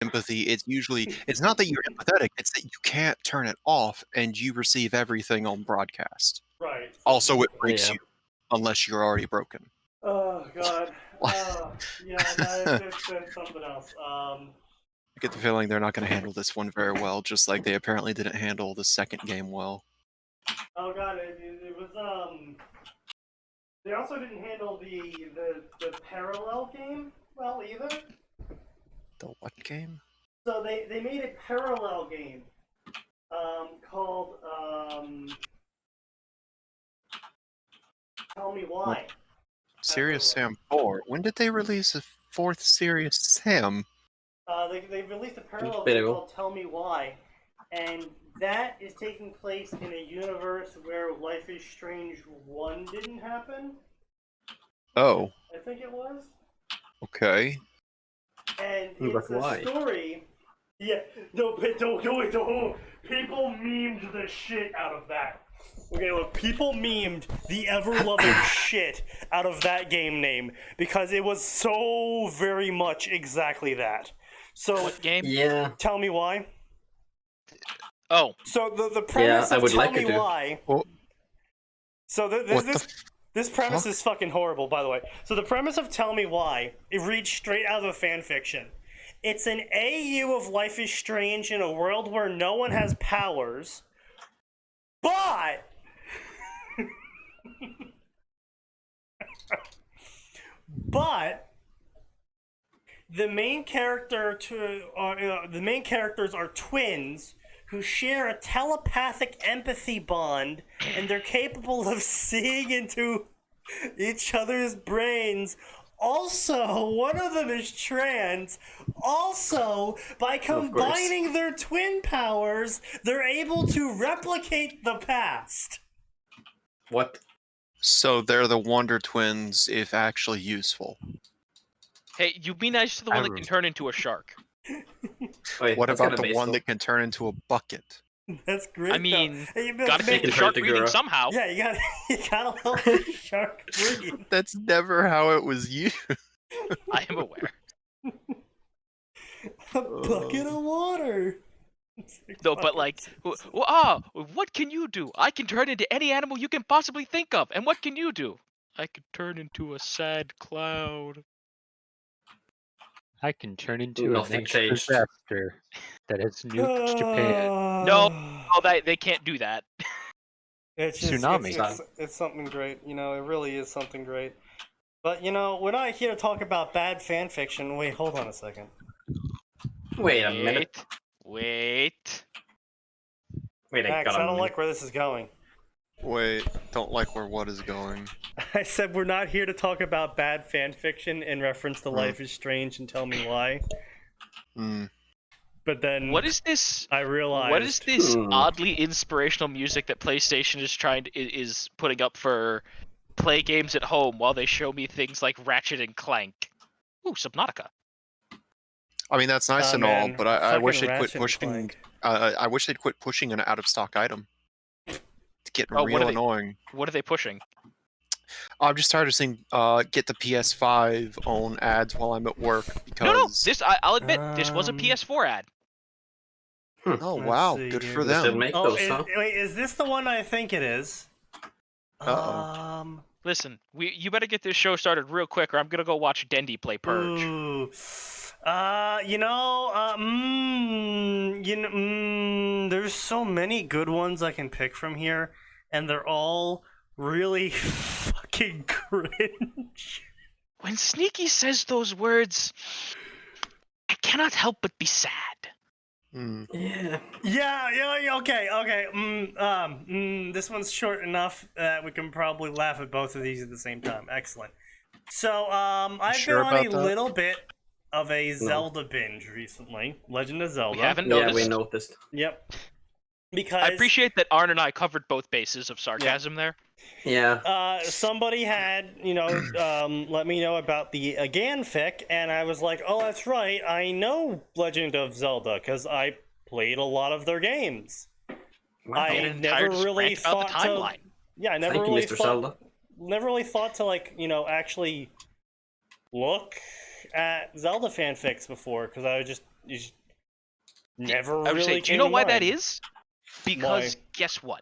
empathy, it's not that you're empathetic, it's that you can't turn it off and you receive everything on broadcast. Right. Also, it breaks you unless you're already broken. Oh god. Yeah, it's something else. I get the feeling they're not going to handle this one very well, just like they apparently didn't handle the second game well. Oh god, it was They also didn't handle the parallel game well either. The what game? So they made a parallel game called Tell Me Why. Serious Sam 4. When did they release a fourth Serious Sam? They released a parallel game called Tell Me Why, and that is taking place in a universe where Life is Strange 1 didn't happen. Oh. I think it was. Okay. And it's a story. Yeah, no, don't. People memed the shit out of that. Okay, look, people memed the ever-loving shit out of that game name because it was so very much exactly that. So, what game? Yeah. Tell Me Why. Oh. So the premise of Tell Me Why. Oh. So this premise is fucking horrible, by the way. So the premise of Tell Me Why, it reads straight out of a fan fiction. It's an AU of Life is Strange in a world where no one has powers, but the main characters are twins who share a telepathic empathy bond, and they're capable of seeing into each other's brains. Also, one of them is trans. Also, by combining their twin powers, they're able to replicate the past. What? So they're the Wonder Twins, if actually useful. Hey, you be nice to the one that can turn into a shark. Wait, what about the one that can turn into a bucket? That's great. I mean, hey, gotta make the shark breathing somehow. Yeah, you gotta help the shark breathe. That's never how it was used. I am aware. A bucket of water. No, but like, what can you do? I can turn into any animal you can possibly think of. And what can you do? I can turn into a sad cloud. I can turn into a changed. disaster that has nuked Japan. No, they can't do that. It's just, tsunami. It's something great. You know, it really is something great. But, you know, we're not here to talk about bad fan fiction. Wait, hold on a second. Wait a minute. Wait. Max, I don't like where this is going. Wait, don't like where what is going? I said we're not here to talk about bad fan fiction in reference to Life is Strange and Tell Me Why. But then what is this? I realized what is this oddly inspirational music that PlayStation is putting up for play games at home while they show me things like Ratchet and Clank? Ooh, Subnautica. I mean, that's nice and all, but I wish they'd quit Ratchet pushing. I wish they'd quit pushing an out-of-stock item. It's getting real annoying. What are they pushing? I'm just tired of seeing get the PS5 on ads while I'm at work because. No, this I'll admit this was a PS4 ad. Oh wow, good for them. Make those, huh? Wait, is this the one I think it is? Listen, you better get this show started real quick, or I'm gonna go watch Dendy play Purge. Ooh. There's so many good ones I can pick from here, and they're all really fucking cringe. When Sneaky says those words, I cannot help but be sad. Yeah, okay. This one's short enough that we can probably laugh at both of these at the same time. Excellent. So, I've been on a little bit of a Zelda binge recently. Legend of Zelda. We haven't noticed. Yeah, we noticed. Yep. Because I appreciate that Arn and I covered both bases of sarcasm there. Yeah. Somebody had, let me know about the Ganfic, and I was like, oh, that's right, I know Legend of Zelda, because I played a lot of their games. Wow. I never really thought the timeline. Yeah, I never Thank really you, Mr. thought... Zelda. Never really thought to, actually look at Zelda fanfics before, because I just just never I would really say, do came you know to why that mind. is? Because guess what?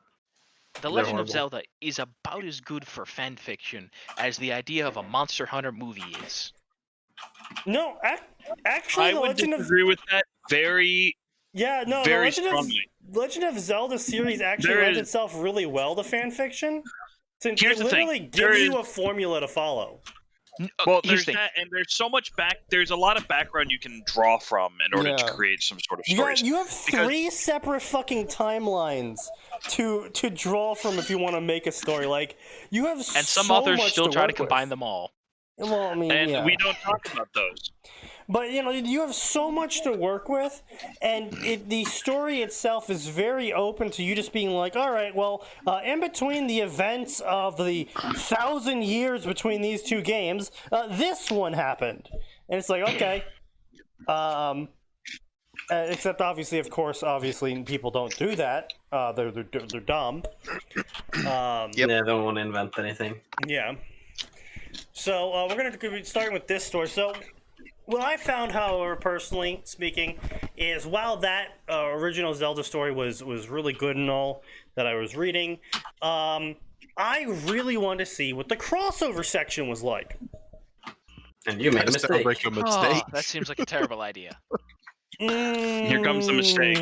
The Legend of horrible. Zelda is about as good for fan fiction as the idea of a Monster Hunter movie is. No, actually, I the would Legend of disagree with that very, yeah, no, the very strongly. Legend of Zelda series actually There lends is- itself really well to fan fiction, since Here's it the thing, literally there gives you is- a formula to follow. Well, Here's there's the thing. that, and there's so much there's a lot of background you can draw from in order to Yeah. create some sort of You stories. have Because- 3 separate fucking timelines to draw from if you want to make a story. Like you have, And some so authors much still try to work with. combine them all. Well, I mean, and yeah. we don't talk about those. But you have so much to work with, and the story itself is very open to you just being like, all right, well, in between the events of the 1,000 years between these 2 games, this one happened, and it's like, okay. Except obviously, of course, people don't do that. They're dumb. Yep. Yeah, I don't want to invent anything. Yeah. So we're going to be starting with this story. So what I found, however, personally speaking, is while that original Zelda story was really good and all that I was reading, I really wanted to see what the crossover section was like. And you made a That mistake. sounds like a mistake. Oh, that seems like a terrible idea. Here comes the mistake.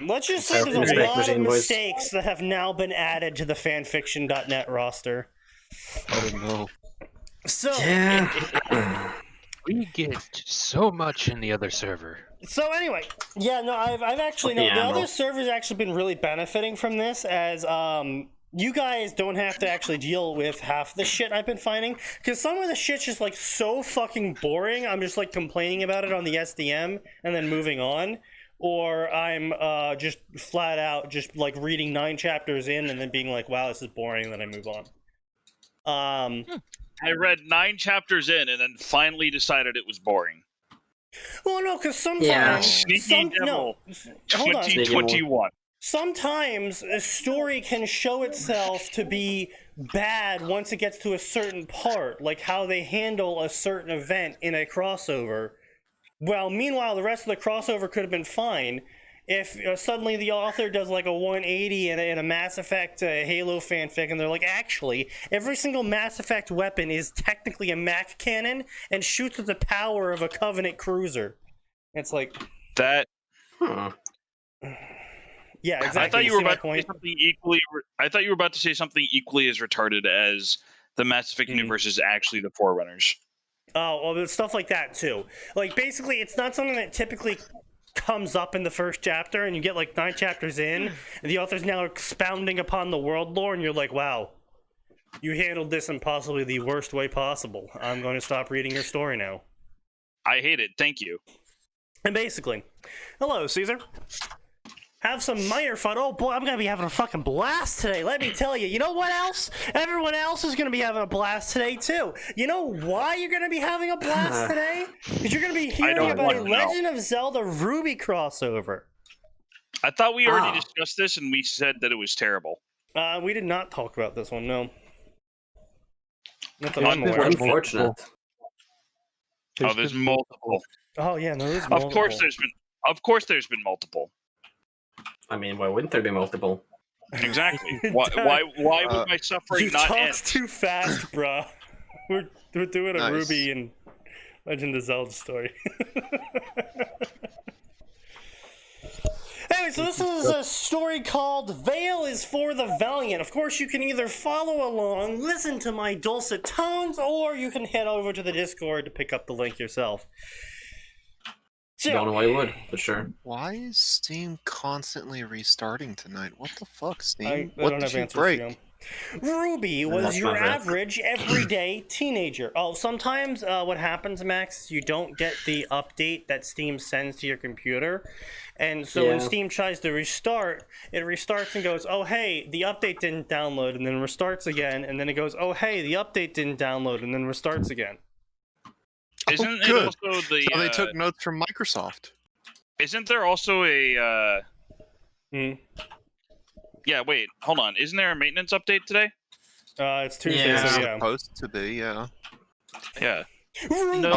Let's just say Powerful there's a mistake lot of machine, boys. mistakes that have now been added to the fanfiction.net roster. Oh no. So, Yeah. We get so much in the other server. so anyway, yeah, no, I've actually The the ammo. other server's actually been really benefiting from this, as you guys don't have to actually deal with half the shit I've been finding, because some of the shit's just like so fucking boring. I'm just like complaining about it on the SDM and then moving on, or I'm just flat out just like reading 9 chapters in and then being like, wow, this is boring, and then I move on. I read 9 chapters in and then finally decided it was boring. Well, no, because sometimes Yeah. Sneaky Devil, hold on. 2021. Sometimes a story can show itself to be bad once it gets to a certain part, like how they handle a certain event in a crossover. Well, meanwhile, the rest of the crossover could have been fine if suddenly the author does like a 180 in a Mass Effect Halo fanfic, and they're like, actually, every single Mass Effect weapon is technically a Mac cannon and shoots with the power of a Covenant cruiser. It's like, That Hmm. yeah, exactly. I thought you were see my about to say point? something equally. I thought you were about to say something equally as retarded as the Mass Effect universe is actually the Forerunners. Oh, well, there's stuff like that too. Like, basically, it's not something that typically comes up in the first chapter, and you get like 9 chapters in, and the author's now expounding upon the world lore, and you're like, wow, you handled this in possibly the worst way possible. I'm going to stop reading your story now. I hate it. Thank you. And basically, hello, Caesar. Have some minor fun. Oh boy, I'm gonna be having a fucking blast today. Let me tell you. You know what else? Everyone else is gonna be having a blast today too. You know why you're gonna be having a blast today? Because you're gonna be hearing don't about a want to know. Legend of Zelda Ruby crossover. I thought we already Ah. discussed this and we said that it was terrible. We did not talk about this one. No. Not that I'm aware of. Unfortunate. Unfortunate. Oh, there's multiple. Oh yeah, no, there's Of multiple. course, there's been multiple. I mean, why wouldn't there be multiple? Exactly. Why would my suffering You not talked end? too fast, bruh. We're doing a Nice. Ruby and Legend of Zelda story. Anyway, so this is a story called Veil is for the Valiant. Of course, you can either follow along, listen to my dulcet tones, or you can head over to the Discord to pick up the link yourself. So, Don't know why you would, but sure. Why is Steam constantly restarting tonight? What the fuck, Steam? I what don't did have you answers break? for you. Ruby was That's your not right. average everyday teenager. Oh, sometimes what happens, Max, is you don't get the update that Steam sends to your computer. And so when Yeah. Steam tries to restart, it restarts and goes, oh, hey, the update didn't download, and then restarts again. And then it goes, oh, hey, the update didn't download, and then restarts again. Isn't it good. also the? So they took notes from Microsoft. Isn't there also a? Hmm. Yeah. Wait. Hold on. Isn't there a maintenance update today? It's Tuesday, Yeah. so It's yeah. supposed to be, yeah. Yeah. Ruby No,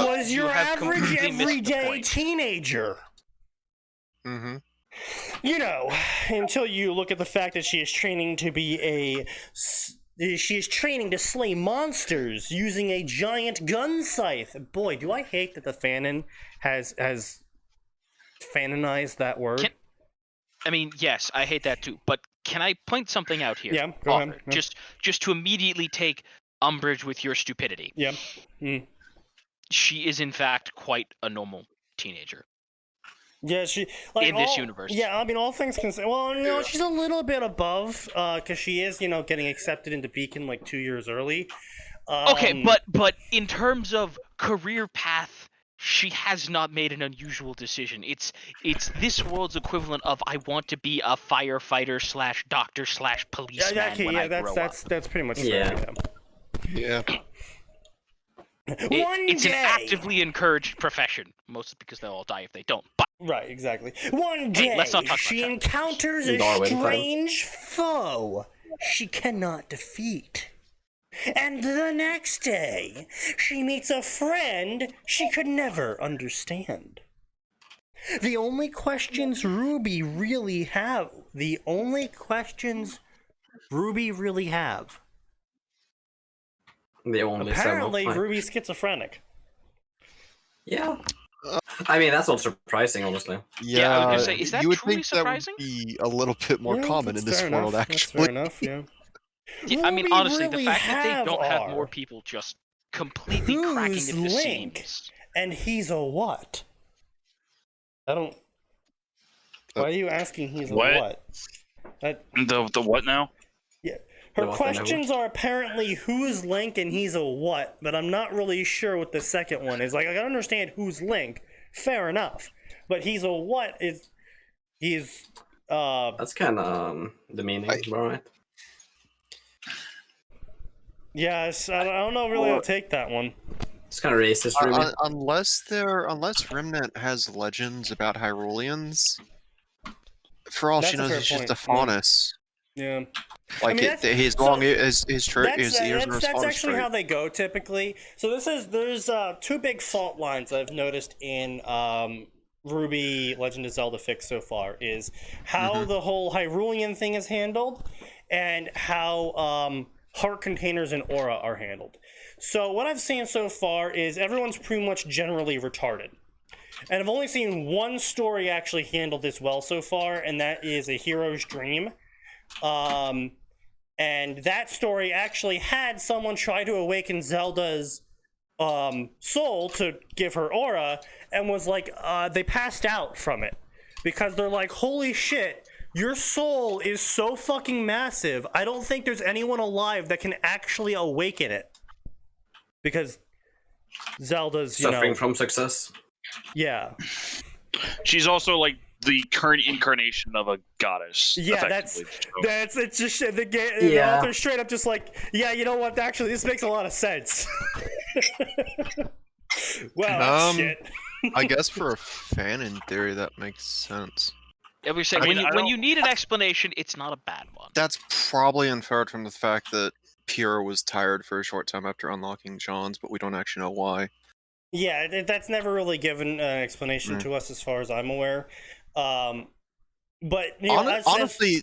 was you your have average completely missed the everyday point. teenager. Mm-hmm. You know, until you look at the fact that she is training to be she is training to slay monsters using a giant gun scythe. Boy, do I hate that the fanon has fanonized that word. I mean, yes, I hate that too. But can I point something out here? Yeah, go ahead. Yeah. Just to immediately take umbrage with your stupidity. Yeah. Mm. She is in fact quite a normal teenager. Yeah, she like in this universe. Yeah, I mean, all things considered. Well, no, she's a little bit above, because she is, getting accepted into Beacon like 2 years early. Okay, but in terms of career path, she has not made an unusual decision. It's this world's equivalent of I want to be a firefighter / doctor / policeman when I grow up. That's pretty much Yeah. Yeah. It's an actively encouraged profession, mostly because they'll all die if they don't. But Right, exactly. One day, let's not talk she about encounters a Darwin time. strange foe she cannot defeat. And the next day, she meets a friend she could never understand. The only questions Ruby really have, The only apparently several. Ruby's schizophrenic. Yeah. I mean, that's not surprising, honestly. Yeah, I was gonna say, is that you would truly think surprising? That would be a little bit more Yeah, common that's in this fair world, enough. That's actually. fair enough, yeah. Yeah, I mean, Ruby honestly, really the fact that they don't have R. more people just completely Who's cracking at the Link? seams. And he's a what? I don't. Why are you asking he's a What? That, The what now? yeah. Her The what, the questions are apparently who's Link and he's a what, but I'm not really sure what the second one is. Like, I can understand who's Link, fair enough, but he's a what is he's That's kind of the meaning, right? yes, I don't know really how to take that one. It's kind of racist, really. Unless Remnant has legends about Hyruleans, for all That's she a knows, fair he's just point, a faunus. Yeah. Like I mean, his so- long his ears are as That's far as actually straight. how they go typically. So there's two big fault lines I've noticed in Ruby Legend of Zelda Fix so far is how the whole Hyrulean thing is handled and how heart containers and aura are handled. So what I've seen so far is everyone's pretty much generally retarded. And I've only seen one story actually handle this well so far, and that is A Hero's Dream. And that story actually had someone try to awaken Zelda's soul to give her aura, and was like, they passed out from it. Because they're like, holy shit, your soul is so fucking massive, I don't think there's anyone alive that can actually awaken it. Because Zelda's, Suffering from success. Yeah. She's also like the current incarnation of a goddess. Yeah, effectively. it's just the Yeah. author straight up just like, yeah, you know what? Actually, this makes a lot of sense. Well, that's shit. I guess for a fan in theory that makes sense. I was saying, I mean, when I you don't- need an explanation, it's not a bad one. That's probably inferred from the fact that Pyrrha was tired for a short time after unlocking John's, but we don't actually know why. Yeah, that's never really given an explanation to us as far as I'm aware. But you know, Honestly,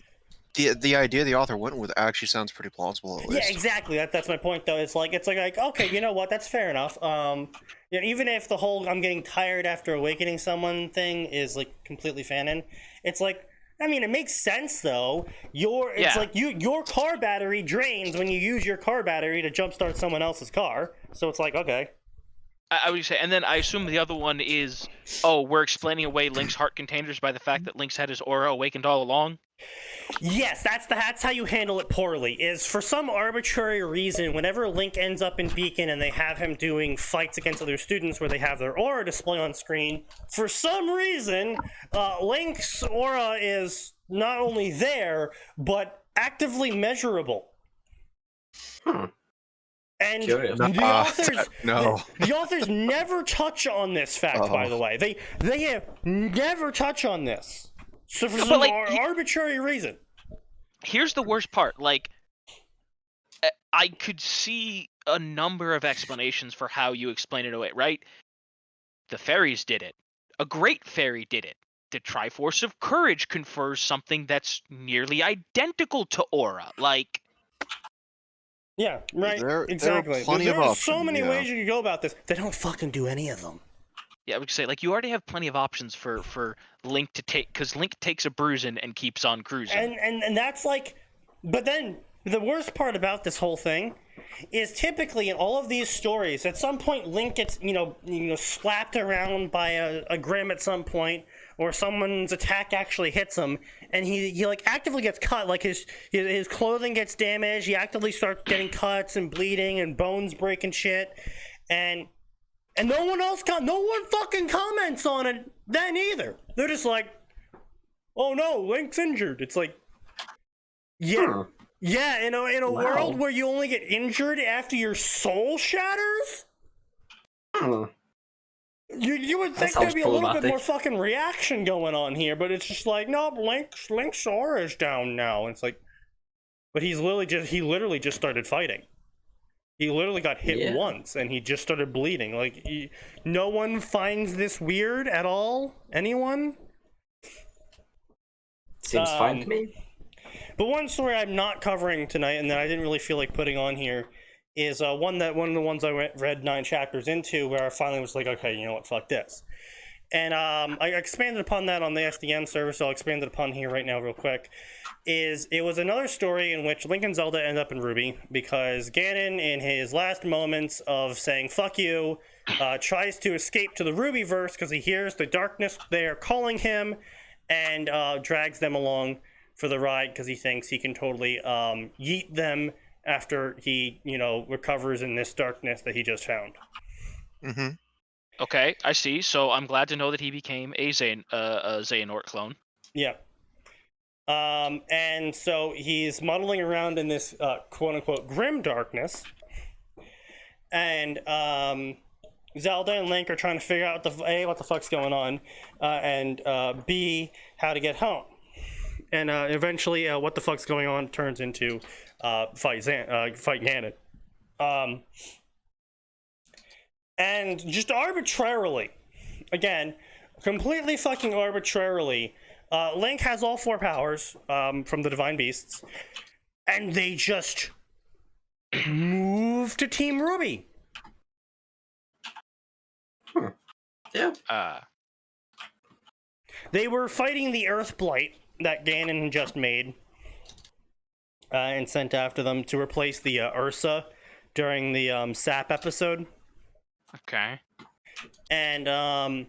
the idea the author went with actually sounds pretty plausible. At least. yeah, exactly. That's my point, though. It's like okay, you know what? That's fair enough. You know, even if the whole "I'm getting tired after awakening someone" thing is like completely fanon, it's like, I mean, it makes sense though. It's like your car battery drains when you use your car battery to jumpstart someone else's car. So it's like, okay. I would say, and then I assume the other one is, oh, we're explaining away Link's heart containers by the fact that Link's had his aura awakened all along. Yes, that's how you handle it poorly. Is for some arbitrary reason, whenever Link ends up in Beacon and they have him doing fights against other students where they have their aura display on screen, for some reason, Link's aura is not only there but actively measurable. And Curious. the authors, no. the authors never touch on this fact. By the way, they have never touch on this. So for some arbitrary reason. Here's the worst part. Like, I could see a number of explanations for how you explain it away, right? The fairies did it. A great fairy did it. The Triforce of Courage confers something that's nearly identical to aura. Like, Yeah, right. There are exactly. plenty of There are so options, many yeah. ways you could go about this. They don't fucking do any of them. yeah, I would say, like, you already have plenty of options for Link to take, because Link takes a bruising and keeps on cruising. And that's like, but then the worst part about this whole thing is typically in all of these stories, at some point Link gets slapped around by a Grim at some point, or someone's attack actually hits him, and he like actively gets cut, like his clothing gets damaged, he actively starts getting cuts and bleeding and bones breaking shit, and no one fucking comments on it then either. They're just like, oh no, Link's injured. It's like, yeah. Yeah, in a world where you only get injured after your soul shatters? You would think there'd be a little bit more fucking reaction going on here, but it's just like, no, Link's aura is down now. And it's like, but he literally just started fighting. He literally got hit once, and he just started bleeding. Like, no one finds this weird at all? Anyone? Seems fine to me. But one story I'm not covering tonight, and that I didn't really feel like putting on here, is one of the ones I read 9 chapters into, where I finally was like, okay, you know what, fuck this. And I expanded upon that on the SDN server, so I'll expand it upon here right now real quick. It was another story in which Link and Zelda end up in Ruby, because Ganon, in his last moments of saying fuck you, tries to escape to the Rubyverse because he hears the darkness there calling him, and drags them along for the ride because he thinks he can totally yeet them after he, recovers in this darkness that he just found. Mm-hmm. Okay, I see. So I'm glad to know that he became a Xehanort clone. Yeah. And so he's muddling around in this quote-unquote grim darkness, and Zelda and Link are trying to figure out A, what the fuck's going on, and B, how to get home. And eventually, what the fuck's going on turns into fight Ganon. And just arbitrarily, again, completely fucking arbitrarily, Link has all 4 powers from the Divine Beasts, and they just move to Team Ruby. Yeah. They were fighting the Earth Blight that Ganon just made, and sent after them to replace the Ursa during the Sap episode. Okay. And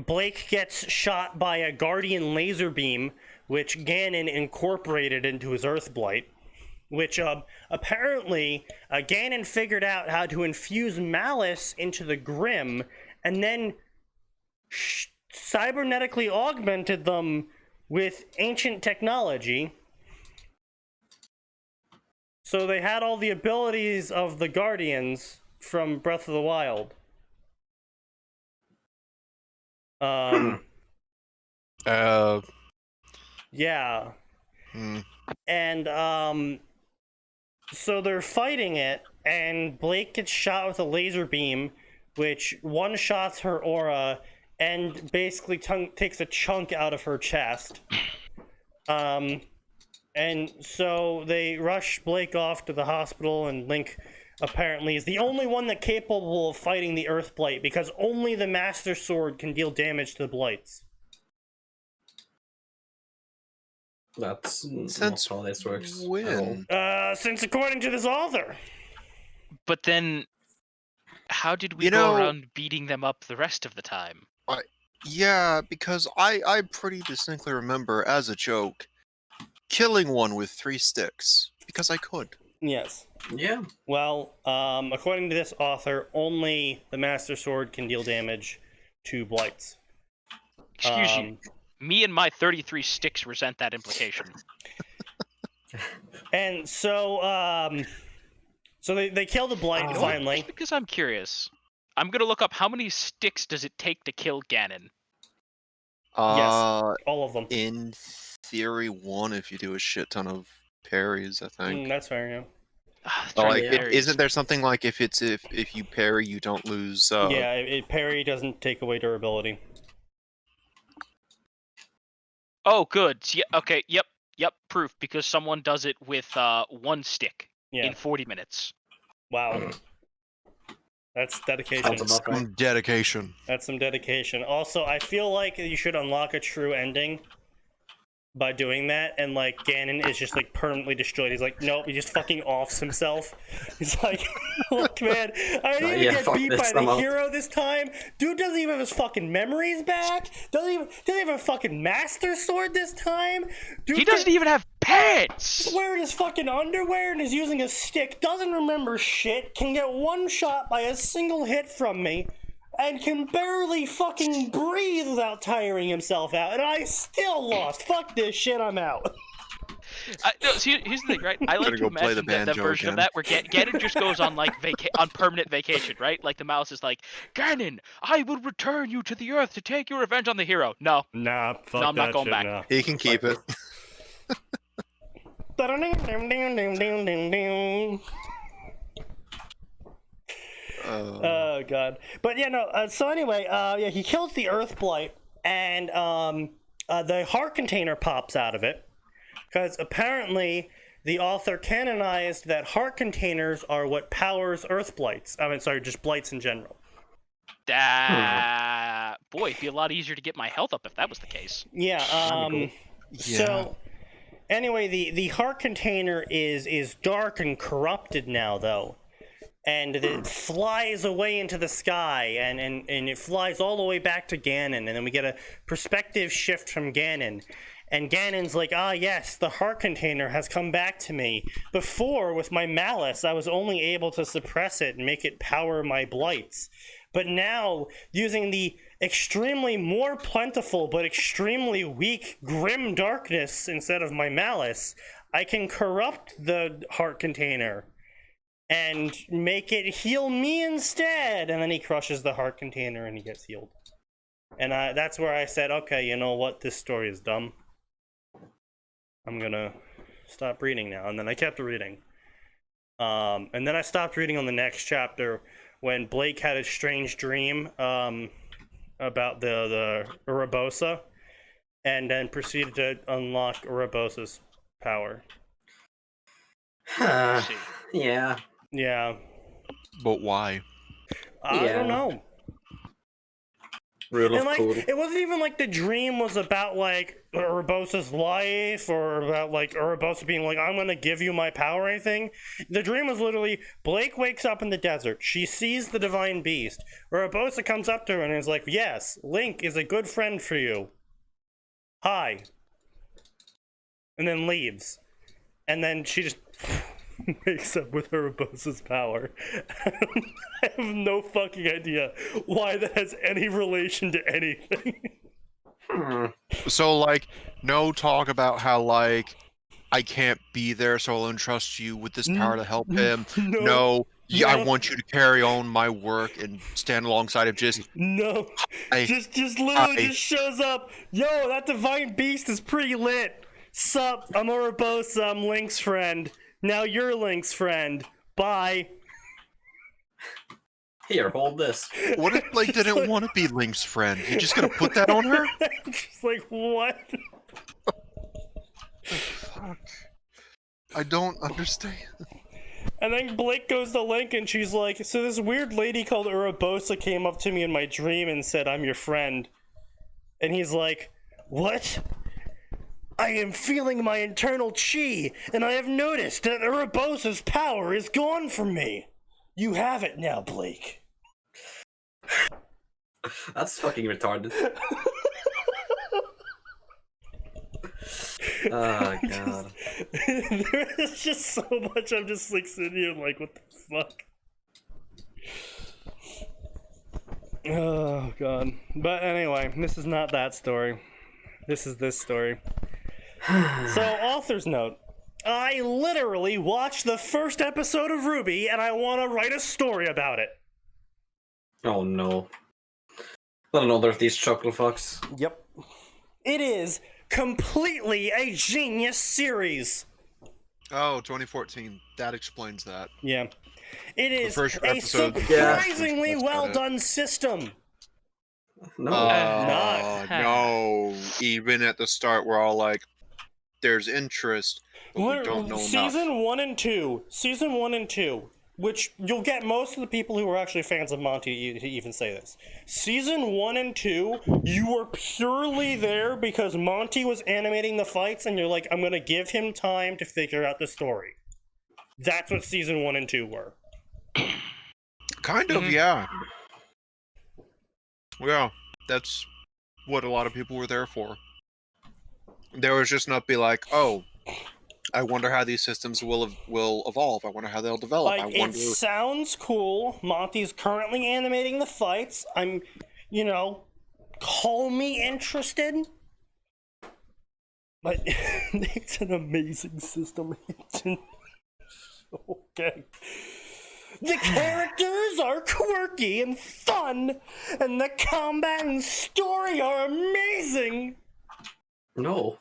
Blake gets shot by a Guardian laser beam, which Ganon incorporated into his Earth Blight, which apparently Ganon figured out how to infuse malice into the Grim, and then cybernetically augmented them with ancient technology. So they had all the abilities of the Guardians from Breath of the Wild. Yeah. And so they're fighting it, and Blake gets shot with a laser beam, which one-shots her aura and basically takes a chunk out of her chest. And so they rush Blake off to the hospital, and Link apparently is the only one that's capable of fighting the Earth Blight, because only the Master Sword can deal damage to the Blights. That's Since not how this works. when? Since according to this author. But then, how did we go around beating them up the rest of the time? Yeah, because I pretty distinctly remember, as a joke, killing one with 3 sticks, because I could. Yes. Yeah. Well, according to this author, only the Master Sword can deal damage to Blights. Excuse you. Me and my 33 sticks resent that implication. And so, so they kill the Blight finally. Just because I'm curious, I'm gonna look up how many sticks does it take to kill Ganon. Yes, all of them. In theory, 1 if you do a shit ton of parries, I think. That's fair, yeah. Like, Yeah. isn't there something like if you parry, you don't lose? Yeah, parry doesn't take away durability. Oh, good. Yeah, okay, yep, proof, because someone does it with one stick in 40 minutes. Wow. That's dedication. Some dedication. That's some dedication. Also, I feel like you should unlock a true ending by doing that, and like Ganon is just like permanently destroyed. He's like, nope, he just fucking offs himself. He's like, look, man, I didn't even get beat by the hero this time. Dude doesn't even have his fucking memories back. Doesn't even have a fucking master sword this time. Dude, he doesn't even have pants. He's wearing his fucking underwear and is using a stick. Doesn't remember shit. Can get one shot by a single hit from me. And can barely fucking breathe without tiring himself out. And I still lost. Fuck this shit, I'm out. No, see, here's the thing, right? I like to imagine that version of that where Ganon just goes on like on permanent vacation, right? Like the mouse is like, Ganon, I will return you to the earth to take your revenge on the hero. No. Nah, fuck no, I'm not that going shit, back. no. He can keep it. Oh god. But yeah, no. So anyway, yeah, he kills the Earth Blight, and the heart container pops out of it, because apparently the author canonized that heart containers are what powers Earth Blights. I mean, sorry, just blights in general. Boy, it'd be a lot easier to get my health up if that was the case. Yeah. So anyway, the heart container is dark and corrupted now, though. And it flies away into the sky, and it flies all the way back to Ganon, and then we get a perspective shift from Ganon. And Ganon's like, ah yes, the heart container has come back to me. Before, with my malice, I was only able to suppress it and make it power my blights. But now, using the extremely more plentiful but extremely weak grim darkness instead of my malice, I can corrupt the heart container and make it heal me instead. And then he crushes the heart container and he gets healed. And that's where I said, okay, you know what? This story is dumb. I'm gonna stop reading now. And then I kept reading. And then I stopped reading on the next chapter when Blake had a strange dream about the Urabosa, and then proceeded to unlock Urabosa's power. Yeah. Yeah. But why? I don't know. And like, it wasn't even like the dream was about like Urabosa's life or about like Urabosa being like, I'm gonna give you my power or anything. The dream was literally Blake wakes up in the desert. She sees the divine beast. Urabosa comes up to her and is like, yes, Link is a good friend for you. Hi. And then leaves. And then she just wakes up with Urabosa's power. I have no fucking idea why that has any relation to anything. So, like, no talk about how, like, I can't be there, so I'll entrust you with this power to help him. No. I want you to carry on my work and stand alongside him. Just just literally just shows up. Yo, that divine beast is pretty lit. Sup, I'm Urabosa, I'm Link's friend. Now you're Link's friend. Bye. Here, hold this. What if Blake didn't want to be Link's friend? You just gonna put that on her? Just like, what? Fuck. I don't understand. And then Blake goes to Link and she's like, so this weird lady called Urabosa came up to me in my dream and said, I'm your friend. And he's like, what? I am feeling my internal chi, and I have noticed that Urabosa's power is gone from me. You have it now, Blake. That's fucking retarded. Oh, God. There's just so much, I'm just like sitting here like, what the fuck? Oh, God. But anyway, this is not that story. This is this story. So, author's note. I literally watched the first episode of Ruby, and I want to write a story about it. Oh, no. Not another of these chocolate fucks. Yep. It is completely a genius series. Oh, 2014. That explains that. Yeah. It is first a episode- surprisingly Yeah. well done system. No. Not. No. Even at the start, we're all like, "There's interest, but we don't know Season enough." 1 and 2. Season 1 and 2. Which you'll get most of the people who are actually fans of Monty to even say this. Season 1 and 2, you were purely there because Monty was animating the fights, and you're like, I'm gonna give him time to figure out the story. That's what season 1 and 2 were. Kind of, yeah. Yeah, that's what a lot of people were there for. There was just not be like, oh, I wonder how these systems will evolve. I wonder how they'll develop. Like, I wonder. it sounds cool. Monty's currently animating the fights. I'm, call me interested. But it's an amazing system. Okay. The characters are quirky and fun, and the combat and story are amazing. No.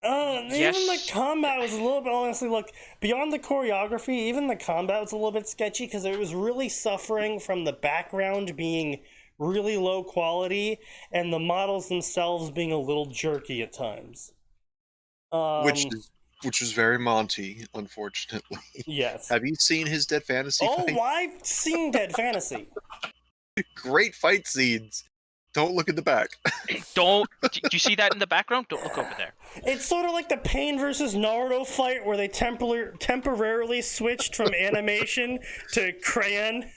Yes. Even the combat was a little bit, honestly, look, beyond the choreography, even the combat was a little bit sketchy because it was really suffering from the background being really low quality and the models themselves being a little jerky at times. Which is very Monty, unfortunately. Yes. Have you seen his Dead Fantasy fight? Oh, I've seen Dead Fantasy. Great fight scenes. Don't look at the back. Do you see that in the background? Don't look over there. It's sort of like the Pain versus Naruto fight where they temporarily switched from animation to crayon.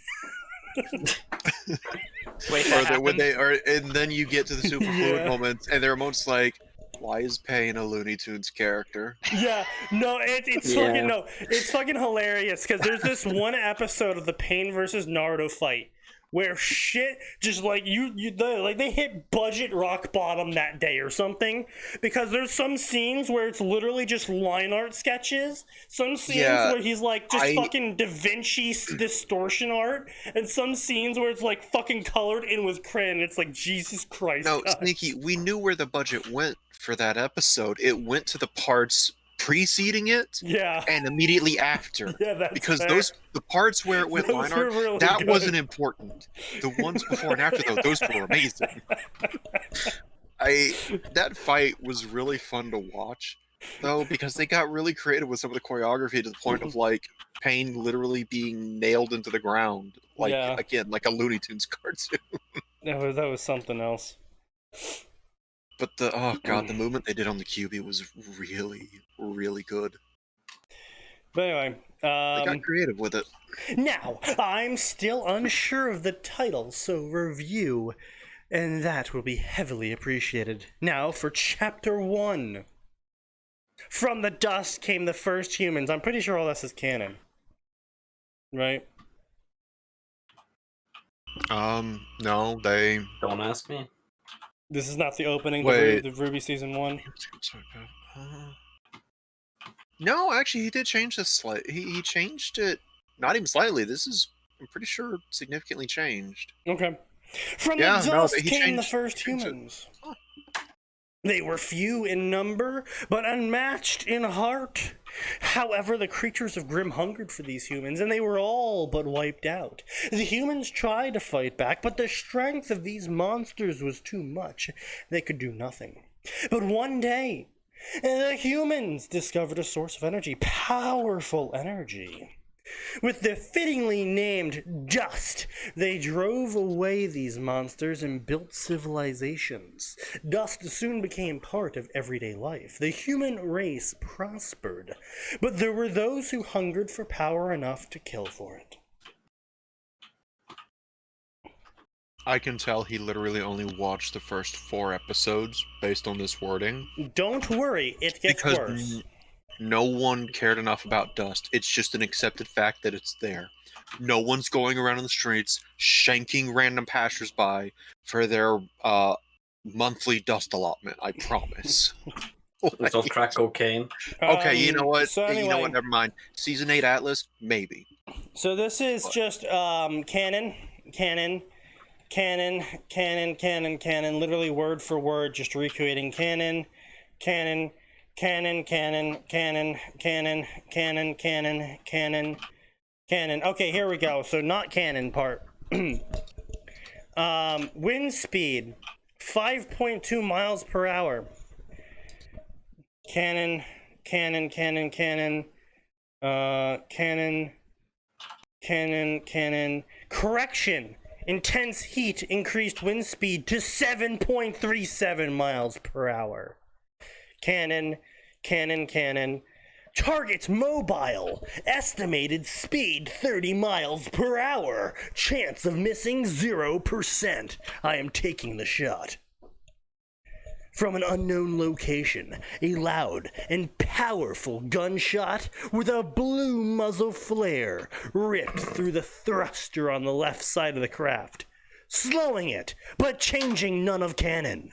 Wait, that happened? And then you get to the super fluid Yeah. moments, and they're moments like, why is Pain a Looney Tunes character? Yeah, no, it's Yeah. fucking it's fucking hilarious because there's this one episode of the Pain versus Naruto fight where shit just like they hit budget rock bottom that day or something because there's some scenes where it's literally just line art sketches, some scenes where he's like just fucking Da Vinci distortion art, and some scenes where it's like fucking colored in with crayon. It's like Jesus Christ. No, guys. Sneaky, we knew where the budget went for that episode. It went to the parts preceding it Yeah. and immediately after. Yeah, that's Because fair. the parts where it went Those line were art, really that good. wasn't important. The ones before and after those were amazing. That fight was really fun to watch, though, because they got really creative with some of the choreography to the point of like Pain literally being nailed into the ground, like again, like a Looney Tunes cartoon. That was something else. But the movement they did on the QB was really, really good. But anyway, They got creative with it. now, I'm still unsure of the title, so review, and that will be heavily appreciated. Now for Chapter 1. From the dust came the first humans. I'm pretty sure all this is canon. Right? No, they... Don't ask me. This is not the opening Wait. of Ruby Season 1? No, actually, he did change this slightly. He changed it, not even slightly. This is, I'm pretty sure, significantly changed. Okay. From Yeah, the no, dust he came the changed- first changed it. humans. They were few in number, but unmatched in heart. However, the creatures of Grim hungered for these humans, and they were all but wiped out. The humans tried to fight back, but the strength of these monsters was too much. They could do nothing. But one day, the humans discovered a source of energy, powerful energy. With the fittingly named Dust, they drove away these monsters and built civilizations. Dust soon became part of everyday life. The human race prospered, but there were those who hungered for power enough to kill for it. I can tell he literally only watched the first 4 episodes based on this wording. Don't worry, it gets Because worse. no one cared enough about dust. It's just an accepted fact that it's there. No one's going around in the streets shanking random passersby for their monthly dust allotment. I promise. It's all crack cocaine. Okay, you know what? So You know anyway, what? Never mind. Season 8 Atlas, maybe. so this is just canon, literally word for word, just recreating canon, Cannon. Okay, here we go. So not cannon part. Wind speed, 5.2 miles per hour. Cannon. Correction. Intense heat increased wind speed to 7.37 miles per hour. Cannon. Target mobile. Estimated speed 30 miles per hour. Chance of missing 0%. I am taking the shot. From an unknown location, a loud and powerful gunshot with a blue muzzle flare ripped through the thruster on the left side of the craft, slowing it, but changing none of cannon.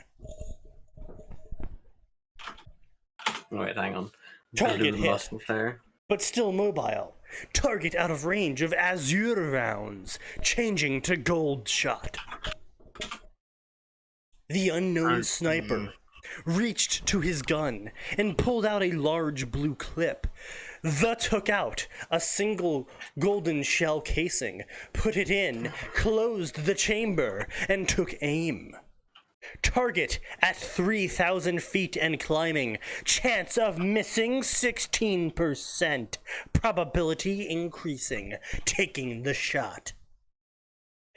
Wait, hang on. Target Blue hit, muscle flare. but still mobile. Target out of range of azure rounds, changing to gold shot. The unknown sniper reached to his gun and pulled out a large blue clip. Took out a single golden shell casing, put it in, closed the chamber, and took aim. Target at 3,000 feet and climbing. Chance of missing 16%. Probability increasing. Taking the shot.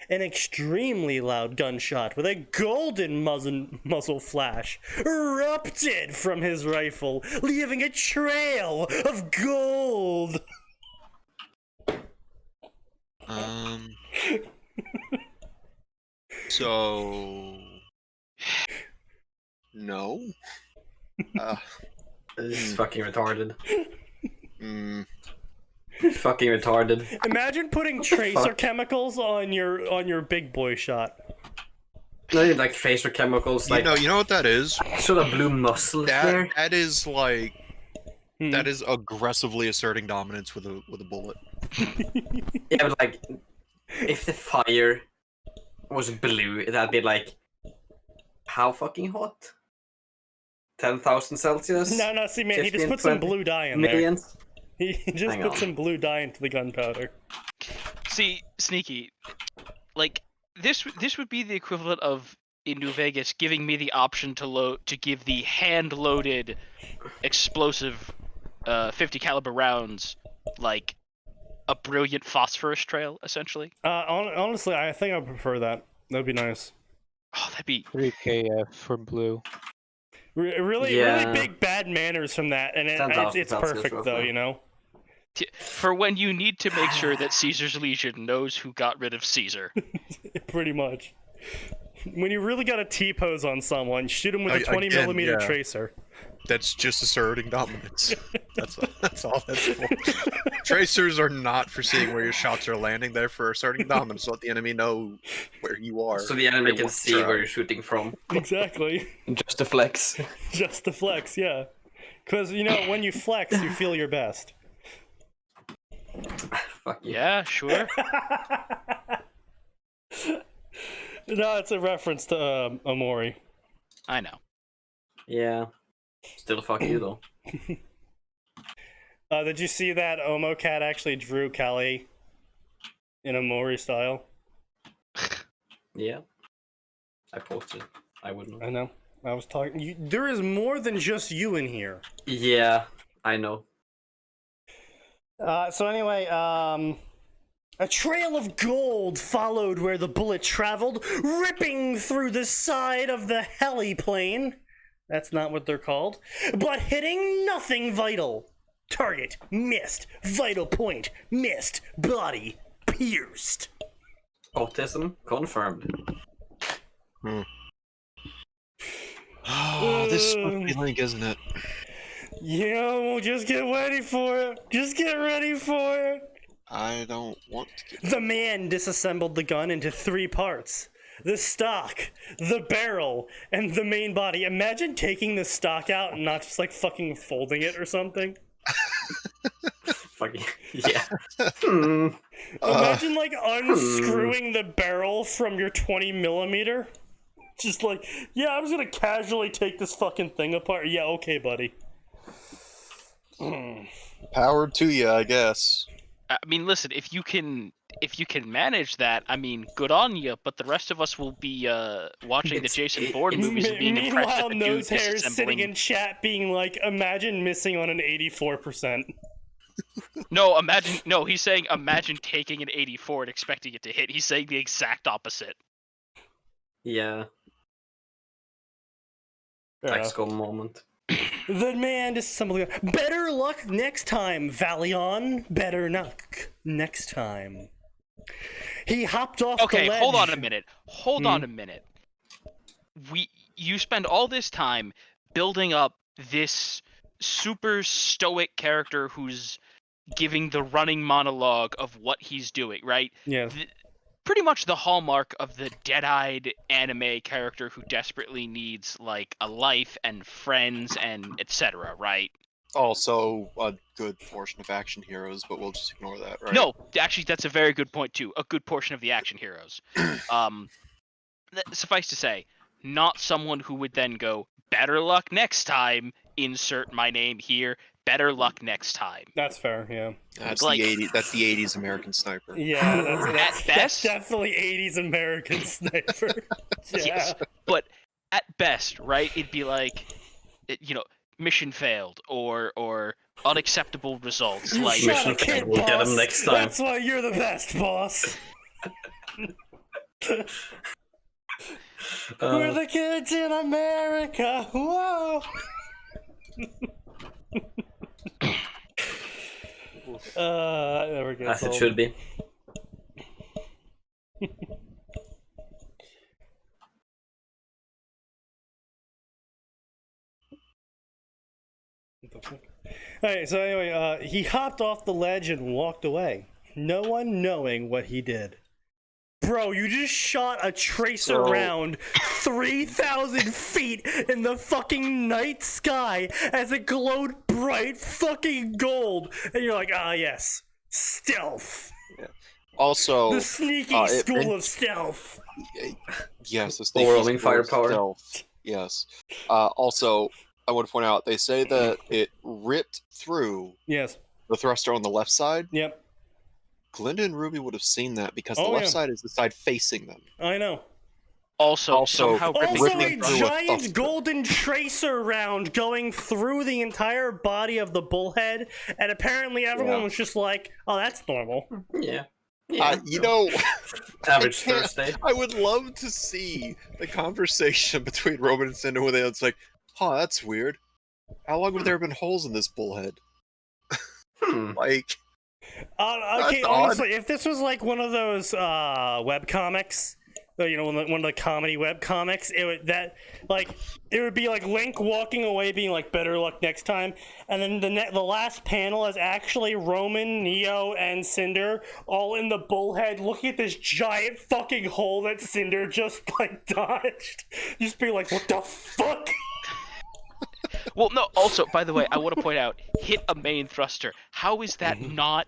An extremely loud gunshot with a golden muzzle flash erupted from his rifle, leaving a trail of gold. So no. This is fucking retarded. Fucking retarded. Imagine putting tracer chemicals on your big boy shot. No, you like tracer chemicals, like You know what that is? sort of blue muscle flare. That is like that is aggressively asserting dominance with a bullet. Yeah, but like, if the fire was blue, that'd be like, how fucking hot? 10,000 Celsius? No, see, man, he just 15, put some 20 blue dye in millions? there. He just put some blue dye into the gunpowder. See, Sneaky, like this would be the equivalent of in New Vegas giving me the option to give the hand-loaded explosive 50 caliber rounds like a brilliant phosphorus trail, essentially. Honestly, I think I prefer that. That'd be nice. Oh, that'd be 3KF for blue. Really big bad manners from that, and it's perfect though, you know. For when you need to make sure that Caesar's Legion knows who got rid of Caesar. Pretty much. When you really got a T-pose on someone, shoot him with a 20mm tracer. That's just asserting dominance. That's all that's for. Tracers are not for seeing where your shots are landing. They're for asserting dominance. Let the enemy know where you are. So the enemy can see where you're shooting from. Exactly. Just a flex. Just the flex, yeah. Because, you know, when you flex, you feel your best. Fuck you. Yeah, sure. No, it's a reference to Amori. I know. Yeah. Still fuck you though. Did you see that Omocat actually drew Callie in Amori style? Yeah. I posted. I wouldn't. I know. I was talking. There is more than just you in here. Yeah, I know. So anyway, a trail of gold followed where the bullet traveled, ripping through the side of the heliplane. That's not what they're called. But hitting nothing vital. Target missed. Vital point missed. Body pierced. Autism confirmed. Oh, this is a link, isn't it? Yeah, well, just get ready for it. Just get ready for it. I don't want to get... The man disassembled the gun into 3 parts. The stock, the barrel, and the main body. Imagine taking the stock out and not just like fucking folding it or something. Fucking yeah. Imagine like unscrewing the barrel from your 20mm. Just like, yeah, I'm just gonna casually take this fucking thing apart. Yeah, okay, buddy. Power to you, I guess. I mean, listen, if you can manage that, I mean, good on you. But the rest of us will be watching the Jason Bourne movies and being impressed Meanwhile, at the dude Nose Hair is sitting disassembling. in chat being like, imagine missing on an 84%. No, imagine. No, he's saying imagine taking an 84 and expecting it to hit. He's saying the exact opposite. Yeah. Tactical moment. The man disassembling. Better luck next time, Valion. Better luck next time. He hopped off Okay, the ledge. hold on a minute. Hold on a minute. You spend all this time building up this super stoic character who's giving the running monologue of what he's doing, right? Yeah. Pretty much the hallmark of the dead-eyed anime character who desperately needs like a life and friends and etc., right? Also, a good portion of action heroes, but we'll just ignore that, right? No, actually, that's a very good point too. A good portion of the action heroes. Suffice to say, not someone who would then go, better luck next time, insert my name here, better luck next time. That's fair, yeah. That's Like- the 80s. That's the 80s American Sniper. Yeah, that's best- definitely 80s American Sniper. Yeah. Yes, but at best, right, it'd be like, mission failed or unacceptable results. You Like, shot Mission a kid, failed. We'll get him boss. next time. That's why you're the best, boss. We're the kids in America. Whoa. There we go. As it should be. Alright, so anyway, he hopped off the ledge and walked away. No one knowing what he did. Bro, you just shot a tracer round 3,000 feet in the fucking night sky as it glowed bright fucking gold. And you're like, ah, yes. Stealth. Also, The sneaky it- school of stealth. yes, the Overwhelming sneaky score firepower. stealth. Yes. Also, I want to point out they say that it ripped through Yes. the thruster on the left side. Yep. Glenda and Ruby would have seen that because the Oh, left yeah. side is the side facing them. I know. also somehow Also, ripping a ripping through a giant thruster. golden tracer round going through the entire body of the bullhead, and apparently everyone Yeah. was just like, "Oh, that's normal." Yeah. You know, Average I can't- Thursday. I would love to see the conversation between Roman and Cinder where it's like, "Huh, that's weird. How long have there been holes in this bullhead?" Like, Okay, That's honestly, if this was like one of those webcomics, one of the comedy webcomics, it would be like Link walking away, being like, "Better luck next time," and then the last panel is actually Roman, Neo, and Cinder all in the bullhead, looking at this giant fucking hole that Cinder just like dodged, just being like, "What the fuck?" Well, no. Also, by the way, I want to point out, hit a main thruster. How is that not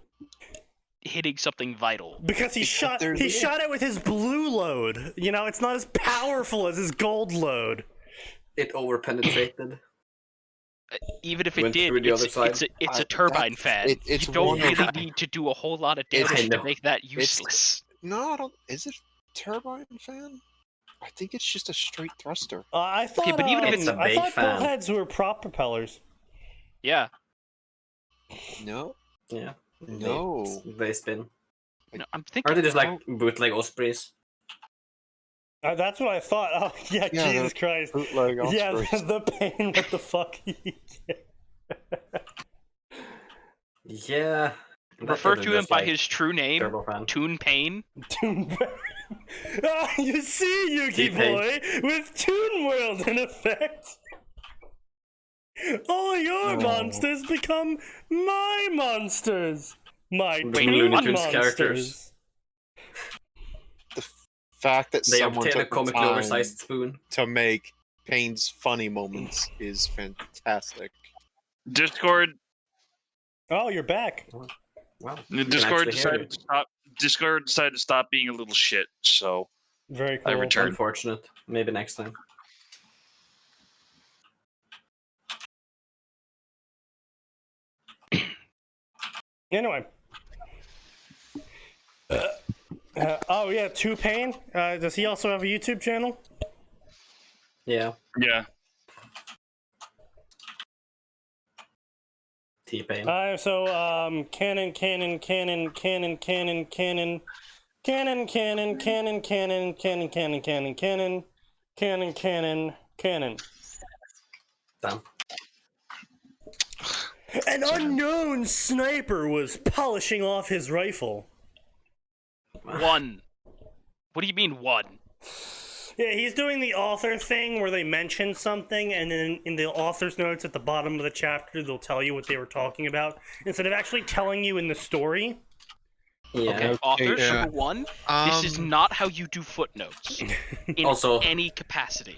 hitting something vital? Because he shot it with his blue load. It's not as powerful as his gold load. It overpenetrated. Even if it Went did, through the other side. it's a turbine fan. it's you don't one of really the- need to do a whole lot of It's- damage I to know. make that useless. no, I don't. Is it turbine fan? I think it's just a straight thruster. I thought, but even if it's a I big thought fan. bullheads were prop propellers. Yeah. No, Yeah. no. They spin. No, I'm thinking. Are they just like bootleg Ospreys? That's what I thought. Oh, yeah, Yeah, Jesus Christ. Bootleg Yeah, Ospreys. the pain, what the fuck? Yeah. refer That to is him just by like his true name, Turbo fan. Toon Pain. You see, Yuki T-Pain. boy, with Toon World in effect. All your monsters become my monsters. My Wait, Toon Looney Tunes monsters. characters. Fact that They someone obtain a took the comically time oversized spoon. to make Pain's funny moments is fantastic. Discord Oh, you're back. Wow. Discord decided to stop. Discord decided to stop being a little shit. So Very I cool. returned. Unfortunate. Maybe next time. Anyway. Oh yeah, T-Pain. Does he also have a YouTube channel? Yeah. Yeah. T-Pain. So Canon, Canon, Canon, Canon, Canon, Canon, Canon, Canon, Canon, Canon, Canon, Canon, Canon, Canon, Canon, Canon, Canon. Damn. An unknown sniper was polishing off his rifle. One. What do you mean one? Yeah, he's doing the author thing where they mention something, and then in the author's notes at the bottom of the chapter, they'll tell you what they were talking about, instead of actually telling you in the story. Yeah. Okay, authors, yeah. number one, this is not how you do footnotes. In Also- any capacity.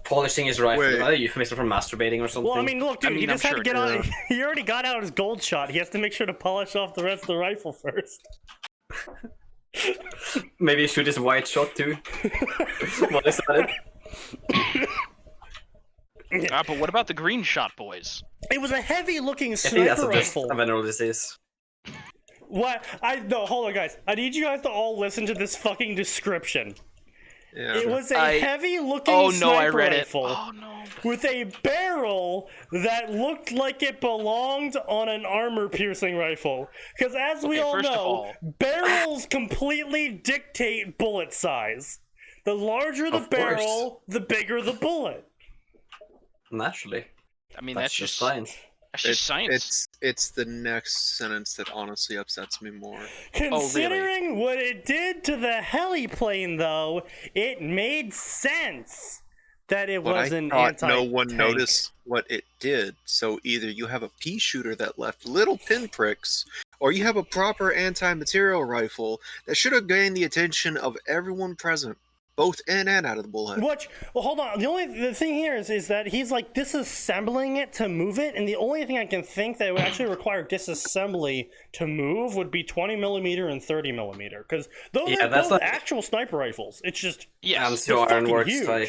Polishing his rifle. Wait. Is that a euphemism for masturbating or something? Well, I mean, look, dude, I mean, he just I'm had to sure get it out. He already got out his gold shot. He has to make sure to polish off the rest of the rifle first. Maybe shoot his white shot too. What is that? But what about the green shot, boys? It was a heavy-looking I think that's sniper just rifle. a venereal disease. What? No, hold on, guys. I need you guys to all listen to this fucking description. Yeah. It was a heavy-looking Oh no, sniper I read rifle it. Oh no. with a barrel that looked like it belonged on an armor-piercing rifle. Because as we Okay, all first of know, all- barrels completely dictate bullet size. The larger the Of course. barrel, the bigger the bullet. Naturally. I mean, That's that's just just science. That's just science. It's the next sentence that honestly upsets me more. Considering what it did to the heliplane, though, it made sense that it But was I an thought anti-tank. no one noticed what it did. So either you have a pea shooter that left little pinpricks, or you have a proper anti-material rifle that should have gained the attention of everyone present, both in and out of the bullhead. Well, hold on. The thing here is that he's like disassembling it to move it, and the only thing I can think that would actually require disassembly to move would be 20mm and 30mm, because those Yeah, are that's both like- actual sniper rifles. It's just Yes. And they're so fucking Ironworks huge. type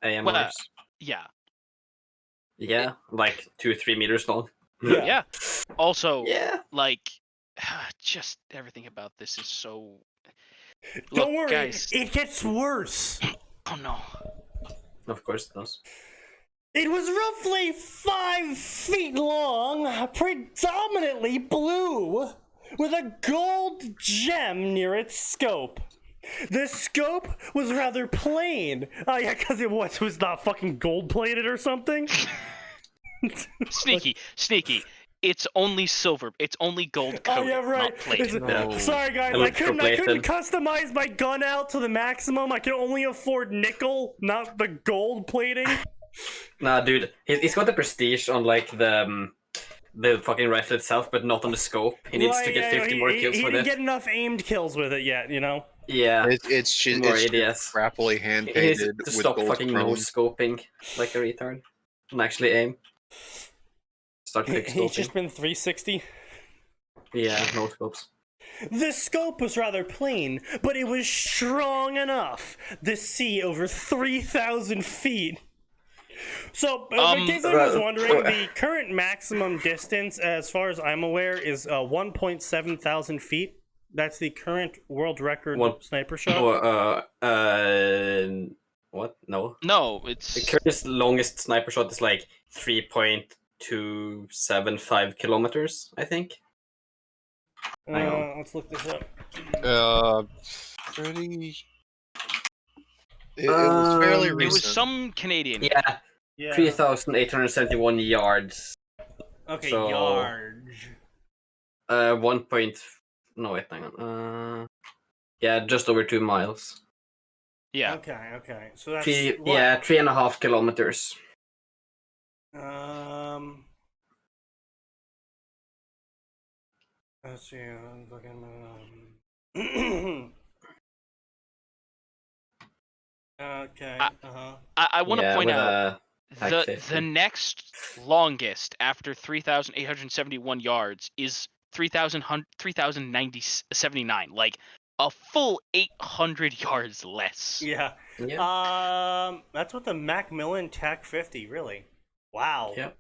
AMRs. Well, yeah. Yeah, like 2-3 meters long. Yeah. Also, Yeah. like, just everything about this is so. Don't Look, worry, guys. it gets worse. Oh no. Of course it does. It was roughly 5 feet long, predominantly blue, with a gold gem near its scope. The scope was rather plain. Oh yeah, because it was not fucking gold plated or something. Sneaky. It's only silver. It's only gold coated, Oh yeah, right. not plated. No. Sorry guys, I couldn't customize my gun out to the maximum. I can only afford nickel, not the gold plating. Nah, dude, he's got the prestige on like the fucking rifle itself, but not on the scope. He needs to get 50 more kills he with didn't it. get enough aimed kills with it yet, you know? Yeah, It's just more it's ADS. crappily hand he needs painted to with stop gold fucking chrome. no scoping like a retard and actually aim. Start quick He's just scoping. been 360. Yeah, no scopes. The scope was rather plain, but it was strong enough to see over 3,000 feet. So, in case anyone was wondering, the current maximum distance, as far as I'm aware, is 1.7 thousand feet. That's the current world record sniper shot. What? No. No, The it's current longest sniper shot is like 3.275 kilometers, I think. Hang on. Let's look this up. Pretty. It was fairly it recent. was some Canadian. Yeah, Yeah. 3,871 yards. Okay, so- yards. 1 point. No, wait, hang on. Yeah, just over 2 miles. Yeah. Okay. So that's Three, what? yeah, 3.5 kilometers. Let's see. Okay. I want to Yeah, point with out Type the 50. next longest after 3,871 yards is 3,079, like a full 800 yards less. Yeah. Yeah. That's what the Macmillan TAC 50, really. Wow. Yep.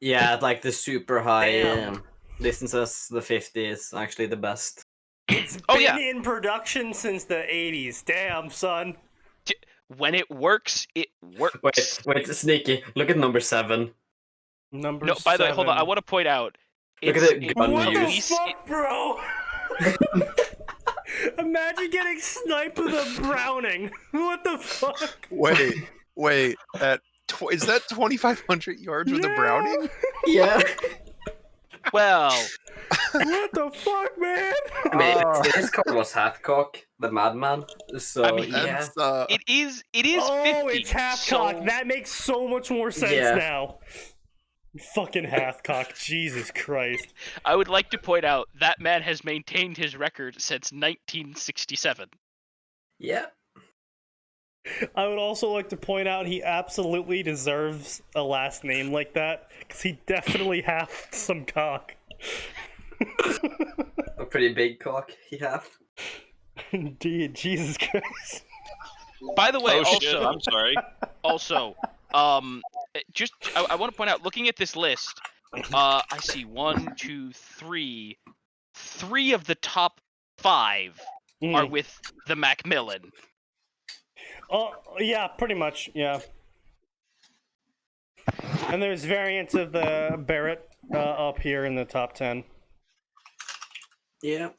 Yeah, like the super high Damn. distances, the 50 is actually the best. It's been in production since the 80s. Damn, son. When it works, it works. Wait, Sneaky, look at number 7. Number No, by the way, 7. hold on. I want to point out. Look at the gun What the use. fuck, bro? Imagine getting sniped with a Browning. What the fuck? Wait. Is that 2,500 yards with a Browning? Yeah. Well, What the fuck, man? I mean, it's Carlos Hathcock, the madman. So, I mean, yeah. That's, it is. Oh, 50, it's Hathcock. so- That makes so much more sense Yeah. now. Fucking Hathcock. Jesus Christ. I would like to point out that man has maintained his record since 1967. Yeah. I would also like to point out he absolutely deserves a last name like that, because he definitely has some cock. A pretty big cock he have. Indeed, Jesus Christ. By the way, Oh shit! also, I'm sorry. also, I want to point out, looking at this list, I see 1, 2, 3. 3 of the top 5 are with the Macmillan. Oh, yeah, pretty much, yeah. And there's variants of the Barrett up here in the top 10. Yeah.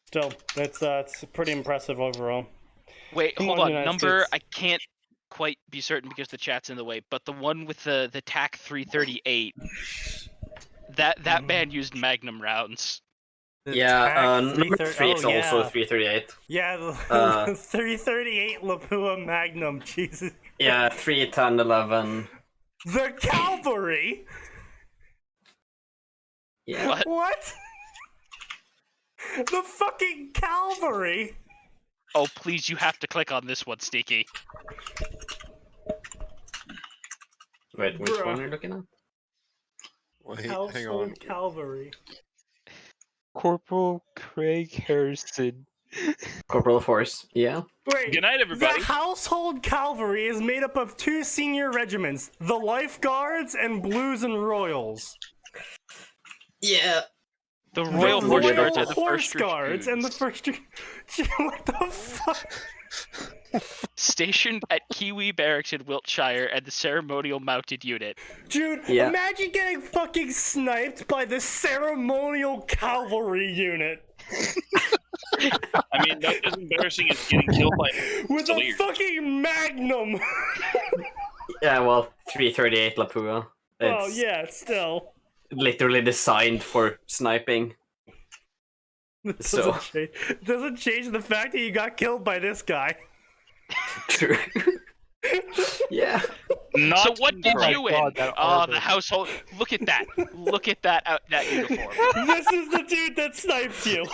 Still, it's pretty impressive overall. Wait, Come hold on, on. United Number, States. I can't quite be certain because the chat's in the way, but the one with the TAC 338, that man used Magnum rounds. Yeah, number 3 is also yeah. 338. Yeah, the 338 Lapua Magnum, Jesus. Yeah, 3, 10, 11. The Cavalry? Yeah. What? The fucking Cavalry? Oh, please, you have to click on this one, Sneaky. Wait, which Bruh. one are you looking at? Wait, hang on. Household Cavalry. Corporal Craig Harrison. Corporal of Horse. Yeah. Wait, Good night, everybody. the Household Cavalry is made up of 2 senior regiments, the Lifeguards and Blues and Royals. Yeah. The Royal the Horse Royal Guards and the Horse First Guards and the Dragoons. First. What the fuck? Stationed at Kiwi Barracks in Wiltshire and the Ceremonial Mounted Unit. Dude, Yeah. imagine getting fucking sniped by the Ceremonial Cavalry unit I mean, not as embarrassing as getting killed by with a Cavaliers. fucking Magnum. Yeah, well, 338 Lapua. Oh It's yeah, still. literally designed for sniping. So Doesn't change the fact that you got killed by this guy. true. Yeah. Not So what did my you God, win? that Oh, armor. the household. Look at that. Look at that that uniform. This is the dude that sniped you.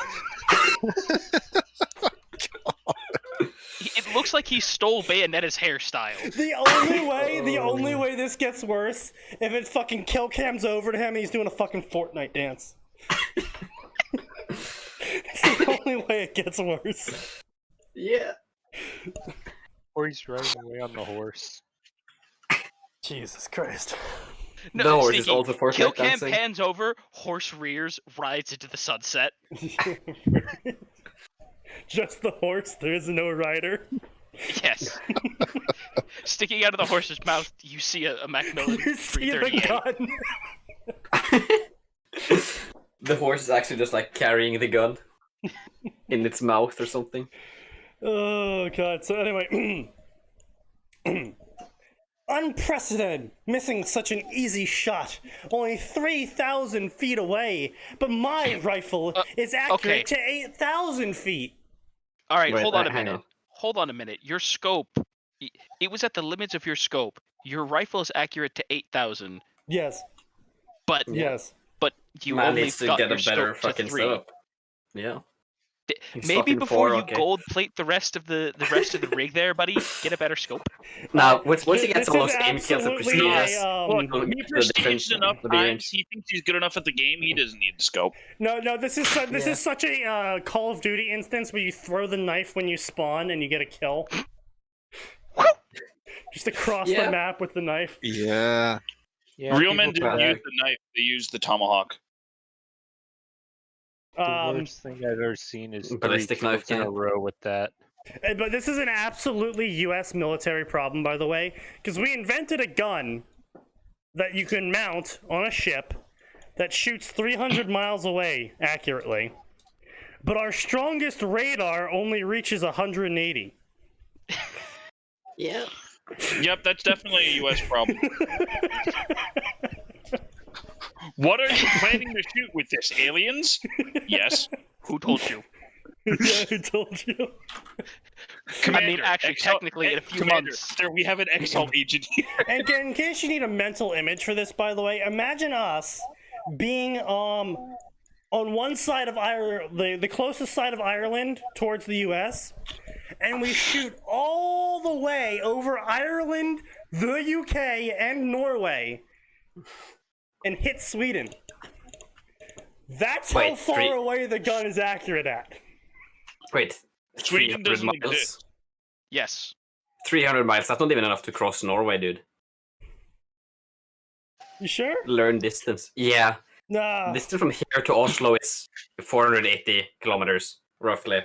It looks like he stole Bayonetta's hairstyle. The only way this gets worse if it fucking kill cams over to him and he's doing a fucking Fortnite dance. It's the only way it gets worse. Yeah. Or he's riding away on the horse. Jesus Christ. No, The horse is Sneaky, also Fortnite kill cam dancing. pans over, horse rears, rides into the sunset. Just the horse, there is no rider. Yes. Sticking out of the horse's mouth, you see a Macmillan You see the 338. gun. The horse is actually just like carrying the gun in its mouth or something. Oh god, so anyway. Unprecedented! Missing such an easy shot. Only 3,000 feet away. But my rifle is accurate to 8,000 feet. All right, Wait, hold on a hang minute. on. Hold on a minute. Your scope, it was at the limits of your scope. Your rifle is accurate to 8,000, Yes. but Yes. you Man only needs to got get your a better scope to fucking 3. setup. Yeah. He's Maybe fucking before poor, you okay. gold plate the rest of the rig there, buddy, get a better scope. Now, once he gets This all is those aim skills and absolutely prestige, Look, Look, he the prestiged difference- enough the big times. range. He thinks he's good enough at the game. He doesn't need the scope. No, this is this Yeah. is such a Call of Duty instance where you throw the knife when you spawn and you get a kill. Just across the map with the knife. Yeah. Yeah, Real men people didn't do use that. the knife; they used the tomahawk. The worst thing I've ever seen is 3 ballistic knife kills in a cannon. row with that. But this is an absolutely U.S. military problem, by the way, because we invented a gun that you can mount on a ship that shoots 300 miles away accurately, but our strongest radar only reaches 180. Yeah. Yep, that's definitely a U.S. problem. What are you planning to shoot with this? Aliens? Yes. Who told you? Yeah, who told you? Commander, actually, technically, in a few Commander, months. Sir, we have an Exalt agent here. And in case you need a mental image for this, by the way, imagine us being on one side of Ireland, the closest side of Ireland towards the U.S., and we shoot all the way over Ireland, the UK, and Norway, and hit Sweden. That's how Wait, far away the gun is accurate at. Wait. Sweden 300 doesn't miles? exist. Yes. 300 miles. That's not even enough to cross Norway, dude. You sure? Learn distance. Yeah. Nah. Distance from here to Oslo is 480 kilometers, roughly.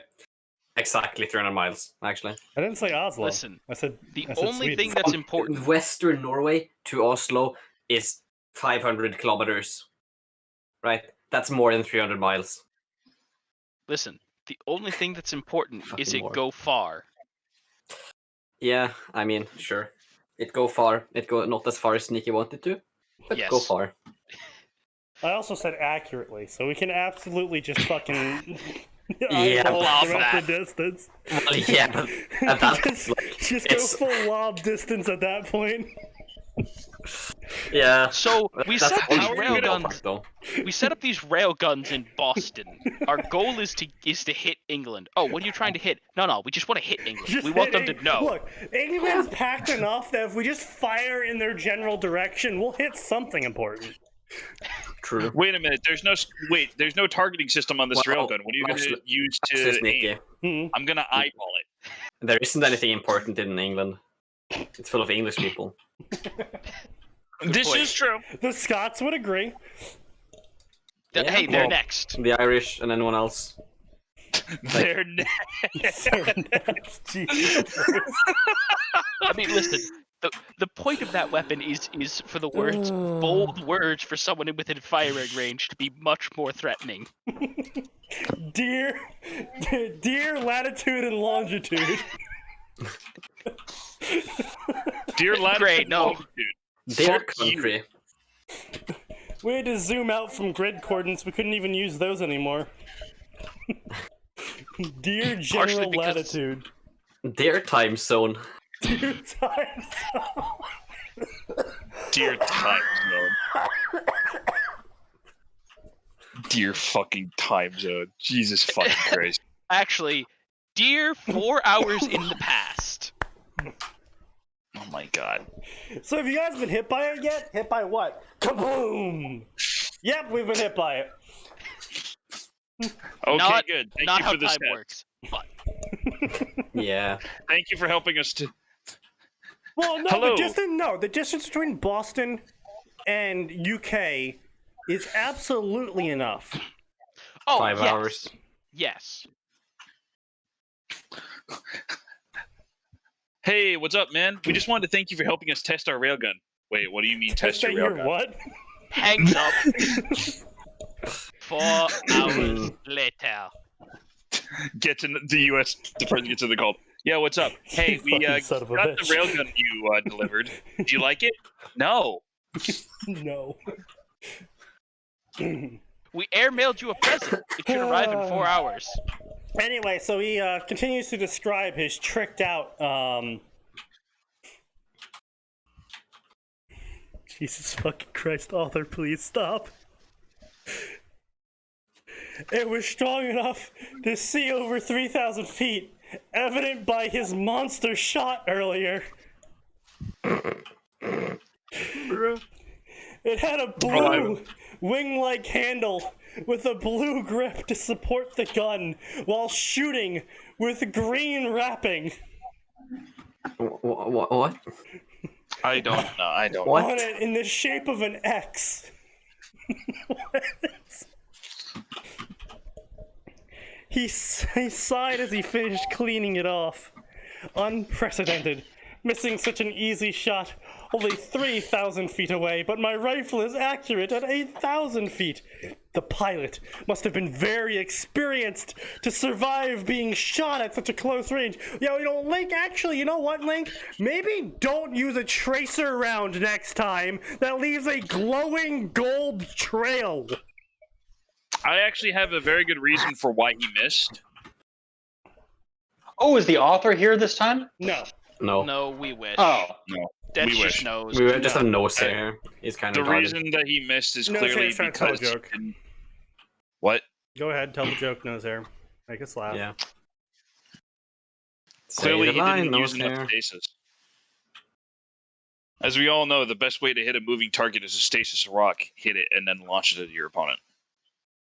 Exactly 300 miles, actually. I didn't say Oslo. Listen, I said the I said only Sweden. thing that's important. Western Norway to Oslo is 500 kilometers. Right? That's more than 300 miles. Listen, the only thing that's important is Fucking it more. go far. Yeah, I mean, sure. It go far. It go not as far as Sneaky wanted to, but Yes. go far. I also said accurately, so we can absolutely just fucking Yeah, eyeball love the rest that. of the distance. Well, yeah, but at that just like, just go it's- full lob distance at that point. yeah. So we That's set how these you rail do it, guns. though. We set up these rail guns in Boston. Our goal is to hit England. Oh, what are you trying to hit? No, we just want to hit England. Just We want them to hitting- know. Look, England's packed enough that if we just fire in their general direction, we'll hit something important. True. Wait a minute. There's no targeting system on this Well, railgun. What are you going to actually- use Actually, to Sneaky. aim? I'm going to eyeball it. There isn't anything important in England. It's full of English people. This point. is true. The Scots would agree. Yeah, Hey, they're well, next. The Irish and anyone else. They're Jesus. I mean, listen. The point of that weapon is for the words bold words for someone within firing range to be much more threatening. Dear latitude and longitude. Dear latitude, Great, no. longitude. Their Fuck you. country. We had to zoom out from grid coordinates. We couldn't even use those anymore. Dear Partially general because- latitude. Their time zone. Dear time zone. Dear time zone. Dear fucking time zone. Jesus fucking Christ. Actually, dear 4 hours in the past. Oh my god. So have you guys been hit by it yet? Hit by what? Kaboom! Yep, we've been hit by it. Okay, Not- good. Thank Not you how for the time steps. works. But Yeah. Thank you for helping us to. Well, no, Hello. the distance between Boston and UK is absolutely enough. oh, 5 yes. hours. Yes. Hey, what's up, man? We just wanted to thank you for helping us test our railgun. Wait, what do you mean test your Your railgun? what? Hangs up. 4 hours later. Get to the U.S. The person gets to the call. Yeah, what's up? Hey, we Fucking son of a got bitch. the railgun you delivered. Do you like it? No. No. We airmailed you a present. It should arrive in 4 hours. Anyway, so he continues to describe his tricked out. Jesus fucking Christ, author, please stop. It was strong enough to see over 3,000 feet, evident by his monster shot earlier. It had a blue wing-like handle with a blue grip to support the gun while shooting with green wrapping. What? I don't know. I don't. What? On it in the shape of an X. What? He sighed as he finished cleaning it off. Unprecedented. Missing such an easy shot. Only 3,000 feet away, but my rifle is accurate at 8,000 feet. The pilot must have been very experienced to survive being shot at such a close range. Link, actually, you know what, Link? Maybe don't use a tracer round next time that leaves a glowing gold trail. I actually have a very good reason for why he missed. Oh, is the author here this time? No. No, we wish. Oh. No. That's we just wish. nose. We just have nose here. He's kind The of reason that he missed is No, clearly he's trying to tell a because he joke. didn't- What? Go ahead, tell the joke, Nosehair. Make us laugh. Yeah. Clearly Say he the line, didn't use nose enough hair. stasis. As we all know, the best way to hit a moving target is to stasis a rock, hit it, and then launch it at your opponent.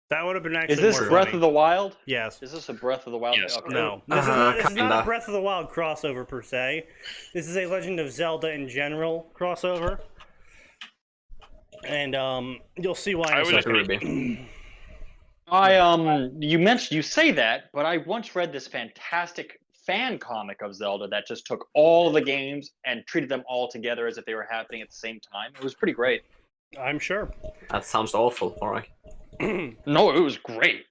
That would have been actually Is this more Breath funny. of the Wild? Yes. Is this a Breath of the Wild? Yes. Okay. No. This is not a kinda. Breath of the Wild crossover, per se. This is a Legend of Zelda in general crossover. And, you'll see why I in a would Like a second. ruby. You say that, but I once read this fantastic fan comic of Zelda that just took all the games and treated them all together as if they were happening at the same time. It was pretty great. I'm sure. That sounds awful. Alright. No, it was great.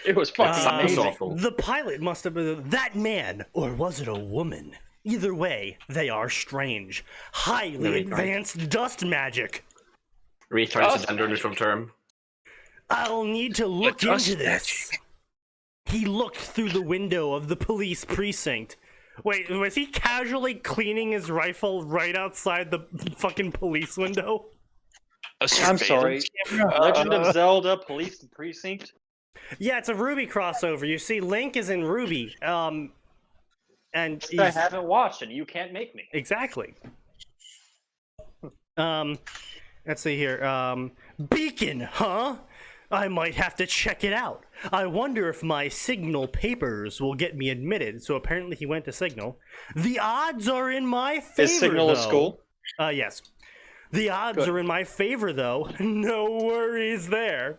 It was fucking sounds amazing. awful. The pilot must have been that man, or was it a woman? Either way, they are strange. Highly Very advanced dust magic. Retard is Just a gender neutral term. I'll need to look dust into this. He looked through the window of the police precinct. Wait, was he casually cleaning his rifle right outside the fucking police window? I'm sorry. Legend of Zelda Police Precinct. Yeah, it's a Ruby crossover. You see, Link is in Ruby. And I he's... haven't watched it. You can't make me. Exactly. Let's see here. Beacon, huh? I might have to check it out. I wonder if my Signal papers will get me admitted. So apparently he went to Signal. The odds are in my favor, Is Signal a though. school? Yes. The odds Good. are in my favor, though. No worries there.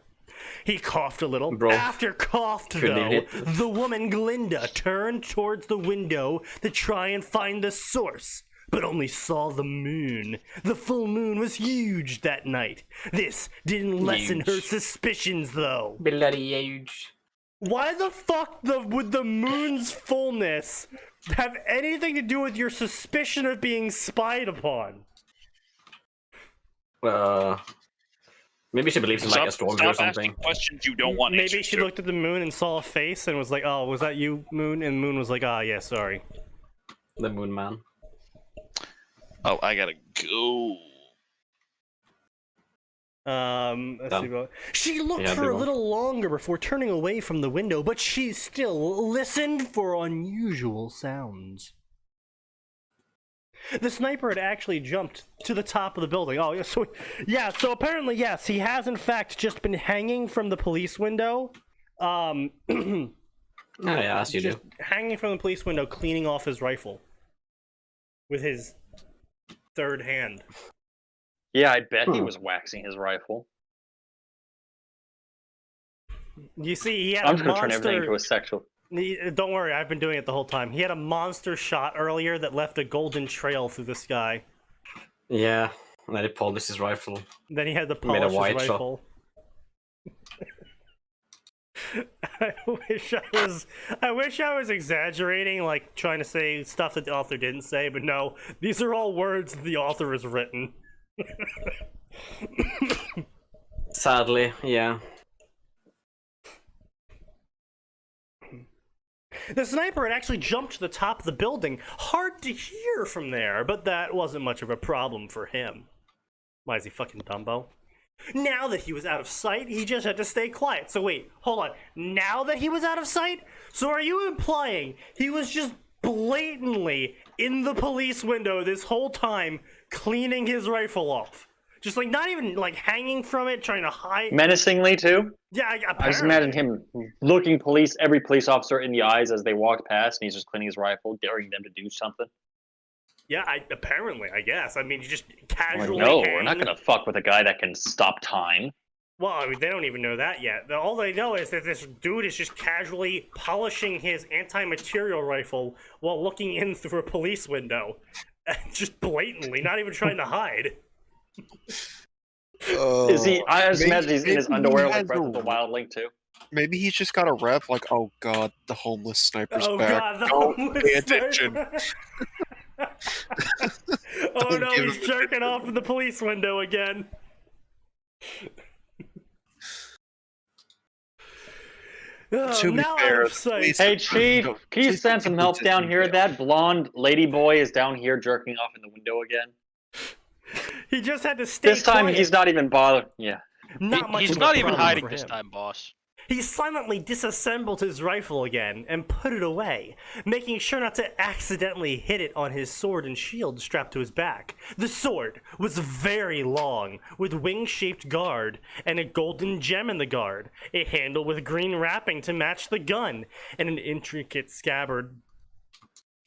He coughed a little. Bro. After coughed, Couldn't though, eat the woman Glinda turned towards the window to try and find the source, but only saw the moon. The full moon was huge that night. This didn't lessen her Huge. suspicions, though. Bloody huge. Why the fuck would the moon's fullness have anything to do with your suspicion of being spied upon? Maybe she believes in like astrology or Stop something. asking questions you don't want Maybe answers she to. looked at the moon and saw a face and was like, "Oh, was that you, Moon?" And Moon was like, "Ah, yeah, sorry." The Moon Man. Oh, I gotta go. Let's see about... She looked Yeah, for big a one. little longer before turning away from the window, but she still listened for unusual sounds. The sniper had actually jumped to the top of the building. Oh, so apparently, yes, he has in fact just been hanging from the police window. Oh yeah, as you Just do. hanging from the police window, cleaning off his rifle with his third hand. Yeah, I bet he was waxing his rifle. You see, he had I'm a just gonna turn everything into monster. a sexual. Don't worry, I've been doing it the whole time. He had a monster shot earlier that left a golden trail through the sky. Yeah. And then he polished his rifle. Then he had to Made a polish his white shot. rifle. I wish I was exaggerating, like trying to say stuff that the author didn't say, but no, these are all words that the author has written. Sadly, yeah. The sniper had actually jumped to the top of the building. Hard to hear from there, but that wasn't much of a problem for him. Why is he fucking Dumbo? Now that he was out of sight, he just had to stay quiet. So wait, hold on. Now that he was out of sight? So are you implying he was just blatantly in the police window this whole time, cleaning his rifle off? Just like not even like hanging from it, trying to hide. Menacingly too. Yeah, I just apparently. imagine him looking every police officer in the eyes as they walked past, and he's just cleaning his rifle, daring them to do something. Yeah, apparently, I guess. I mean, you just Like, casually. no, we're not gonna fuck with a guy that can stop time. Well, I mean, they don't even know that yet. All they know is that this dude is just casually polishing his anti-material rifle while looking in through a police window. Just blatantly, not even trying to hide. Is he? I just imagine he's in his maybe he underwear like has Breath a- of the Wild Link too. Maybe he's just got a rep like, oh god, the homeless sniper's Oh back. god, the Don't homeless pay attention. sniper. Oh Don't no, give he's him jerking off in the police window again. Oh, To be now fair, out of sight. police- Hey Chief, No, can you please send don't some keep help this down in here? jail. That blonde lady boy is down here jerking off in the window again. He just had to stay This time quiet. he's not even bothered. Yeah. Not much He's of a not even problem hiding for this him. time, boss. He silently disassembled his rifle again and put it away, making sure not to accidentally hit it on his sword and shield strapped to his back. The sword was very long, with wing-shaped guard and a golden gem in the guard, a handle with green wrapping to match the gun, and an intricate scabbard.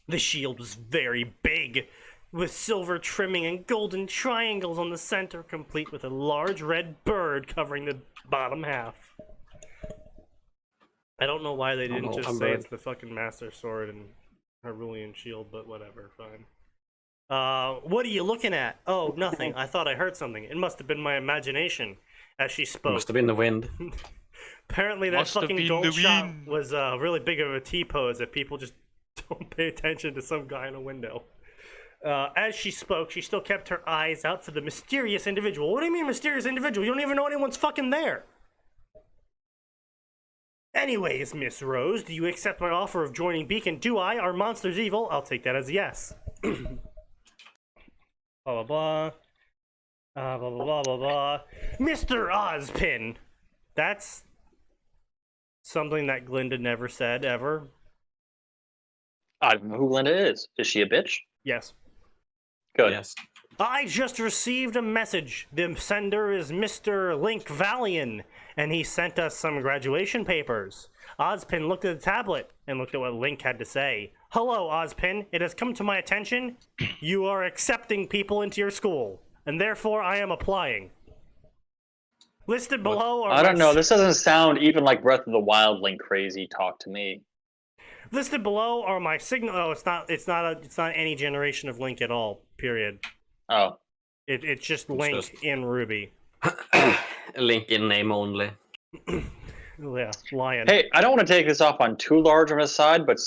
The shield was very big, with silver trimming and golden triangles on the center, complete with a large red bird covering the bottom half. I don't know why they didn't know, just I'm say bird. it's the fucking Master Sword and Cerulean Shield, but whatever, fine. What are you looking at? Oh, nothing. I thought I heard something. It must have been my imagination as she spoke. Must have been the wind. Apparently that Must have fucking been don't the shot wind. was really big of a T-pose that people just don't pay attention to some guy in a window. As she spoke, she still kept her eyes out for the mysterious individual. What do you mean mysterious individual? You don't even know anyone's fucking there. Anyways, Miss Rose, do you accept my offer of joining Beacon? Do I? Are monsters evil? I'll take that as a yes. Blah, blah, blah. Blah, blah, blah, blah, blah. Mr. Ozpin! That's something that Glinda never said, ever. I don't know who Linda is. Is she a bitch? Yes. Good. Yes. I just received a message. The sender is Mr. Link Valian, and he sent us some graduation papers. Ozpin looked at the tablet and looked at what Link had to say. Hello, Ozpin. It has come to my attention. You are accepting people into your school, and therefore I am applying. Listed below are I don't know. This doesn't sound even like Breath of the Wild Link crazy talk to me. Listed below are my signal. Oh, it's not any generation of Link at all. Period. Oh. It's just Link just- in Ruby. Link in name only. Yeah, lion. Hey, I don't want to take this off on too large of a side, but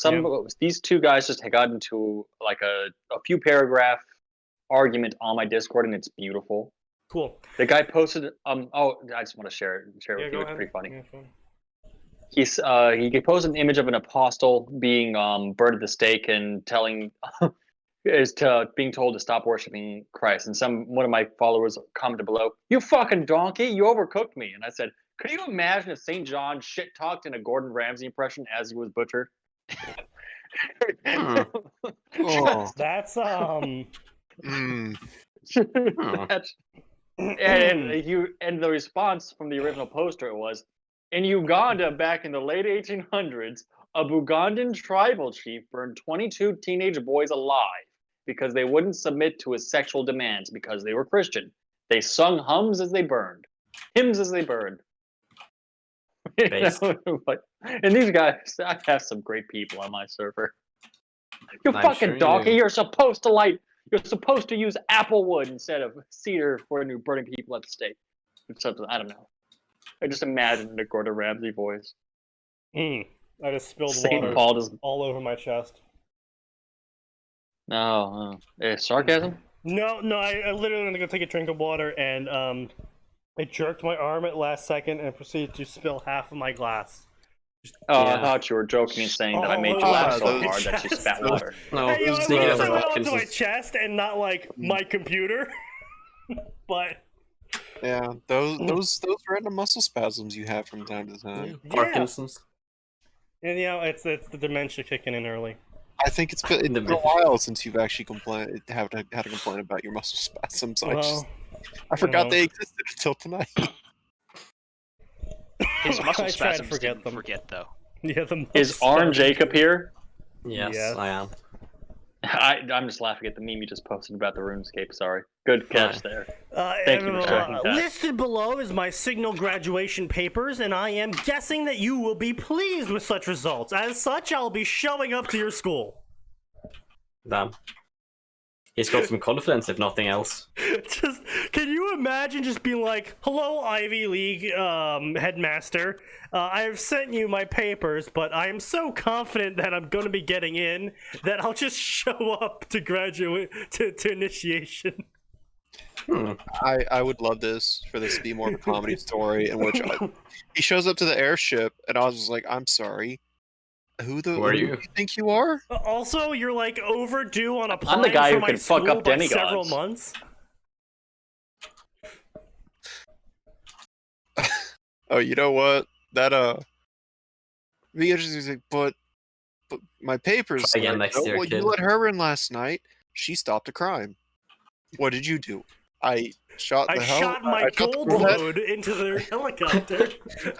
these two guys just got into like a few paragraph argument on my Discord, and it's beautiful. Cool. The guy posted oh, I just want to share it with you. go It's ahead. pretty funny. Yeah, fine. He posted an image of an apostle being burned at the stake and being told to stop worshiping Christ. And one of my followers commented below, "You fucking donkey, you overcooked me." And I said, could you imagine if St. John shit talked in a Gordon Ramsay impression as he was butchered? Oh. That's Mm. That's- and the response from the original poster was, in Uganda back in the late 1800s, a Bugandan tribal chief burned 22 teenage boys alive because they wouldn't submit to his sexual demands because they were Christian. They sung hymns as they burned. You know, and these guys, I have some great people on my server. You I'm fucking sure you donkey! do. You're supposed to use apple wood instead of cedar for when you're burning people at the stake. Or something, I don't know. I just imagine the Gordon Ramsay voice. I just spilled St. water Paul just all over my chest. no, sarcasm. No, I literally went to go take a drink of water, and I jerked my arm at last second and proceeded to spill half of my glass. Oh, I Yeah. thought you were joking and saying that I made you Oh, laugh so those- hard that you spat water. No, Hey, yo, at Sneaky least Devil it and went onto Atin my is- chest and not like my computer. But Yeah, those random muscle spasms you have from time to time. yeah, Parkinson's. and it's the dementia kicking in early. I think it's been a while since you've actually had to complain about your muscle spasms. I forgot know. they existed until tonight. His muscle I tried to spasms forget didn't them. forget though. Yeah, the Is most Arn spasms. Jacob here? Yes, Yes. I am. I'm just laughing at the meme you just posted about the RuneScape. Sorry. Good catch there. Thank you for tracking that. Listed below is my Signal graduation papers, and I am guessing that you will be pleased with such results. As such, I'll be showing up to your school. Damn. He's got some confidence, if nothing else. Just, can you imagine just being like, hello, Ivy League headmaster. I have sent you my papers, but I am so confident that I'm going to be getting in that I'll just show up to graduate, to initiation. I would love this for this to be more of a comedy story in which he shows up to the airship, and I was just like, I'm sorry. Who do you think you are? Also, you're like overdue on applying I'm the guy for who my can school fuck up by demigods. several months. Oh, you know what? That be interesting. But my papers. Try again next year, well, kid. you let her in last night. She stopped a crime. What did you do? I shot my gold load into their helicopter.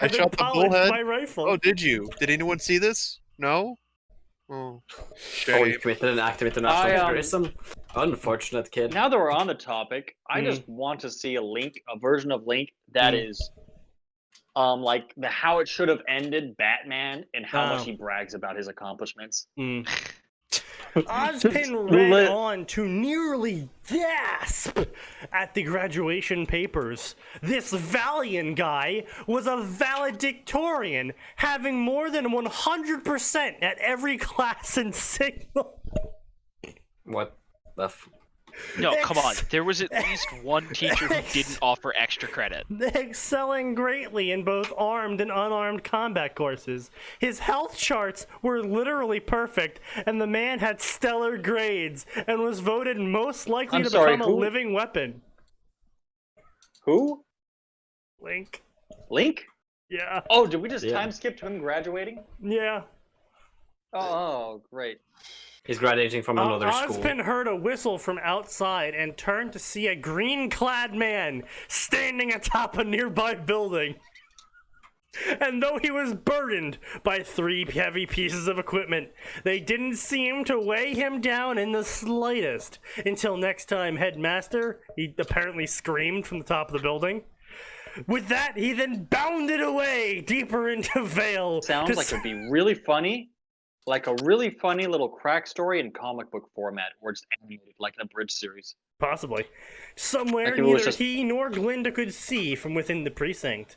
I shot the bullhead. My rifle. Oh, did you? Did anyone see this? No? Oh, shame. Oh, you committed an act of international terrorism? Unfortunate kid. Now that we're on the topic, I just want to see a version of Link that is like the how it should have ended Batman and how much he brags about his accomplishments. Ozpin ran on to nearly gasp at the graduation papers. This Valiant guy was a valedictorian, having more than 100% at every class in Signal. What the No, come on. There was at least one teacher who didn't offer extra credit. Excelling greatly in both armed and unarmed combat courses. His health charts were literally perfect, and the man had stellar grades and was voted most likely to become a living weapon. Who? Link. Link? Yeah. Oh, did we just time skip to him graduating? Yeah. Oh, great. He's graduating from another school. Ozpin heard a whistle from outside and turned to see a green-clad man standing atop a nearby building. And though he was burdened by 3 heavy pieces of equipment, they didn't seem to weigh him down in the slightest. Until next time, Headmaster, he apparently screamed from the top of the building. With that, he then bounded away deeper into Vale. Sounds like it would be really funny. Like a really funny little crack story in comic book format, or just animated, like in a bridge series. Possibly. Somewhere like neither he nor Glinda could see from within the precinct.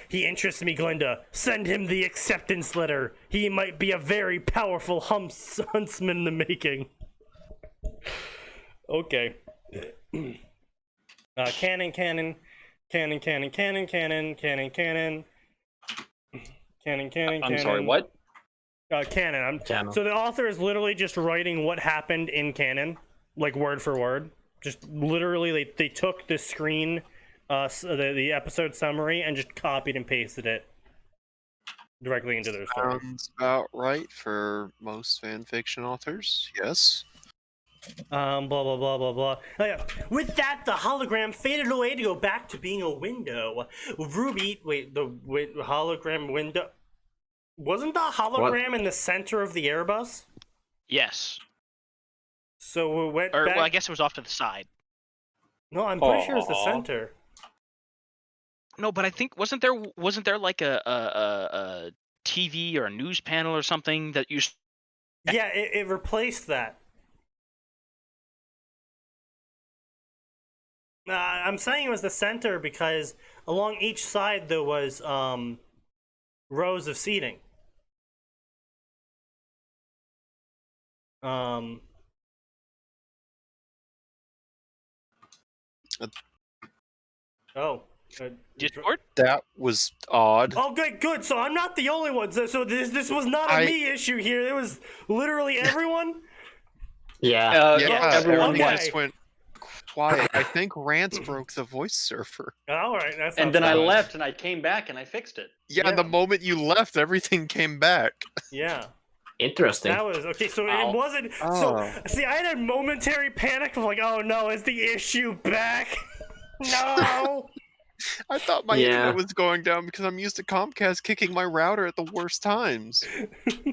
He interests me, Glinda. Send him the acceptance letter. He might be a very powerful huntsman in the making. Okay. Cannon. I'm sorry, what? Canon. So the author is literally just writing what happened in canon, like word for word. Just literally, they took the screen, the episode summary, and just copied and pasted it directly into their story. Sounds about right for most fanfiction authors. Yes. Blah blah blah blah blah. Oh, yeah. With that, the hologram faded away to go back to being a window. Ruby, the hologram window. Wasn't the hologram in the center of the Airbus? Yes. So we went back... Well, I guess it was off to the side. No, I'm pretty sure it's the center. No, but I think wasn't there like a TV or a news panel or something that used? Yeah, it replaced that. I'm saying it was the center because along each side there was rows of seating. Discord? That was odd. Oh, good. So I'm not the only one. So this was not a me issue here. It was literally everyone. Everyone just went quiet. I think Rance broke the voice server. All right, that's. And then I left, and I came back, and I fixed it. Yeah, the moment you left, everything came back. Yeah. Interesting. That was okay. So it wasn't. So see, I had a momentary panic of like, oh no, is the issue back? No. I thought my internet was going down because I'm used to Comcast kicking my router at the worst times.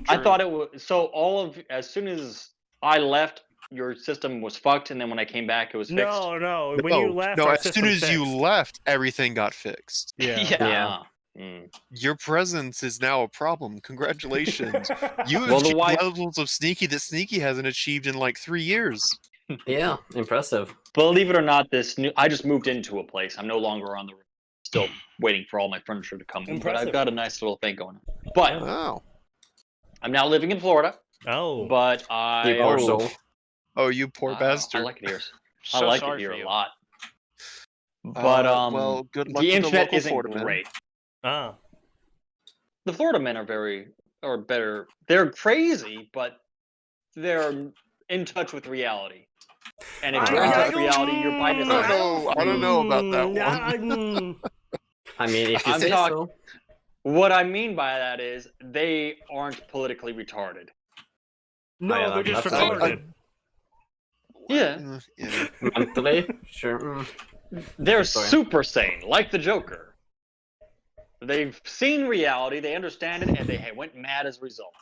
I thought it was so. As soon as I left, your system was fucked, and then when I came back, it was fixed. No. When you left, our as soon system as you fixed. left, everything got fixed. Yeah. Yeah. Your presence is now a problem. Congratulations. You Well, the achieved wife- levels of Sneaky that Sneaky hasn't achieved in like 3 years. Yeah, impressive. Believe it or not, I just moved into a place. I'm no longer on the still waiting for all my furniture to come in, but Impressive. I've got a nice little thing going on. But Oh. I'm now living in Florida. Oh. But I You poor soul. Oh, you poor I bastard. like it here. So I like sorry it here for you. a lot. But well, good luck the with the internet local isn't Florida men. great. Ah. The Florida men are better. They're crazy, but they're in touch with reality. And if you're in touch with reality, you're by design. I don't know about that one. I mean, if you I'm say talking- so. What I mean by that is they aren't politically retarded. No, they're just that's- retarded. Yeah, Yeah. Mentally, sure. they're Sorry. super sane, like the Joker. They've seen reality, they understand it, and they went mad as a result.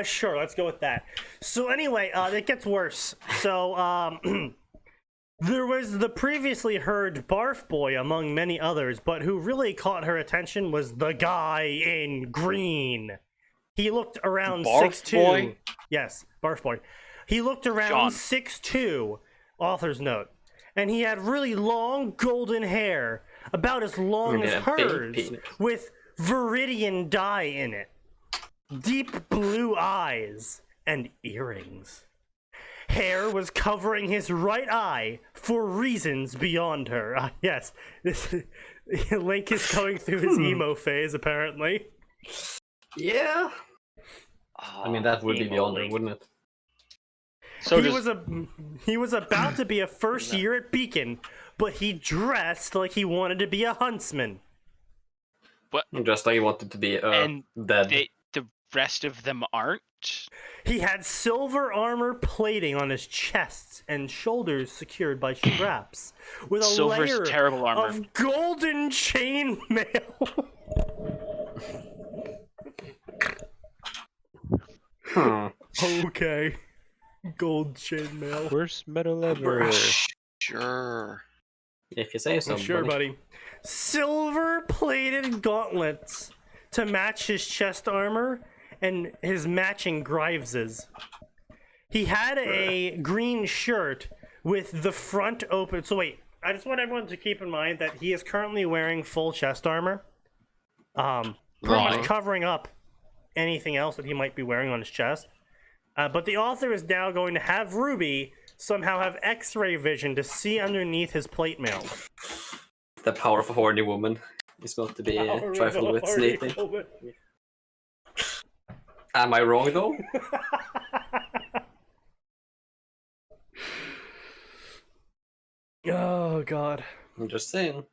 Sure, let's go with that. So anyway, it gets worse. So, there was the previously heard Barf Boy among many others, but who really caught her attention was the guy in green. He looked around Barf 6'2". Boy? Yes, Barf Boy. He looked around John. 6'2", author's note. And he had really long golden hair, about as long as Yeah, big hers, penis. with viridian dye in it. Deep blue eyes and earrings. Hair was covering his right eye for reasons beyond her. Yes, Link is going through his emo phase, apparently. Yeah. I mean, that would be Emo beyond her, Link. wouldn't it? So he was about to be a first year at Beacon, but he dressed like he wanted to be a huntsman. Just like he wanted to be And dead. the rest of them aren't. He had silver armor plating on his chest and shoulders secured by straps, with a Silver's layer terrible armor. of golden chainmail. Okay, gold chainmail. Worst metal ever. Sure. If you say so. Sure, buddy. Silver-plated gauntlets to match his chest armor and his matching Griveses. He had a green shirt with the front open. So wait, I just want everyone to keep in mind that he is currently wearing full chest armor, pretty much covering up anything else that he might be wearing on his chest. But the author is now going to have Ruby somehow have X-ray vision to see underneath his plate mail. The power of a horny woman is going to be trifled with Sneaky. Am I wrong though? Oh god. I'm just saying.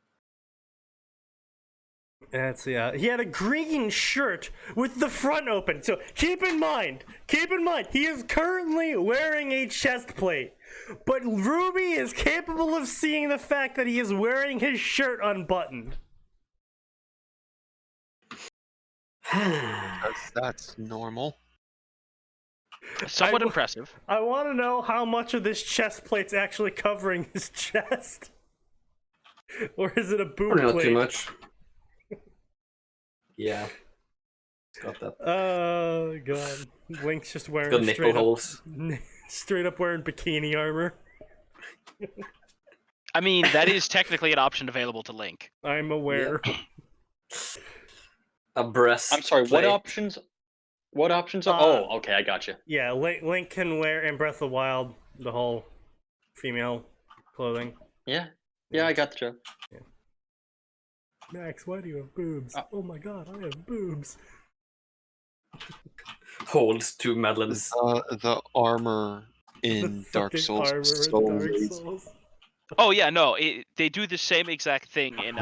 That's he had a green shirt with the front open. So keep in mind, he is currently wearing a chest plate. But Ruby is capable of seeing the fact that he is wearing his shirt unbuttoned. That's normal. Somewhat I- impressive. I want to know how much of this chest plate's actually covering his chest. Or is it a boob Probably not plate? too much. Yeah. It's got that. Oh god. Link's just It's wearing got nipple straight up, holes. straight up wearing bikini armor. I mean, that is technically an option available to Link. I'm aware. A breast. I'm sorry. What plate. options? What options are? Oh, okay, I got you. Yeah, Link can wear in Breath of the Wild the whole female clothing. Yeah, I got the joke. Max, why do you have boobs? Oh my god, I have boobs. Holds two melons. The armor in Dark Fucking Souls armor is in so Dark lazy. Souls. Oh yeah, no, they do the same exact thing in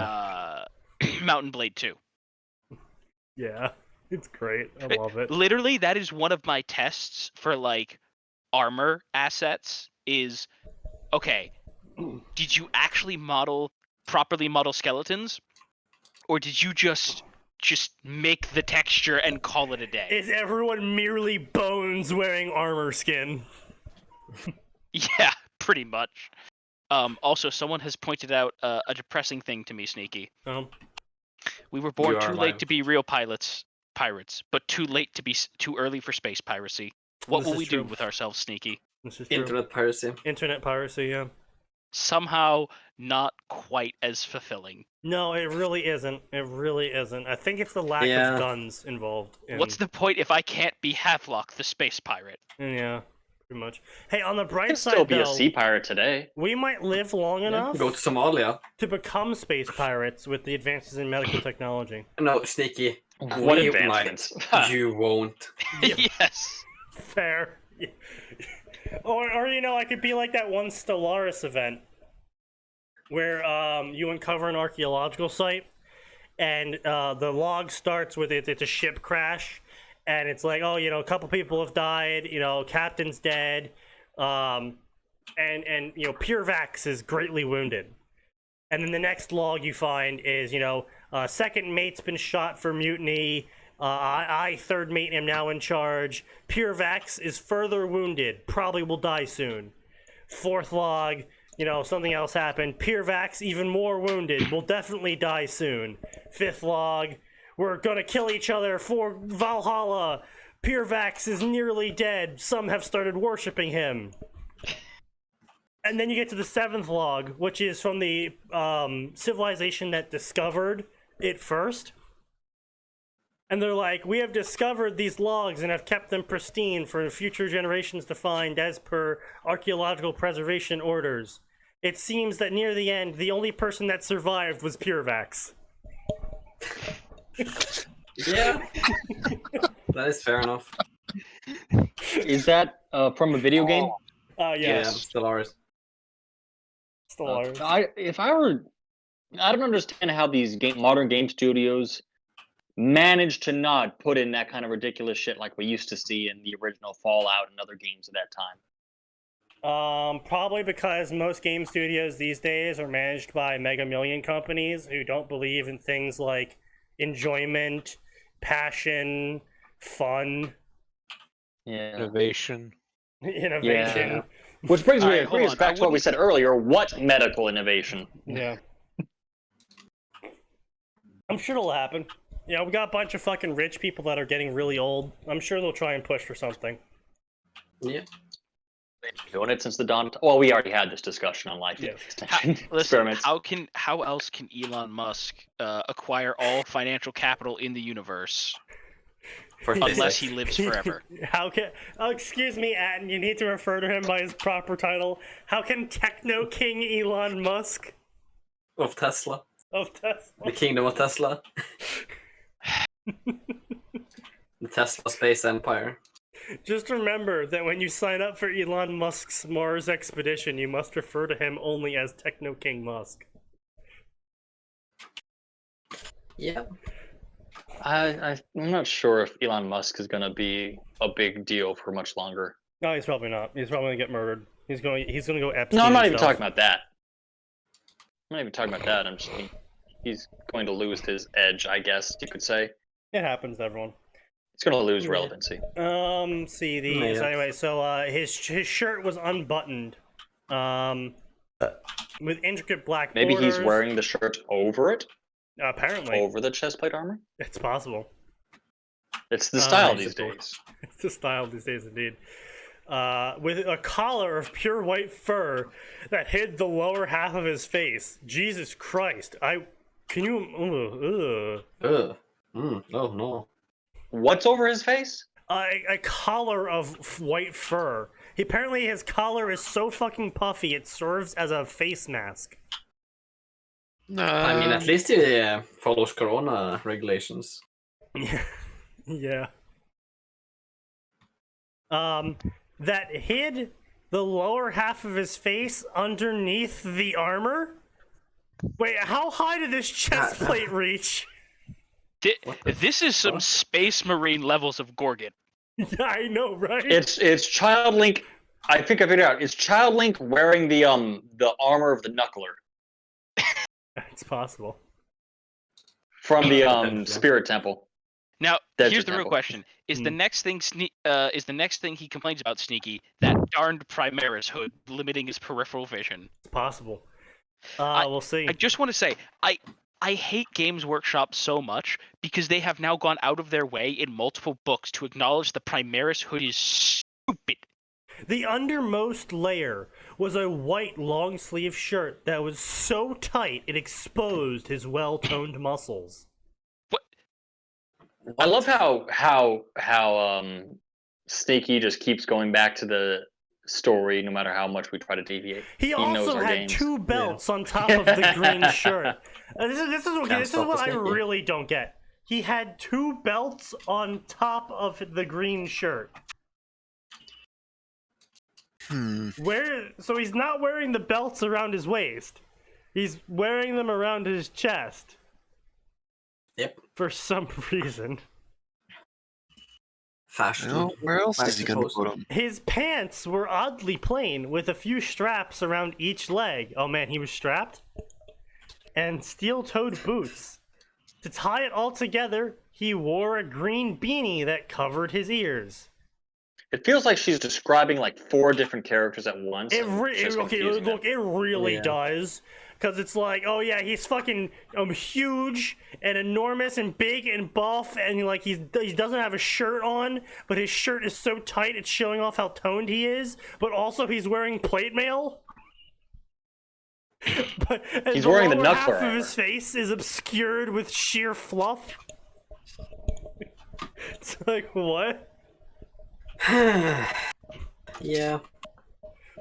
Mountain Blade 2. Yeah, it's great. I love it. Literally, that is one of my tests for like armor assets. Is okay. Did you actually properly model skeletons, or did you just make the texture and call it a day? Is everyone merely bones wearing armor skin? Yeah, pretty much. Also, someone has pointed out a depressing thing to me, Sneaky. We were born You are too late alive. to be real pirates, but too late to be too early for space piracy. What This will is we true. do with ourselves, Sneaky? This is true. Internet piracy. Internet piracy, yeah. Somehow not quite as fulfilling. No, it really isn't. It really isn't. I think it's the lack Yeah. of guns involved. What's the point if I can't be Havelock, the space pirate? Yeah, pretty much. Hey, on the You bright can side, still be though, a sea pirate today. we might live long enough Go to Somalia. to become space pirates with the advances in medical technology. No, Sneaky. What We advancements? might. You won't. Yes. Fair. Or you know, I could be like that one Stellaris event where you uncover an archaeological site, and the log starts with it's a ship crash, and it's like, oh, you know, a couple people have died, you know, captain's dead, and you know, Purvax is greatly wounded. And then the next log you find is, you know, second mate's been shot for mutiny. I third mate, am now in charge. Purvax is further wounded, probably will die soon. Fourth log, you know, something else happened. Purvax even more wounded, will definitely die soon. Fifth log, we're gonna kill each other for Valhalla. Purvax is nearly dead. Some have started worshiping him. And then you get to the seventh log, which is from the civilization that discovered it first. And they're like, we have discovered these logs and have kept them pristine for future generations to find as per archaeological preservation orders. It seems that near the end, the only person that survived was Purvax. Yeah. That is fair enough. Is that from a video game? Yeah, Yes. Stellaris. Stellaris. I don't understand how these modern game studios manage to not put in that kind of ridiculous shit like we used to see in the original Fallout and other games at that time. Probably because most game studios these days are managed by mega million companies who don't believe in things like enjoyment, passion, fun, Yeah. Innovation. innovation. Yeah. Which brings All right, hold us on. back to what we said earlier. What medical innovation? Yeah. I'm sure it'll happen. You know, we got a bunch of fucking rich people that are getting really old. I'm sure they'll try and push for something. Yeah. They've been doing it since the dawn. Well, we already had this discussion on life Yeah. extension Listen, experiments. how else can Elon Musk acquire all financial capital in the universe For unless he lives forever? How can... Oh, excuse me, Atin, you need to refer to him by his proper title. How can Techno King Elon Musk Of Tesla. of Tesla... The kingdom of Tesla. The Tesla Space Empire. Just remember that when you sign up for Elon Musk's Mars expedition, you must refer to him only as Techno King Musk. Yeah. I'm not sure if Elon Musk is going to be a big deal for much longer. No, he's probably not. He's probably gonna get murdered. He's gonna go Epstein. No, I'm not even himself. talking about that. I'm not even talking about that. I'm just he's going to lose his edge, I guess you could say. It happens to everyone. It's going to lose Yeah. relevancy. See the Yeah. so anyway, so his shirt was unbuttoned, with intricate black Maybe borders. he's wearing the shirt over it, Apparently, over the chest plate armor. it's possible. It's the style I these suppose. days. It's the style these days, indeed. With a collar of pure white fur that hid the lower half of his face. Jesus Christ! Can you? Ugh. Oh no. What's over his face? A collar of white fur. Apparently, his collar is so fucking puffy it serves as a face mask. I mean, at least he follows Corona regulations. Yeah. That hid the lower half of his face underneath the armor? Wait, how high did this chest plate reach? This is some Space Marine levels of Gorgon. Yeah, I know, right? It's Child Link. I think I figured it out. It's Child Link wearing the armor of the Knuckler It's possible. from the Spirit Temple. Now, That's here's the real example. question: is the next thing he complains about Sneaky that darned Primaris hood limiting his peripheral vision? It's possible. I- We'll see. I just want to say, I hate Games Workshop so much because they have now gone out of their way in multiple books to acknowledge the Primaris hood is stupid. The undermost layer was a white long sleeve shirt that was so tight it exposed his well-toned muscles. I love how Sneaky just keeps going back to the story no matter how much we try to deviate. He knows also our had games. 2 belts on top of the green shirt. This is stop what the I Sneaky. really don't get. He had 2 belts on top of the green shirt. So he's not wearing the belts around his waist. He's wearing them around his chest. Yep. For some reason. Fashion. Well, where else I is he gonna suppose. put him? His pants were oddly plain, with a few straps around each leg. Oh man, he was strapped? And steel-toed boots. To tie it all together, he wore a green beanie that covered his ears. It feels like she's describing like 4 different characters at once. It and it's just confusing them. it really Yeah. does. Because it's like, oh yeah, he's fucking huge and enormous and big and buff, and like he doesn't have a shirt on, but his shirt is so tight it's showing off how toned he is. But also he's wearing plate mail. But He's wearing the lower knuckler half of armor. his face is obscured with sheer fluff. It's like what? Yeah.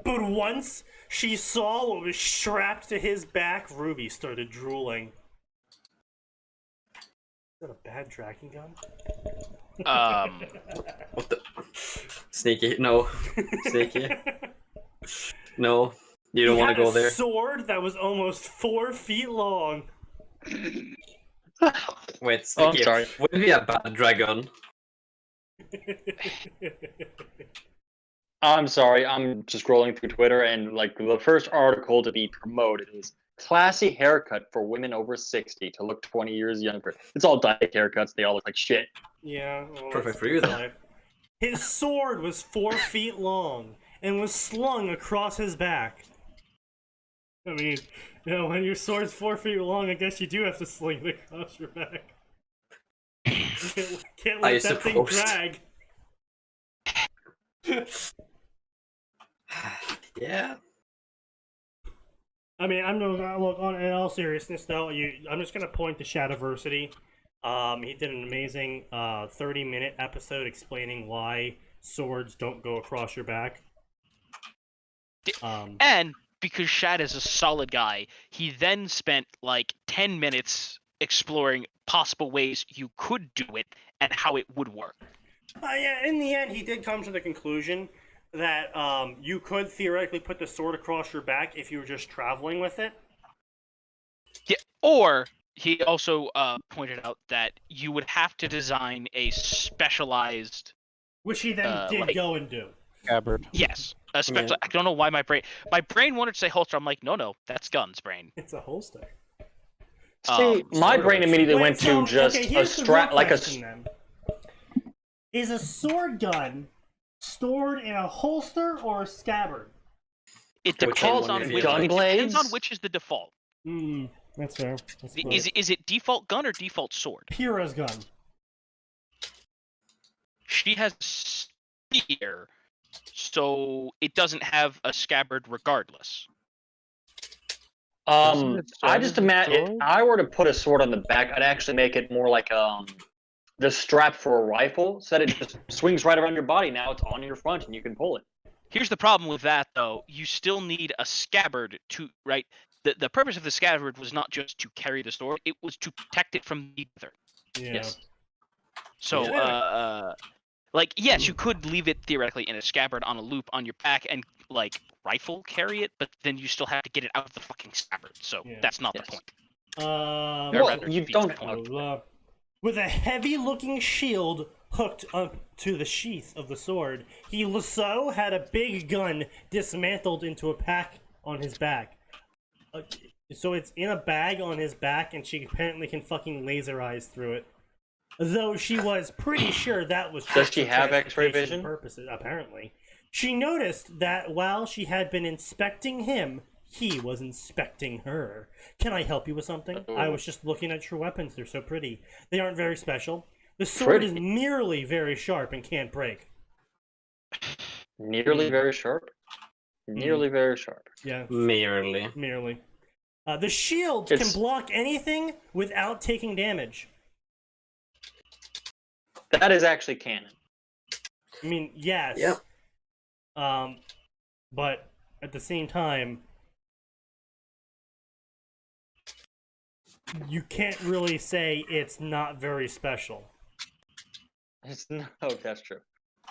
But once she saw what was strapped to his back, Ruby started drooling. Is that a bad dragon gun? What the? Sneaky. No. Sneaky. No. You don't He want had to go a there. sword that was almost 4 feet long. Wait, Oh, I'm Sneaky. sorry. Would it be a bad dragon? I'm sorry, I'm just scrolling through Twitter and like the first article to be promoted is classy haircut for women over 60 to look 20 years younger. It's all dyke haircuts, they all look like shit. Yeah. Well, Perfect for you, that's then. life. His sword was 4 feet long and was slung across his back. I mean, when your sword's 4 feet long, I guess you do have to sling it across your back. Can't I let that thing suppose. drag. Yeah. I mean, I'm gonna look on. In all seriousness, though, I'm just gonna point to Shadowversity. He did an amazing 30-minute episode explaining why swords don't go across your back. And because Shad is a solid guy, he then spent like 10 minutes exploring possible ways you could do it and how it would work. Yeah, in the end, he did come to the conclusion that you could theoretically put the sword across your back if you were just traveling with it. Yeah, or he also pointed out that you would have to design a specialized. Which he then did go and do. Scabbard. Yes, a special. Yeah. I don't know why my brain wanted to say holster. I'm like, no, that's guns, brain. It's a holster. See, my brain immediately went to just a here's the strap, real like a. question, then. Is a sword gun stored in a holster or a scabbard? It Which depends one on is which. it? Gun It depends blades? on which is the default. That's fair. That's Is it default gun or default sword? Pyrrha's gun. She has spear, so it doesn't have a scabbard regardless. Isn't it I sword just as a imagine if sword? I were to put a sword on the back, I'd actually make it more like the strap for a rifle, so that it just swings right around your body. Now it's on your front and you can pull it. Here's the problem with that, though. You still need a scabbard to, right? The purpose of the scabbard was not just to carry the sword; it was to protect it from the other. Yeah. Yes. So, Yeah. like, yes, you could leave it theoretically in a scabbard on a loop on your back and like rifle carry it, but then you still have to get it out of the fucking scabbard. So Yeah. that's not Yes. the point. Well, rather you defeats don't the point. with a heavy-looking shield hooked up to the sheath of the sword, he also had a big gun dismantled into a pack on his back. So it's in a bag on his back, and she apparently can fucking laser eyes through it. though she was pretty sure that was Does just she for have X-ray transportation vision? purposes, apparently. She noticed that while she had been inspecting him, he was inspecting her. Can I help you with something? I was just looking at your weapons. They're so pretty. They aren't very special. The sword is Pretty. merely very sharp and can't break. Nearly very sharp. Nearly very sharp. Yeah, Merely. merely. The shield It's- can block anything without taking damage. That is actually canon. I mean, yes. Yep. But at the same time, you can't really say it's not very special. It's no, that's true.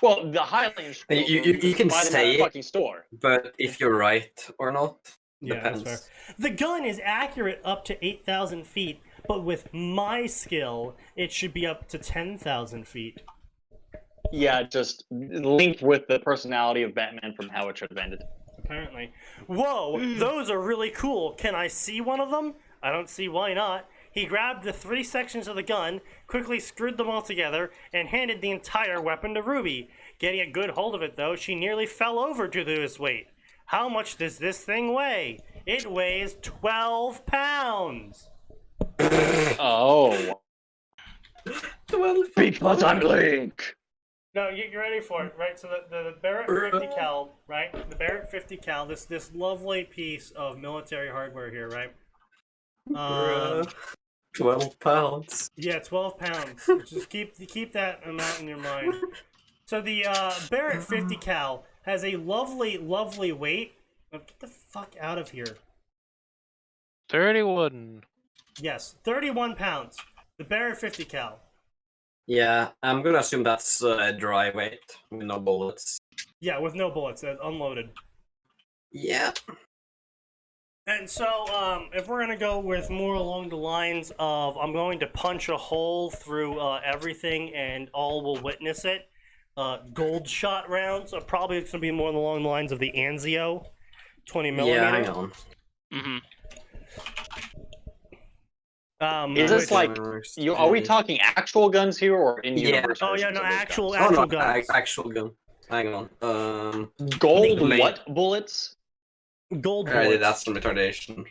Well, the Highland scroll You can buy them say at it. a fucking store. But if you're right or not, Yeah, depends. that's fair. The gun is accurate up to 8,000 feet, but with my skill, it should be up to 10,000 feet. Yeah, just linked with the personality of Batman from how it should have ended. Apparently. Whoa, those are really cool. Can I see one of them? I don't see why not. He grabbed the 3 sections of the gun, quickly screwed them all together, and handed the entire weapon to Ruby. Getting a good hold of it, though, she nearly fell over due to his weight. How much does this thing weigh? It weighs 12 pounds. Oh. 12 Because I'm Link. No, you ready for it, right? So the Barrett 50 cal, right? The Barrett 50 cal, this lovely piece of military hardware here, right? 12 pounds. Yeah, 12 pounds. Just keep that amount in your mind. So the Barrett 50 cal has a lovely weight. Oh, get the fuck out of here. 31. Yes, 31 pounds. The Barrett 50 cal. Yeah, I'm gonna assume that's dry weight with no bullets. Yeah, with no bullets, unloaded. Yeah. And so, if we're gonna go with more along the lines of, I'm going to punch a hole through everything and all will witness it. Gold shot rounds are probably going to be more along the lines of the Anzio, 20 millimeter. Yeah, hang on. Mm-hmm. Is this which- like are we talking actual guns here or in universe? Oh yeah, versions no, of those actual guns? Oh no, guns. actual gun. Hang on. Gold Blade. what bullets? Gold Alright, bullets. that's some retardation.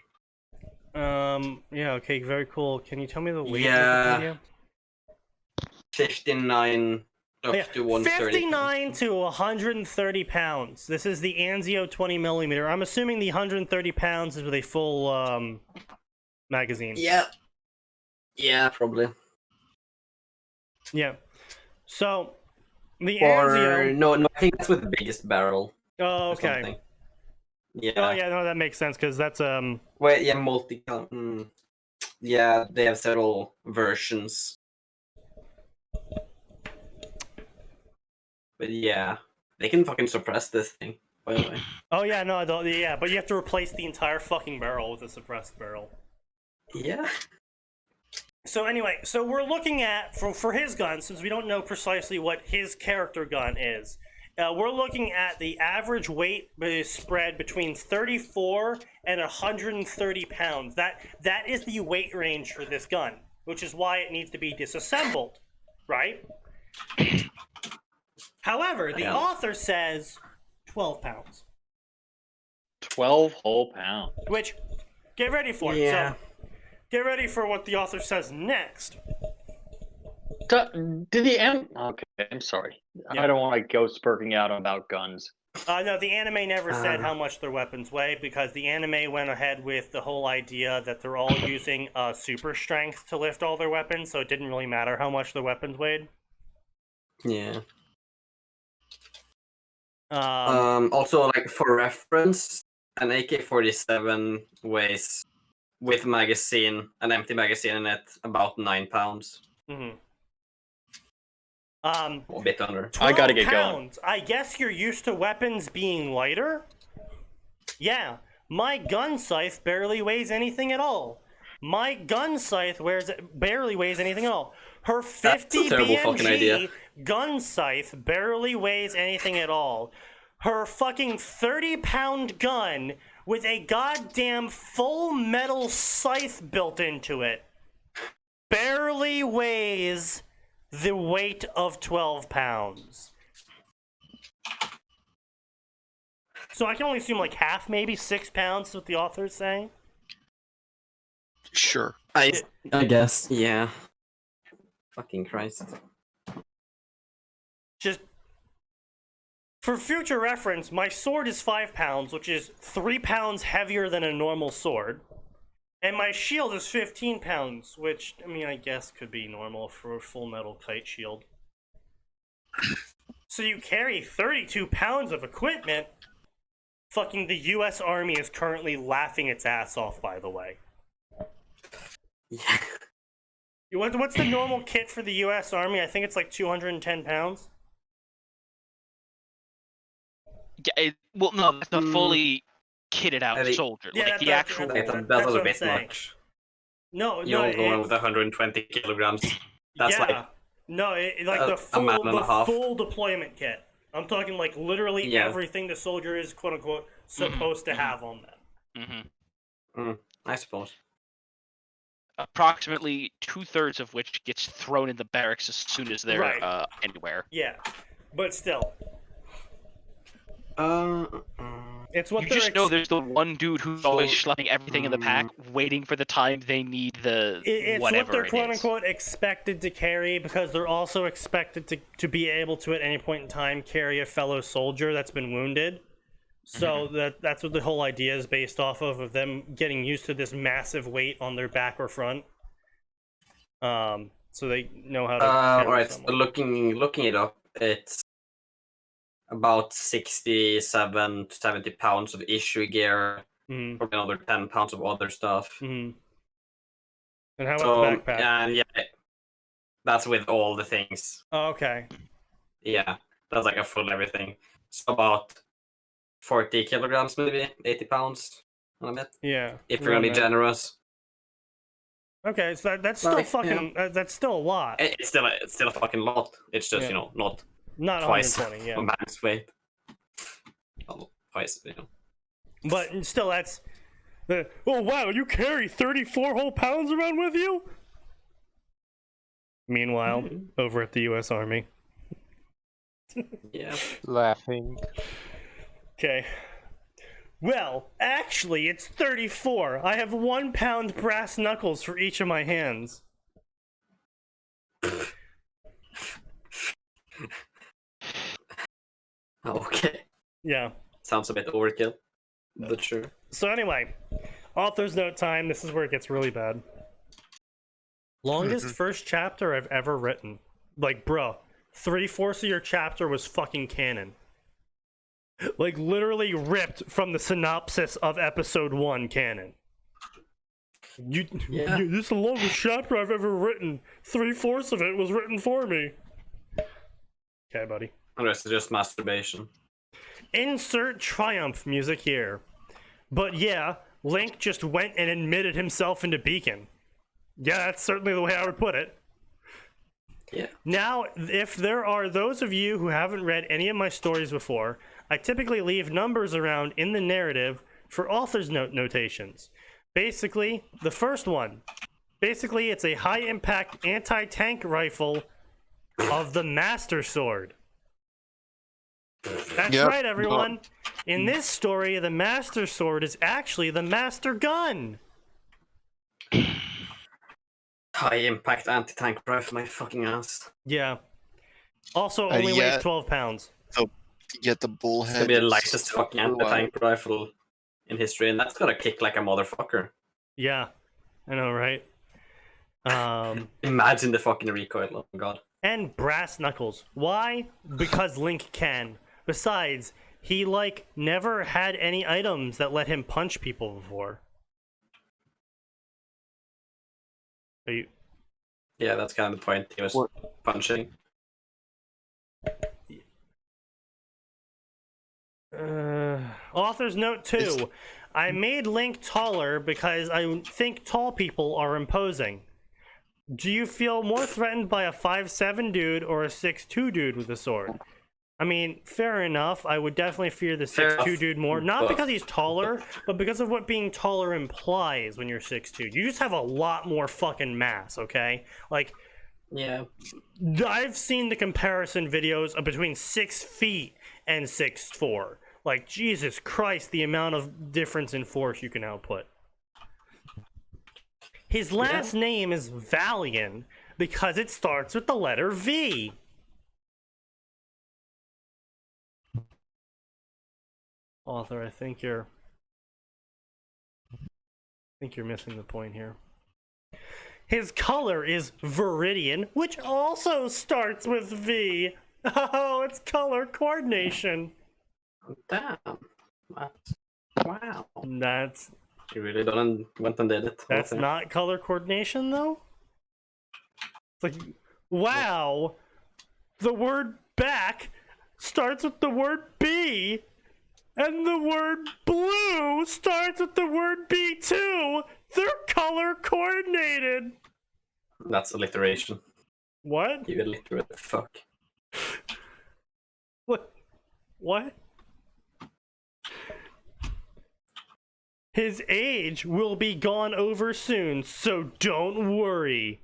Yeah, okay, very cool. Can you tell me the weight? Yeah. Wikipedia? 59 up Yeah, to 130. 59 to 130 pounds. This is the Anzio 20 millimeter. I'm assuming the 130 pounds is with a full magazine. Yeah. Yeah, probably. Yeah. So the Or Anzio. no, I think that's with the biggest barrel. Oh, Or okay. something. Yeah. Oh yeah, no, that makes sense because that's Wait, yeah, Yeah, they have several versions. But yeah, they can fucking suppress this thing, by the way. Oh yeah, no, yeah, but you have to replace the entire fucking barrel with a suppressed barrel. Yeah. So anyway, so we're looking at for his gun, since we don't know precisely what his character gun is. We're looking at the average weight spread between 34 and 130 pounds. That is the weight range for this gun, which is why it needs to be disassembled, right? However, the author says 12 pounds. 12 whole pounds. Which, get ready for it. Yeah. So, get ready for what the author says next. Did the Okay, I'm sorry. Yeah. I don't want to go spurting out about guns. No, the anime never said how much their weapons weigh because the anime went ahead with the whole idea that they're all using super strength to lift all their weapons, so it didn't really matter how much their weapons weighed. Yeah. Um, Also, like for reference, an AK-47 weighs, with magazine, an empty magazine in it, about 9 pounds. mhm. A bit under. 12 I gotta get going. pounds. I guess you're used to weapons being lighter? Yeah, my gun scythe barely weighs anything at all. My gun scythe barely weighs anything at all. Her 50 terrible fucking idea. BMG gun scythe barely weighs anything at all. Her fucking 30-pound gun with a goddamn full metal scythe built into it barely weighs the weight of 12 pounds. So I can only assume like half, maybe 6 pounds is what the author's saying. Sure. I guess. yeah. Fucking Christ. Just for future reference, my sword is 5 pounds, which is 3 pounds heavier than a normal sword. And my shield is 15 pounds, which, I mean, I guess could be normal for a full metal kite shield. So you carry 32 pounds of equipment. Fucking the US Army is currently laughing its ass off, by the way. Yeah. What's the normal kit for the US Army? I think it's like 210 pounds. Yeah, well, no, that's a fully kitted out soldier. Yeah, like the that's- actual. that's- That that's was what a I'm bit saying. much. No, You're no, going with 120 kilograms. That's yeah. like No, like the man and a half. full deployment kit. I'm talking like literally Yeah. everything the soldier is quote unquote supposed to have on them. I suppose. Approximately 2/3 of which gets thrown in the barracks as soon as they're Right. anywhere. Yeah, but still, it's what You they're just know there's the one dude who's always schlepping everything in the pack, waiting for the time they need the it's whatever what they're it quote is. unquote expected to carry, because they're also expected to be able to at any point in time carry a fellow soldier that's been wounded. So that's what the whole idea is based off of them getting used to this massive weight on their back or front. So they know how to carry Alright, someone. looking it up, it's about 67 to 70 pounds of issue gear, Mhm. probably another 10 pounds of other stuff. Mhm. And how So, about the backpack? yeah, that's with all the things. Oh, okay. Yeah, that's like a full everything. So about 40 kilograms, maybe 80 pounds on a bit. Yeah. If you're really around there. generous. Okay, so that's still Like, fucking. That's still a lot. It's still a fucking lot. It's just, Yeah. not Not twice 120, a yeah. man's weight. Well, twice. But still, that's. Oh wow, you carry 34 whole pounds around with you? Meanwhile, over at the U.S. Army. Yeah. Laughing. Okay. Well, actually, it's 34. I have 1 pound brass knuckles for each of my hands. Okay. Yeah. Sounds a bit overkill, but sure. So anyway, author's note time. This is where it gets really bad. Longest first chapter I've ever written. Like, bro, 3/4 of your chapter was fucking canon. Like, literally ripped from the synopsis of episode 1 canon. This is the longest chapter I've ever written. 3/4 of it was written for me. Okay, buddy. The rest is just masturbation. Insert triumph music here. But yeah, Link just went and admitted himself into Beacon. Yeah, that's certainly the way I would put it. Yeah. Now, if there are those of you who haven't read any of my stories before, I typically leave numbers around in the narrative for author's notations. Basically, the first one. Basically, it's a high-impact anti-tank rifle of the Master Sword. That's Yep. right, everyone. In this story, the Master Sword is actually the Master Gun. High impact anti-tank rifle, my fucking ass. Yeah. Also, only weighs yeah. 12 pounds. Get the It's bullhead. gonna be the lightest fucking anti-tank rifle in history, and that's gonna kick like a motherfucker. Yeah. I know, right? Imagine the fucking recoil, oh my god. And brass knuckles. Why? Because Link can. Besides, he, like, never had any items that let him punch people before. Are you... Yeah, that's kind of the point. He was punching. Author's note 2. I made Link taller because I think tall people are imposing. Do you feel more threatened by a 5'7" dude or a 6'2" dude with a sword? I mean, fair enough. I would definitely fear the 6'2" dude more. Not because he's taller, but because of what being taller implies when you're 6'2". You just have a lot more fucking mass, okay? Like, Yeah. I've seen the comparison videos of between 6 feet and 6'4". Like, Jesus Christ, the amount of difference in force you can output. His last name is Valian because it starts with the letter V. Author, I think you're missing the point here. His color is Viridian, which also starts with V. Oh, it's color coordination. Damn. Wow. That's You really went and did it. That's Okay. not color coordination, though? It's like, wow, the word back starts with the word B, and the word blue starts with the word B too. They're color coordinated. That's alliteration. What? You illiterate fuck. What? His age will be gone over soon, so don't worry.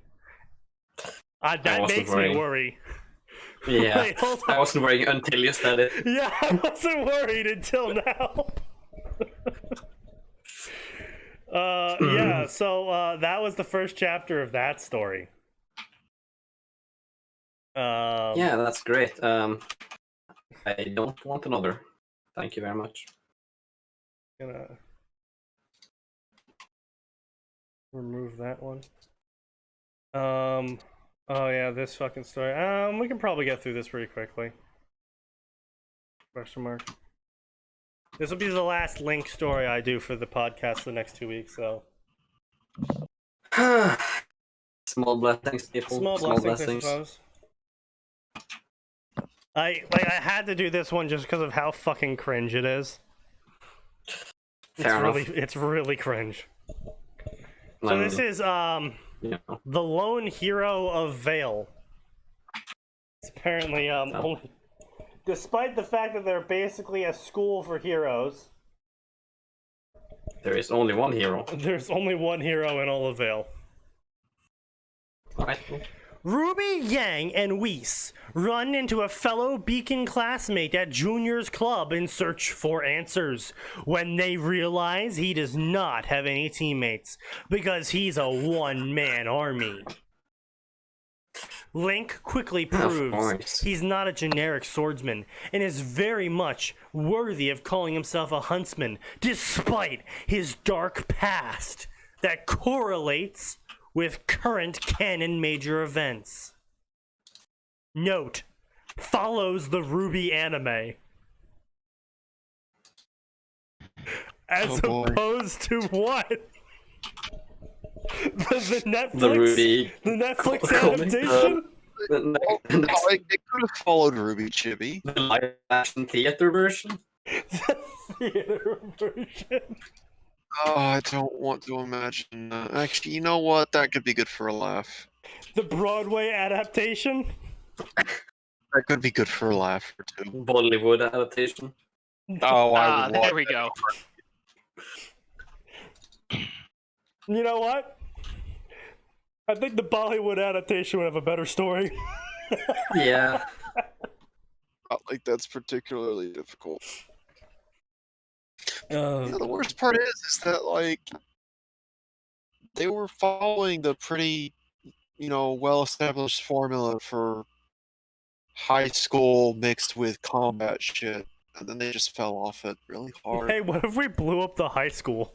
That makes me worry. Yeah, Wait, hold on. I wasn't worrying until you said it. Yeah, I wasn't worried until now. Yeah, so that was the first chapter of that story. Yeah, that's great. I don't want another. Thank you very much. Gonna remove that one. Oh yeah, this fucking story. We can probably get through this pretty quickly. Question mark. This will be the last Link story I do for the podcast the next 2 weeks, so. Small blessings, people. Small blessings, I suppose. I had to do this one just because of how fucking cringe it is. It's really cringe. So this is the lone hero of Vale. It's apparently only, despite the fact that they're basically a school for heroes. There is only one hero. There's only one hero in all of Vale. Right. Ruby, Yang, and Whis run into a fellow Beacon classmate at Junior's club in search for answers when they realize he does not have any teammates because he's a one-man army. Link quickly proves he's not a generic swordsman and is very much worthy of calling himself a huntsman despite his dark past that correlates with current canon major events. Note, follows the Ruby anime. As opposed to what? The Netflix adaptation? It could have followed Ruby Chibi. The live action theater version? The theater version. Oh, I don't want to imagine that. Actually, you know what? That could be good for a laugh. The Broadway adaptation? That could be good for a laugh or two. Bollywood adaptation? Oh, I would there we go. You know what? I think the Bollywood adaptation would have a better story. Yeah. Not like that's particularly difficult. The worst part is that, like, they were following the pretty, well-established formula for high school mixed with combat shit, and then they just fell off it really hard. Hey, what if we blew up the high school?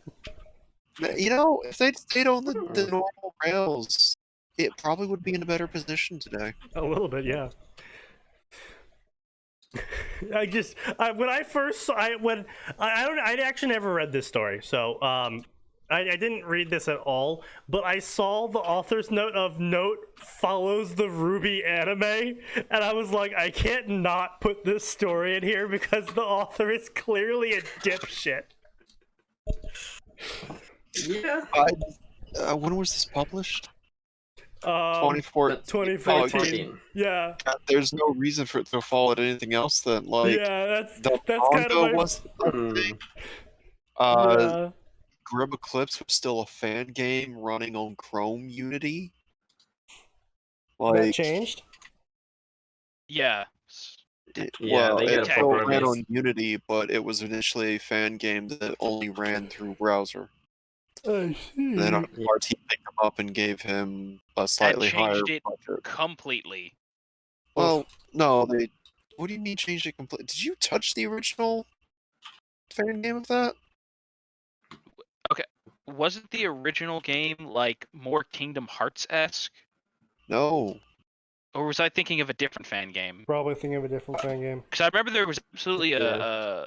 If they'd stayed on the normal rails, it probably would be in a better position today. A little bit, yeah. I actually never read this story, so I didn't read this at all, but I saw the author's note follows the Ruby anime, and I was like, I can't not put this story in here because the author is clearly a dipshit. Yeah. When was this published? 2014. Yeah. There's no reason for it to fall at anything else then. Like, yeah, that's kind of was thing. Yeah. Grim Eclipse was still a fan game running on Chrome Unity. That changed? Yeah. Yeah, they it get a still proper ran release. on Unity, but it was initially a fan game that only ran through browser. I And then Yeah. RT picked him up and gave him a That slightly higher changed it budget. completely. Well, no, they. What do you mean changed it completely? Did you touch the original fan game of that? Wasn't the original game like more Kingdom Hearts-esque? No. Or was I thinking of a different fan game? Probably thinking of a different fan game. Because I remember there was absolutely Yeah.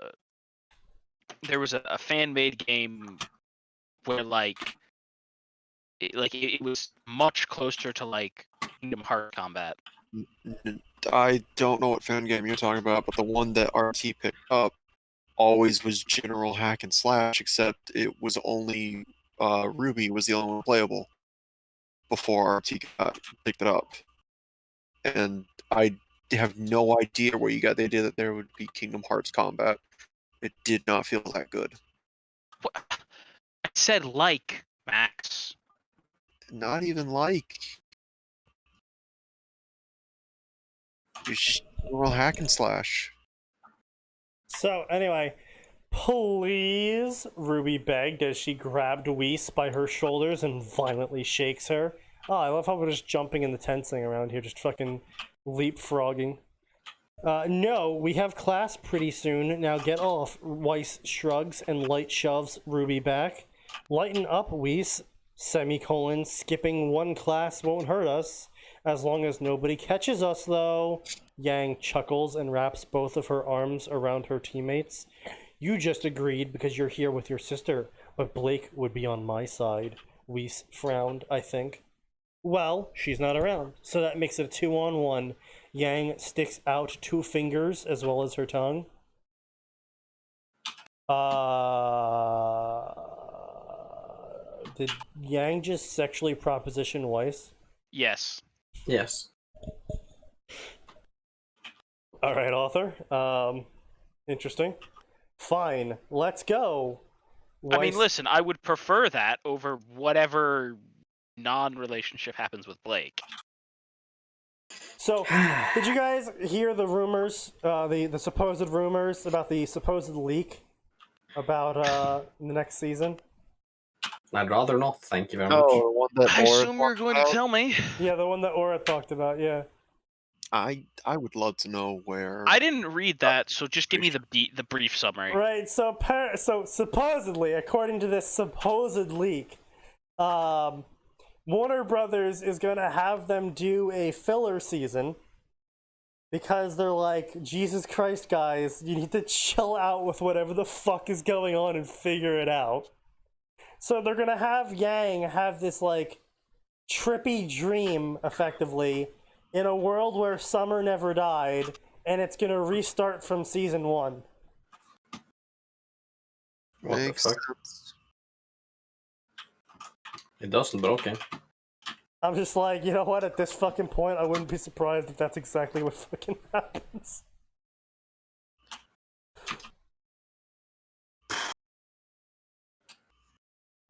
a fan-made game where it was much closer to like Kingdom Hearts combat. I don't know what fan game you're talking about, but the one that RT picked up always was general hack and slash, except it was only Ruby was the only one playable before RT picked it up. And I have no idea where you got the idea that there would be Kingdom Hearts combat. It did not feel that good. What? I said like, Max. Not even like. It's just general hack and slash. So, anyway, please, Ruby begged as she grabbed Whis by her shoulders and violently shakes her. Oh, I love how we're just jumping in the tensing around here, just fucking leapfrogging. No, we have class pretty soon. Now get off. Weiss shrugs and light shoves Ruby back. Lighten up, Whis. Semicolon. Skipping one class won't hurt us. As long as nobody catches us, though. Yang chuckles and wraps both of her arms around her teammates. You just agreed because you're here with your sister, but Blake would be on my side. Whis frowned, I think. Well, she's not around, so that makes it a 2-on-1. Yang sticks out 2 fingers as well as her tongue. Did Yang just sexually proposition Weiss? Yes. Yes. Alright, author. Interesting. Fine, let's go. I mean, listen, I would prefer that over whatever non-relationship happens with Blake. So, did you guys hear the rumors, the supposed rumors about the supposed leak about the next season? I'd rather not, thank you very much. Oh, the one that I Aura assume you're talked going to about? tell me. Yeah, the one that Aura talked about, yeah. I would love to know where. I didn't read that, so just give me the brief summary. Right, so supposedly, according to this supposed leak, Warner Brothers is going to have them do a filler season because they're like, Jesus Christ, guys, you need to chill out with whatever the fuck is going on and figure it out. So they're going to have Yang have this, like, trippy dream, effectively, in a world where Summer never died, and it's going to restart from season 1. What the Makes fuck? sense. It doesn't, but okay. I'm just like, you know what, at this fucking point, I wouldn't be surprised if that's exactly what fucking happens.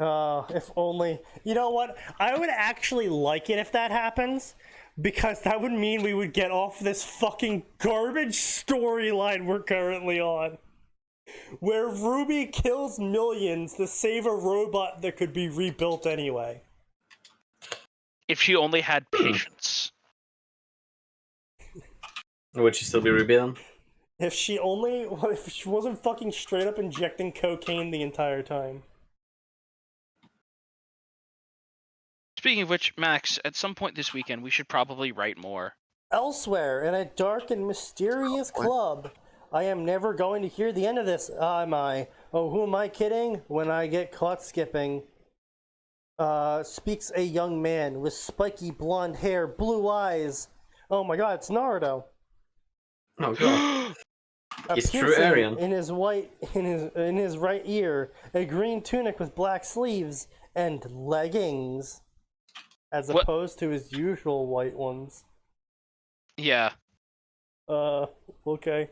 If only. You know what? I would actually like it if that happens, because that would mean we would get off this fucking garbage storyline we're currently on. Where Ruby kills millions to save a robot that could be rebuilt anyway. If she only had patience. Would she still be rebuilding? If she wasn't fucking straight up injecting cocaine the entire time. Speaking of which, Max, at some point this weekend, we should probably write more. Elsewhere, in a dark and mysterious club, I am never going to hear the end of this, am I? Oh, who am I kidding? When I get caught skipping, speaks a young man with spiky blonde hair, blue eyes. Oh my god, it's Naruto. Oh god. A He's true piercing Aryan. in his right ear, a green tunic with black sleeves, and leggings. As What? opposed to his usual white ones. Yeah. Okay.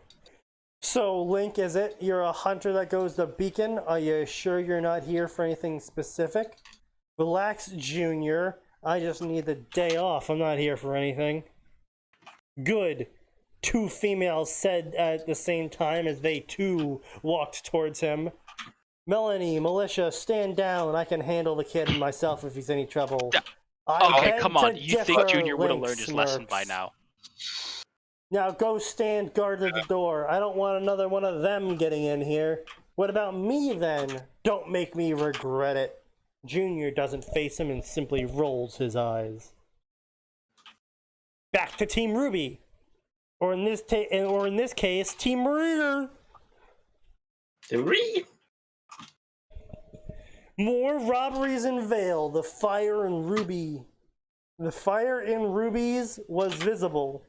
So, Link, is it? You're a hunter that goes to Beacon? Are you sure you're not here for anything specific? Relax, Junior. I just need the day off. I'm not here for anything. Good. 2 females said at the same time as they too walked towards him. Melanie, Militia, stand down. I can handle the kid myself if he's any trouble. Yeah. I Okay, beg come to on. You think differ, Junior would have Link learned his lesson by smirks. now? Now go stand guard at the door. I don't want another one of them getting in here. What about me then? Don't make me regret it. Junior doesn't face him and simply rolls his eyes. Back to Team Ruby. Or in this case, Team Reader. More robberies in Vale. The fire in Ruby's was visible.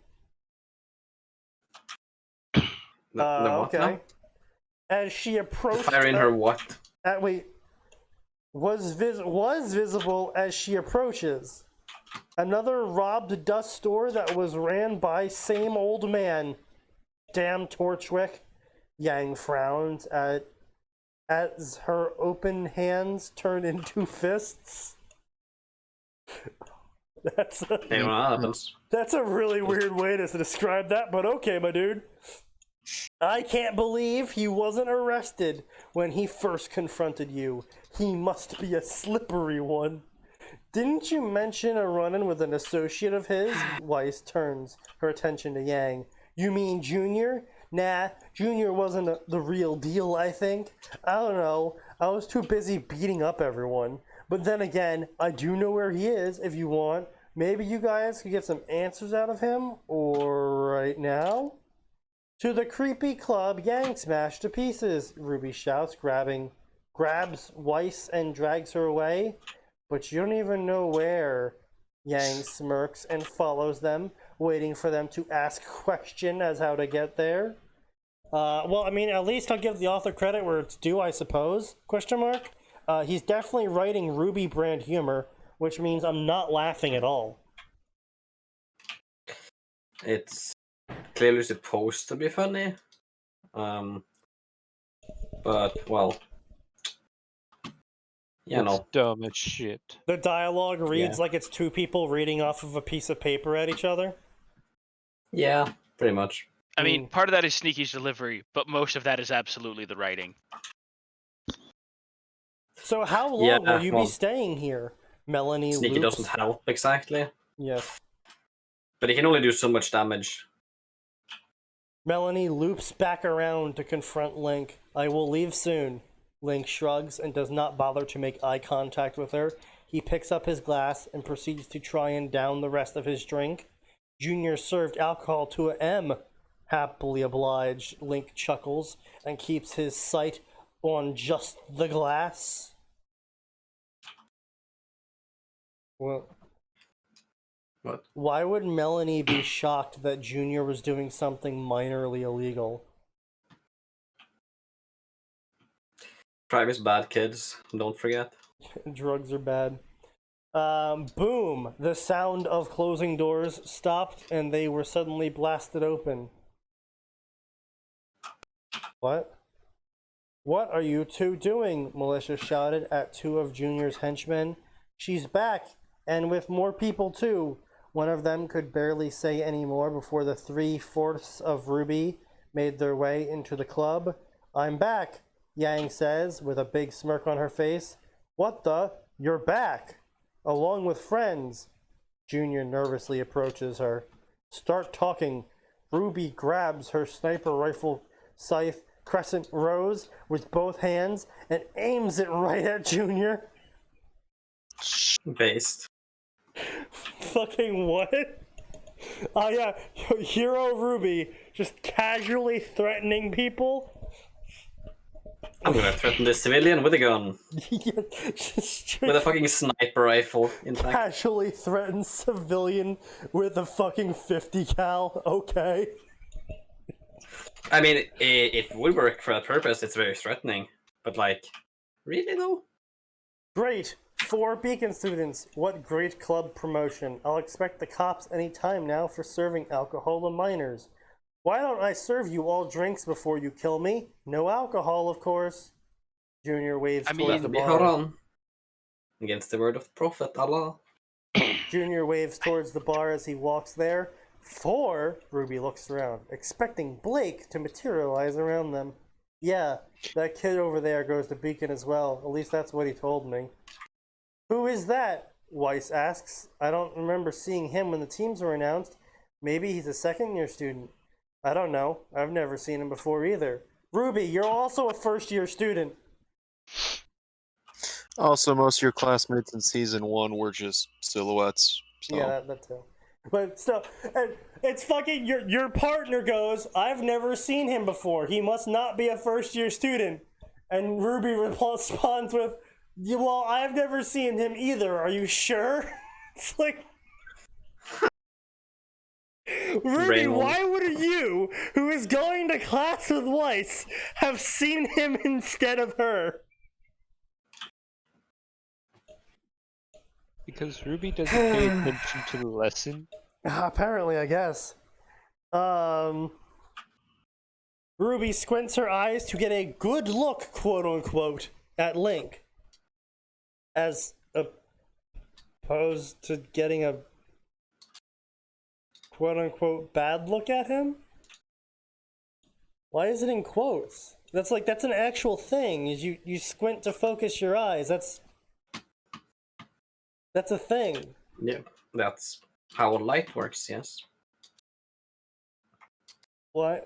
What Okay. now? As she approached. The fire in her what? Was visible as she approaches. Another robbed dust store that was ran by same old man. Damn Torchwick. Yang frowned as her open hands turned into fists. That's a really weird way to describe that, but okay, my dude. I can't believe he wasn't arrested when he first confronted you. He must be a slippery one. Didn't you mention a run-in with an associate of his? Weiss turns her attention to Yang. You mean Junior? Nah, Junior wasn't the real deal, I think. I don't know. I was too busy beating up everyone. But then again, I do know where he is if you want. Maybe you guys could get some answers out of him, or right now? To the creepy club, Yang smashed to pieces, Ruby shouts, grabs Weiss and drags her away. But you don't even know where. Yang smirks and follows them, waiting for them to ask question as how to get there. Well, I mean, at least I'll give the author credit where it's due, I suppose, question mark. He's definitely writing Ruby brand humor, which means I'm not laughing at all. It's clearly supposed to be funny. But, well, you know. Dumb as shit. The dialogue reads like it's 2 people reading off of a piece of paper at each other. Yeah, pretty much. I mean, part of that is Sneaky's delivery, but most of that is absolutely the writing. So how long will you be staying here? Melanie Sneaky loops. doesn't help exactly. Yes. But he can only do so much damage. Melanie loops back around to confront Link. I will leave soon. Link shrugs and does not bother to make eye contact with her. He picks up his glass and proceeds to try and down the rest of his drink. Junior served alcohol to a M. Happily obliged, Link chuckles and keeps his sight on just the glass. Well, what? Why would Melanie be shocked that Junior was doing something minorly illegal? Crime is bad, kids. Don't forget. Drugs are bad. Boom! The sound of closing doors stopped and they were suddenly blasted open. What? What are you two doing? Militia shouted at 2 of Junior's henchmen. She's back, and with more people too. One of them could barely say any more before the 3/4 of Ruby made their way into the club. I'm back, Yang says, with a big smirk on her face. What the? You're back! Along with friends. Junior nervously approaches her. Start talking. Ruby grabs her sniper rifle scythe crescent rose with both hands and aims it right at Junior. Based. Fucking what? Oh yeah, Hero Ruby just casually threatening people. I'm gonna threaten this civilian with a gun. Just With a fucking sniper rifle, in fact. casually threatens civilian with a fucking 50 cal. Okay. I mean, it would work for that purpose. It's very threatening. But, like, really though? Great. 4 Beacon students. What great club promotion. I'll expect the cops any time now for serving alcohol to minors. Why don't I serve you all drinks before you kill me? No alcohol, of course. Junior waves towards the Be bar. haram. Against the word of Prophet Allah. Junior waves towards the bar as he walks there. Ruby looks around, expecting Blake to materialize around them. Yeah, that kid over there goes to Beacon as well. At least that's what he told me. Who is that? Weiss asks. I don't remember seeing him when the teams were announced. Maybe he's a second-year student. I don't know. I've never seen him before either. Ruby, you're also a first-year student. Also, most of your classmates in season 1 were just silhouettes. So. Yeah, that too. But still, it's fucking your partner goes, I've never seen him before. He must not be a first-year student. And Ruby responds with, well, I've never seen him either. Are you sure? It's like, Ruby, why would you, who is going to class with Weiss, have seen him instead of her? Because Ruby doesn't pay attention to the lesson. Apparently, I guess. Ruby squints her eyes to get a good look, quote-unquote, at Link. As opposed to getting a quote-unquote bad look at him? Why is it in quotes? That's an actual thing. Is you squint to focus your eyes. That's a thing. Yeah, that's how light works, yes. Why?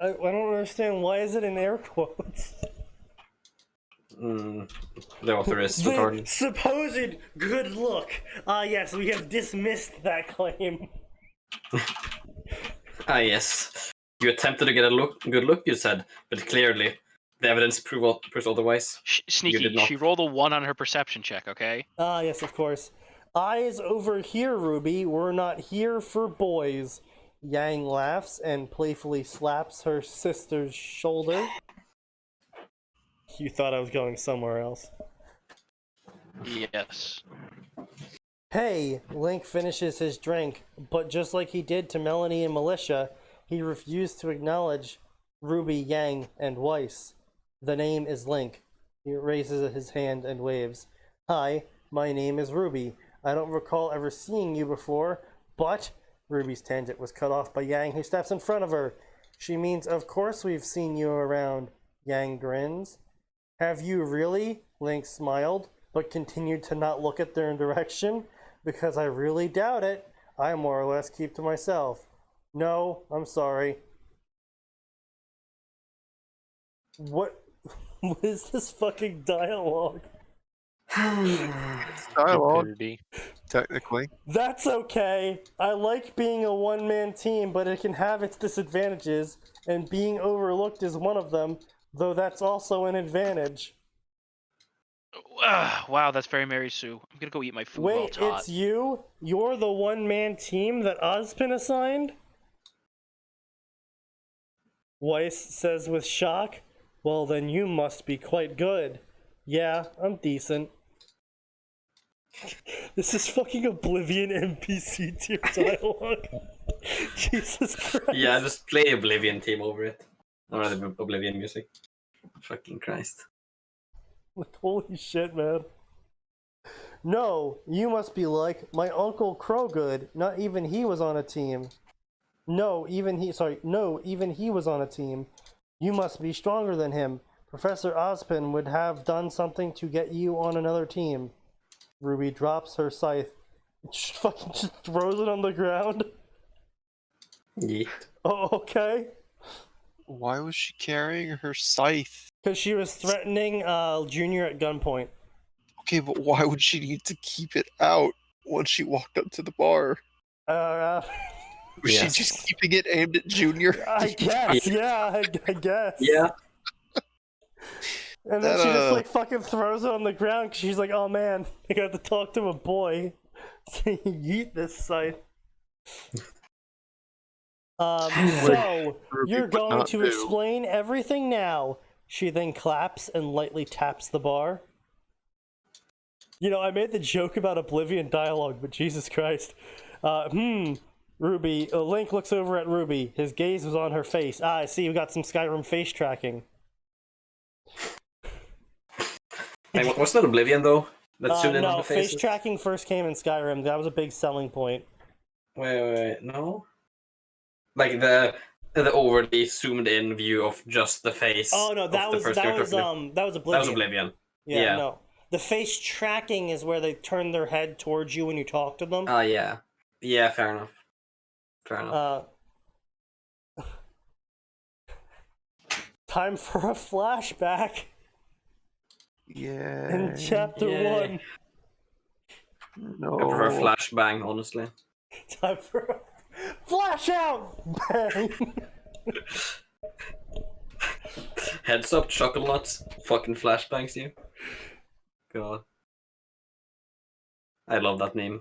I don't understand. Why is it in air quotes? The author is retarded. Supposed good look. Yes, we have dismissed that claim. Yes. You attempted to get a good look, you said, but clearly the evidence proves otherwise. Sneaky, she rolled a 1 on her perception check, okay? Yes, of course. Eyes over here, Ruby. We're not here for boys. Yang laughs and playfully slaps her sister's shoulder. You thought I was going somewhere else. Yes. Hey, Link finishes his drink, but just like he did to Melanie and Militia, he refused to acknowledge Ruby, Yang, and Weiss. The name is Link. He raises his hand and waves. Hi, my name is Ruby. I don't recall ever seeing you before, but... Ruby's tangent was cut off by Yang, who steps in front of her. She means, of course we've seen you around. Yang grins. Have you really? Link smiled, but continued to not look at their direction. Because I really doubt it. I more or less keep to myself. No, I'm sorry. What is this fucking dialogue? It's dialogue, technically. That's okay. I like being a one-man team, but it can have its disadvantages, and being overlooked is one of them, though that's also an advantage. Wow, that's very Mary Sue. I'm gonna go eat my food while it's hot. It's you? You're the one-man team that Ozpin assigned? Weiss says with shock. Well, then you must be quite good. Yeah, I'm decent. This is fucking Oblivion NPC tier dialogue. Jesus Christ. Yeah, just play Oblivion theme over it. Or the Oblivion music. Fucking Christ. Like, holy shit, man. No, you must be like my Uncle Crowgood. Not even he was on a team. No, even he was on a team. You must be stronger than him. Professor Ozpin would have done something to get you on another team. Ruby drops her scythe. Just throws it on the ground. Yeah. Oh, okay. Why was she carrying her scythe? Because she was threatening Junior at gunpoint. Okay, but why would she need to keep it out once she walked up to the bar? Was she just keeping it aimed at Junior? I guess, yeah, I guess. Yeah. And then she just fucking throws it on the ground because she's like, oh man, I got to talk to a boy. So yeet this scythe. So, you're going to explain everything now. She then claps and lightly taps the bar. You know, I made the joke about Oblivion dialogue, but Jesus Christ. Ruby, Link looks over at Ruby. His gaze was on her face. I see you got some Skyrim face tracking. Hey, wasn't it Oblivion though? Let's zoom in on No, the face faces. tracking first came in Skyrim. That was a big selling point. Wait, no. Like the overly zoomed in view of just the face. Oh no, of the first character. that was Oblivion. That was Oblivion. Yeah, no. The face tracking is where they turn their head towards you when you talk to them. Yeah. Yeah, fair enough. Fair enough. Time for a flashback Yeah. in chapter Yay. 1. No. I prefer flashbang, honestly. Time for a flash out! Bang! Heads up, chocolate nuts. Fucking flashbangs, you. God. I love that name.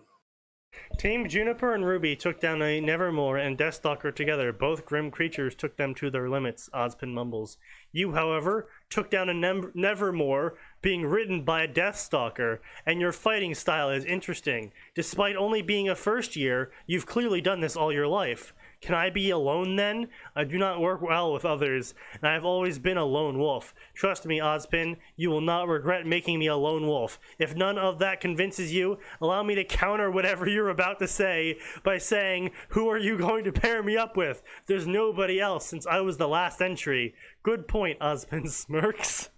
Team Juniper and Ruby took down a Nevermore and Deathstalker together. Both grim creatures took them to their limits, Ozpin mumbles. You, however, took down a Nevermore being ridden by a Deathstalker, and your fighting style is interesting. Despite only being a first year, you've clearly done this all your life. Can I be alone then? I do not work well with others, and I have always been a lone wolf. Trust me, Ozpin, you will not regret making me a lone wolf. If none of that convinces you, allow me to counter whatever you're about to say by saying, who are you going to pair me up with? There's nobody else since I was the last entry. Good point, Ozpin smirks.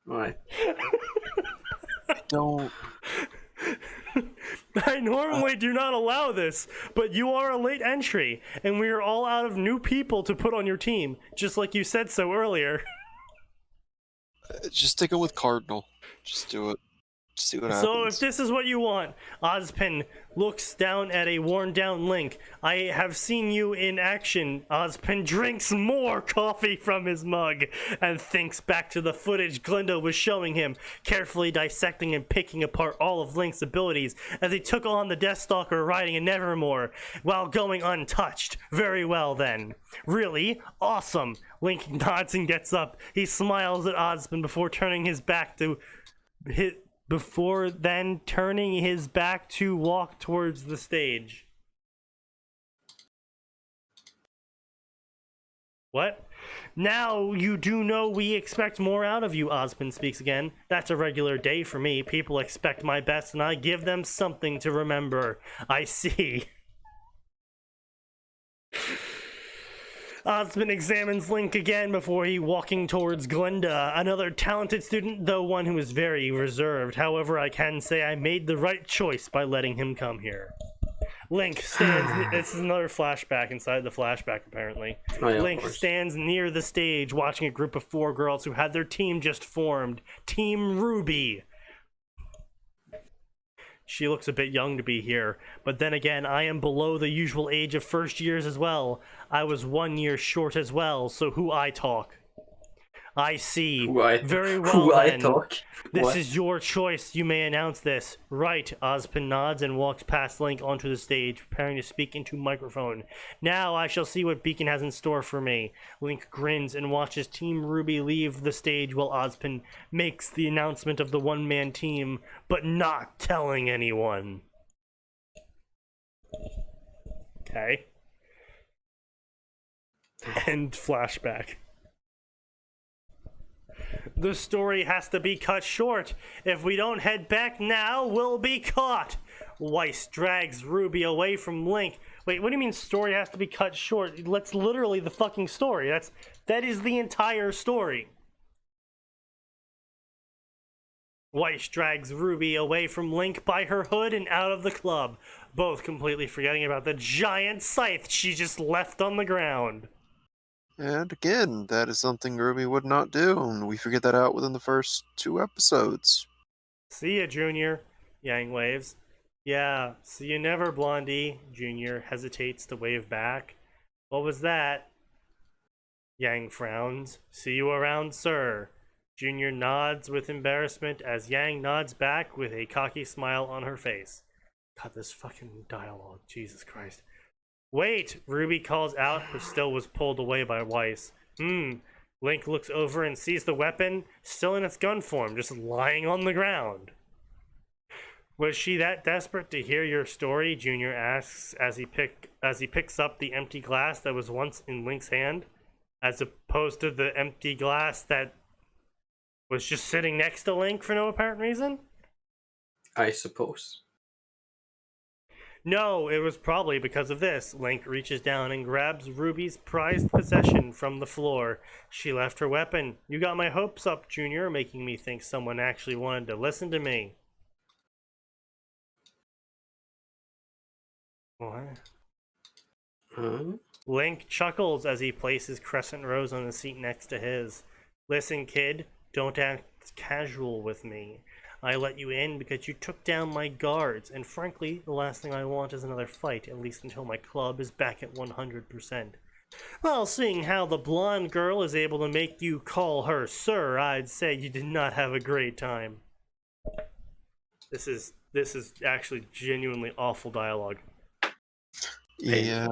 Alright. Don't. I normally do not allow this, but you are a late entry, and we are all out of new people to put on your team, just like you said so earlier. Just stick it with Cardinal. Just do it. See what happens. So if this is what you want, Ozpin looks down at a worn down Link. I have seen you in action. Ozpin drinks more coffee from his mug and thinks back to the footage Glinda was showing him, carefully dissecting and picking apart all of Link's abilities as he took on the Deathstalker riding a Nevermore while going untouched. Very well then. Really? Awesome. Link nods and gets up. He smiles at Ozpin before turning his back to walk towards the stage. What? Now you do know we expect more out of you, Ozpin speaks again. That's a regular day for me. People expect my best and I give them something to remember. I see. Ozpin examines Link again before he walking towards Glinda, another talented student, though one who is very reserved. However, I can say I made the right choice by letting him come here. Link stands... This is another flashback inside the flashback, apparently. Oh, yeah, Link stands near the stage watching a group of 4 girls who had their team just formed. Team Ruby. She looks a bit young to be here, but then again, I am below the usual age of first years as well. I was 1 year short as well, so who I talk? I see. Very well who then. I talk? This What? is your choice. You may announce this. Right. Ozpin nods and walks past Link onto the stage, preparing to speak into microphone. Now I shall see what Beacon has in store for me. Link grins and watches Team Ruby leave the stage while Ozpin makes the announcement of the one-man team, but not telling anyone. Okay. End flashback. The story has to be cut short. If we don't head back now, we'll be caught. Weiss drags Ruby away from Link. Wait, what do you mean story has to be cut short? That's literally the fucking story. That is the entire story. Weiss drags Ruby away from Link by her hood and out of the club, both completely forgetting about the giant scythe she just left on the ground. And again, that is something Ruby would not do, and we figured that out within the first 2 episodes. See ya, Junior. Yang waves. Yeah, see you never, Blondie. Junior hesitates to wave back. What was that? Yang frowns. See you around, sir. Junior nods with embarrassment as Yang nods back with a cocky smile on her face. God, this fucking dialogue. Jesus Christ. Wait! Ruby calls out, but still was pulled away by Weiss. Link looks over and sees the weapon still in its gun form, just lying on the ground. Was she that desperate to hear your story? Junior asks as he picks up the empty glass that was once in Link's hand, as opposed to the empty glass that Was just sitting next to Link for no apparent reason? I suppose. No, it was probably because of this. Link reaches down and grabs Ruby's prized possession from the floor. She left her weapon. You got my hopes up, Junior, making me think someone actually wanted to listen to me. What? Huh? Link chuckles as he places Crescent Rose on the seat next to his. Listen, kid, don't act casual with me. I let you in because you took down my guards, and frankly, the last thing I want is another fight, at least until my club is back at 100%. Well, seeing how the blonde girl is able to make you call her sir, I'd say you did not have a great time. This is actually genuinely awful dialogue. Yeah.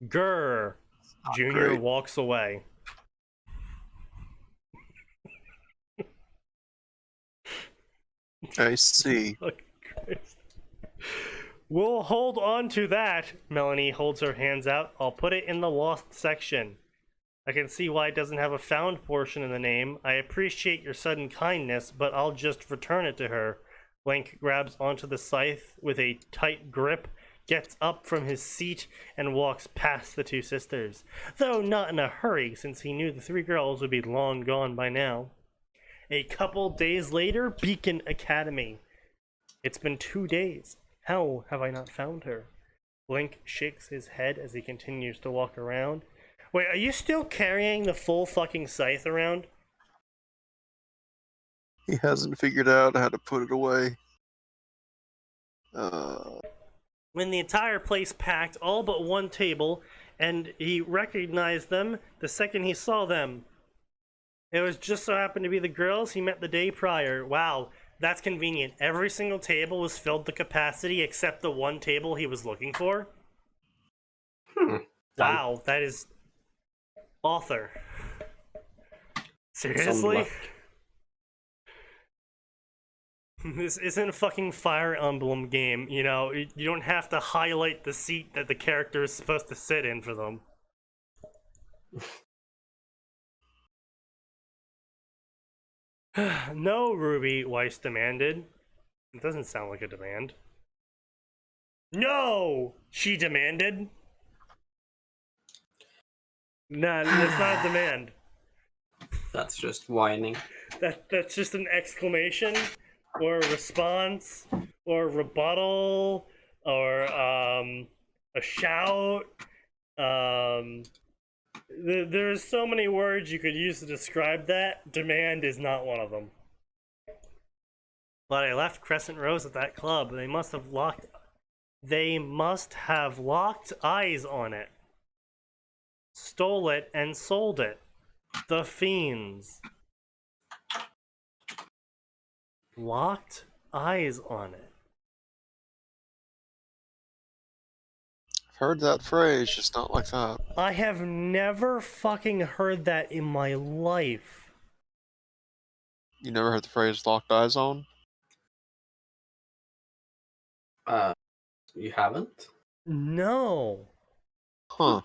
Grr. Junior great. walks away. I see. We'll hold on to that. Melanie holds her hands out. I'll put it in the lost section. I can see why it doesn't have a found portion in the name. I appreciate your sudden kindness, but I'll just return it to her. Link grabs onto the scythe with a tight grip, gets up from his seat, and walks past the two sisters. Though not in a hurry, since he knew the three girls would be long gone by now. A couple days later, Beacon Academy. It's been 2 days. How have I not found her? Link shakes his head as he continues to walk around. Wait, are you still carrying the full fucking scythe around? He hasn't figured out how to put it away. When the entire place packed, all but one table, and he recognized them the second he saw them. It was just so happened to be the girls he met the day prior. Wow, that's convenient. Every single table was filled to capacity except the one table he was looking for. Wow, that is... author. Seriously? This isn't a fucking Fire Emblem game, you know? You don't have to highlight the seat that the character is supposed to sit in for them. No, Ruby, Weiss demanded. It doesn't sound like a demand. No! She demanded. Nah, that's not a demand. That's just whining. That's just an exclamation, or a response, or a rebuttal, or a shout. There's so many words you could use to describe that. Demand is not one of them. But I left Crescent Rose at that club. They must have locked eyes on it. Stole it and sold it. The fiends. Locked eyes on it. I've heard that phrase, just not like that. I have never fucking heard that in my life. You never heard the phrase locked eyes on? You haven't? No. Huh.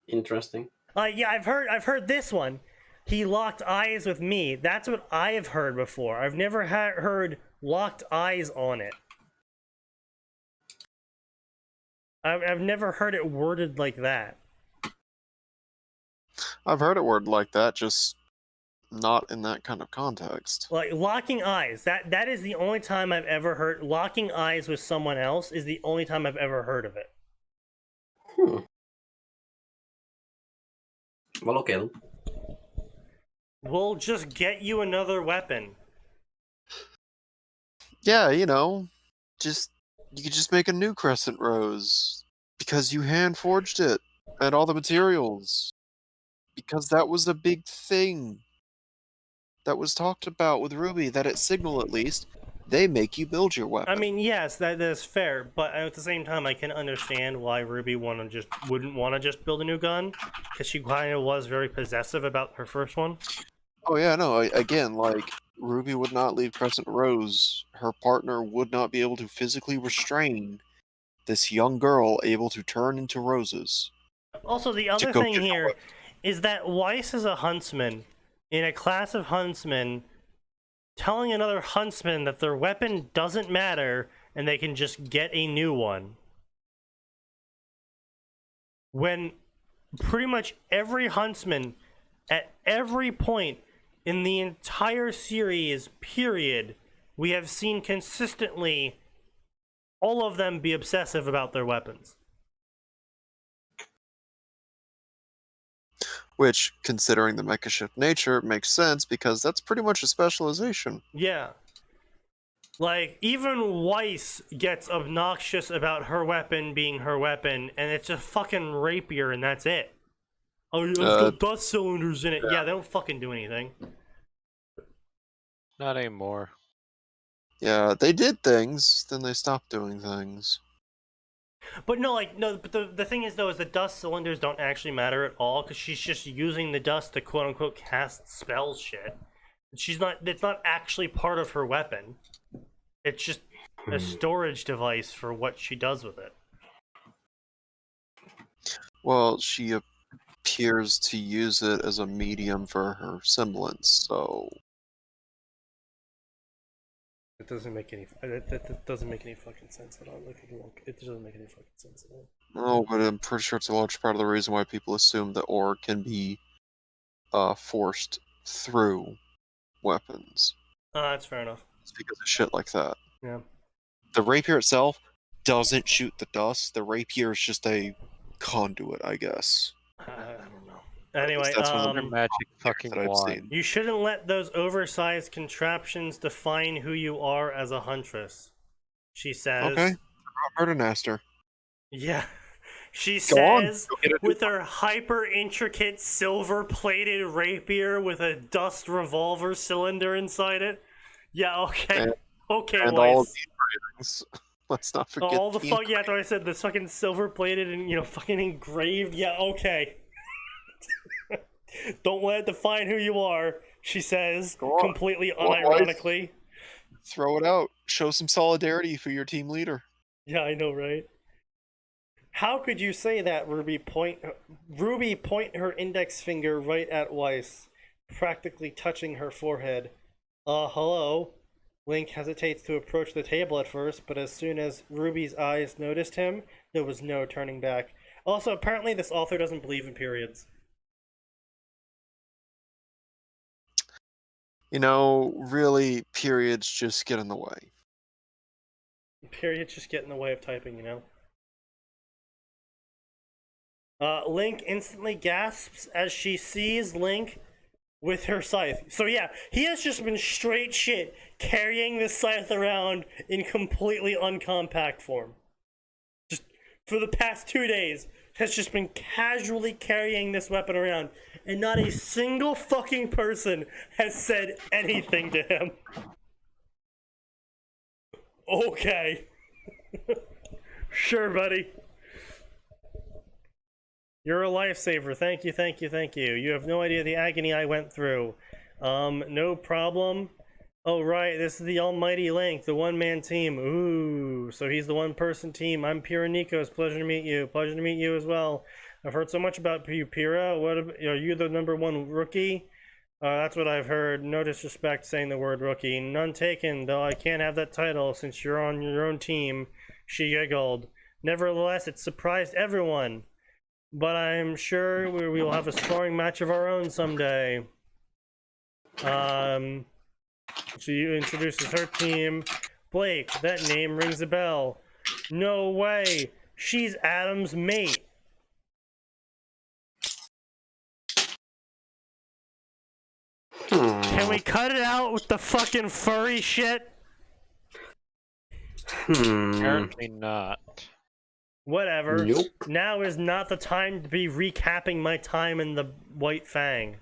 Interesting. Yeah, I've heard this one. He locked eyes with me. That's what I have heard before. I've never heard locked eyes on it. I've never heard it worded like that. I've heard it worded like that, just not in that kind of context. Like locking eyes. That is the only time I've ever heard locking eyes with someone else is the only time I've ever heard of it. Well, okay then. We'll just get you another weapon. Yeah, you know, you could just make a new Crescent Rose because you hand forged it and all the materials. Because that was a big thing that was talked about with Ruby, that at Signal at least, they make you build your weapon. I mean, yes, that is fair, but at the same time, I can understand why Ruby wouldn't want to just build a new gun, because she kind of was very possessive about her first one. Oh yeah, no, again, like, Ruby would not leave Crescent Rose. Her partner would not be able to physically restrain this young girl able to turn into roses. Also, the other thing here is that Weiss is a huntsman. in a class of huntsmen telling another huntsman that their weapon doesn't matter and they can just get a new one. When pretty much every huntsman at every point in the entire series, period, we have seen consistently all of them be obsessive about their weapons. Which, considering the mecha ship nature, makes sense because that's pretty much a specialization. Yeah. Like, even Weiss gets obnoxious about her weapon being her weapon, and it's a fucking rapier, and that's it. Oh, it's got dust cylinders in it. Yeah, they don't fucking do anything. Not anymore. Yeah, they did things, then they stopped doing things. But but the thing is, though, is the dust cylinders don't actually matter at all, because she's just using the dust to quote-unquote cast spell shit. It's not actually part of her weapon. It's just a storage device for what she does with it. Well, she appears to use it as a medium for her semblance, so... It doesn't make any. That doesn't make any fucking sense at all. It doesn't make any fucking sense at all. No, but I'm pretty sure it's a large part of the reason why people assume that ore can be forced through weapons. That's fair enough. It's because of shit like that. Yeah. The rapier itself doesn't shoot the dust. The rapier is just a conduit, I guess. I don't know. Anyway, That's one of Your magic fucking that I've wand. seen. you shouldn't let those oversized contraptions define who you are as a huntress. She says. Okay. Murder Naster. Yeah. She Go on. says, Go get a new with her hyper intricate silver plated rapier with a dust revolver cylinder inside it. Yeah, okay. And- okay, and all of Weiss. these ratings. Let's not forget All the these fuck, yeah, that's what I said. This fucking silver plated and, fucking engraved. Yeah, okay. Don't let it define who you are, she says, Go on. completely Go on, unironically. Throw it out. Show some solidarity for your team leader. Yeah, I know, right? How could you say that, Ruby? Point her index finger right at Weiss, practically touching her forehead. Hello? Link hesitates to approach the table at first, but as soon as Ruby's eyes noticed him, there was no turning back. Also, apparently this author doesn't believe in periods. Really, periods just get in the way. Periods just get in the way of typing, Link instantly gasps as she sees Link with her scythe. So yeah, he has just been straight shit carrying this scythe around in completely uncompact form. Just for the past 2 days, has just been casually carrying this weapon around, and not a single fucking person has said anything to him. Okay. Sure, buddy. You're a lifesaver. Thank you, thank you, thank you. You have no idea the agony I went through. No problem. Oh, right, this is the almighty Link, the one-man team. Ooh, so he's the one-person team. I'm Pira Nikos. Pleasure to meet you. Pleasure to meet you as well. I've heard so much about you, Pira. Are you the #1 rookie? That's what I've heard. No disrespect saying the word rookie. None taken, though I can't have that title since you're on your own team. She giggled. Nevertheless, it surprised everyone. But I'm sure we will have a sparring match of our own someday. She introduces her team. Blake, that name rings a bell. No way. She's Adam's mate. Can we cut it out with the fucking furry shit? Apparently not. Whatever. Nope. Now is not the time to be recapping my time in the White Fang.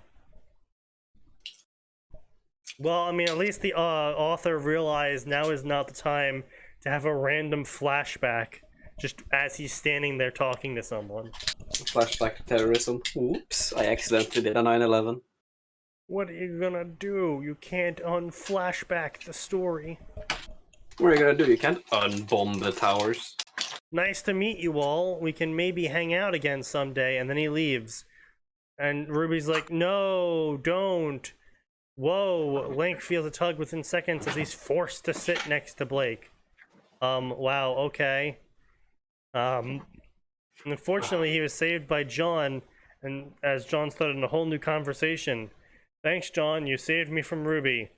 Well, I mean, at least the author realized now is not the time to have a random flashback just as he's standing there talking to someone. Flashback to terrorism. Oops, I accidentally did a 9/11. What are you gonna do? You can't unflashback the story. What are you gonna do? You can't unbomb the towers. Nice to meet you all. We can maybe hang out again someday. And then he leaves. And Ruby's like, no, don't. Whoa, Link feels a tug within seconds as he's forced to sit next to Blake. Wow, okay. Unfortunately, he was saved by John, and as John started in a whole new conversation. Thanks, John, you saved me from Ruby.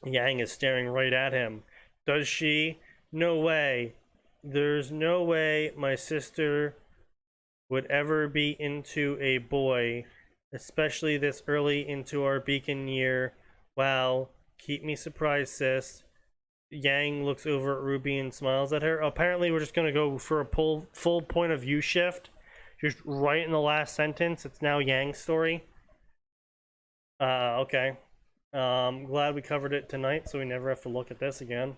Yang is staring right at him. Does she? No way. There's no way my sister would ever be into a boy, especially this early into our beacon year. Wow, keep me surprised, sis. Yang looks over at Ruby and smiles at her. Apparently, we're just gonna go for a full point of view shift. Just right in the last sentence, it's now Yang's story. Okay. Glad we covered it tonight, so we never have to look at this again.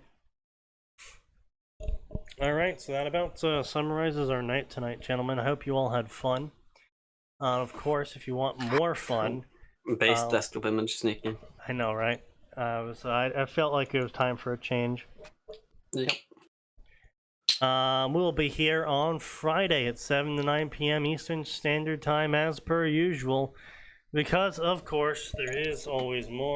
Alright, so that about summarizes our night tonight, gentlemen. I hope you all had fun. Of course, if you want more fun... Base desktop image, Sneaky. I know, right? I felt like it was time for a change. Yep. We'll be here on Friday at 7 to 9 p.m. Eastern Standard Time as per usual. Because, of course, there is always more.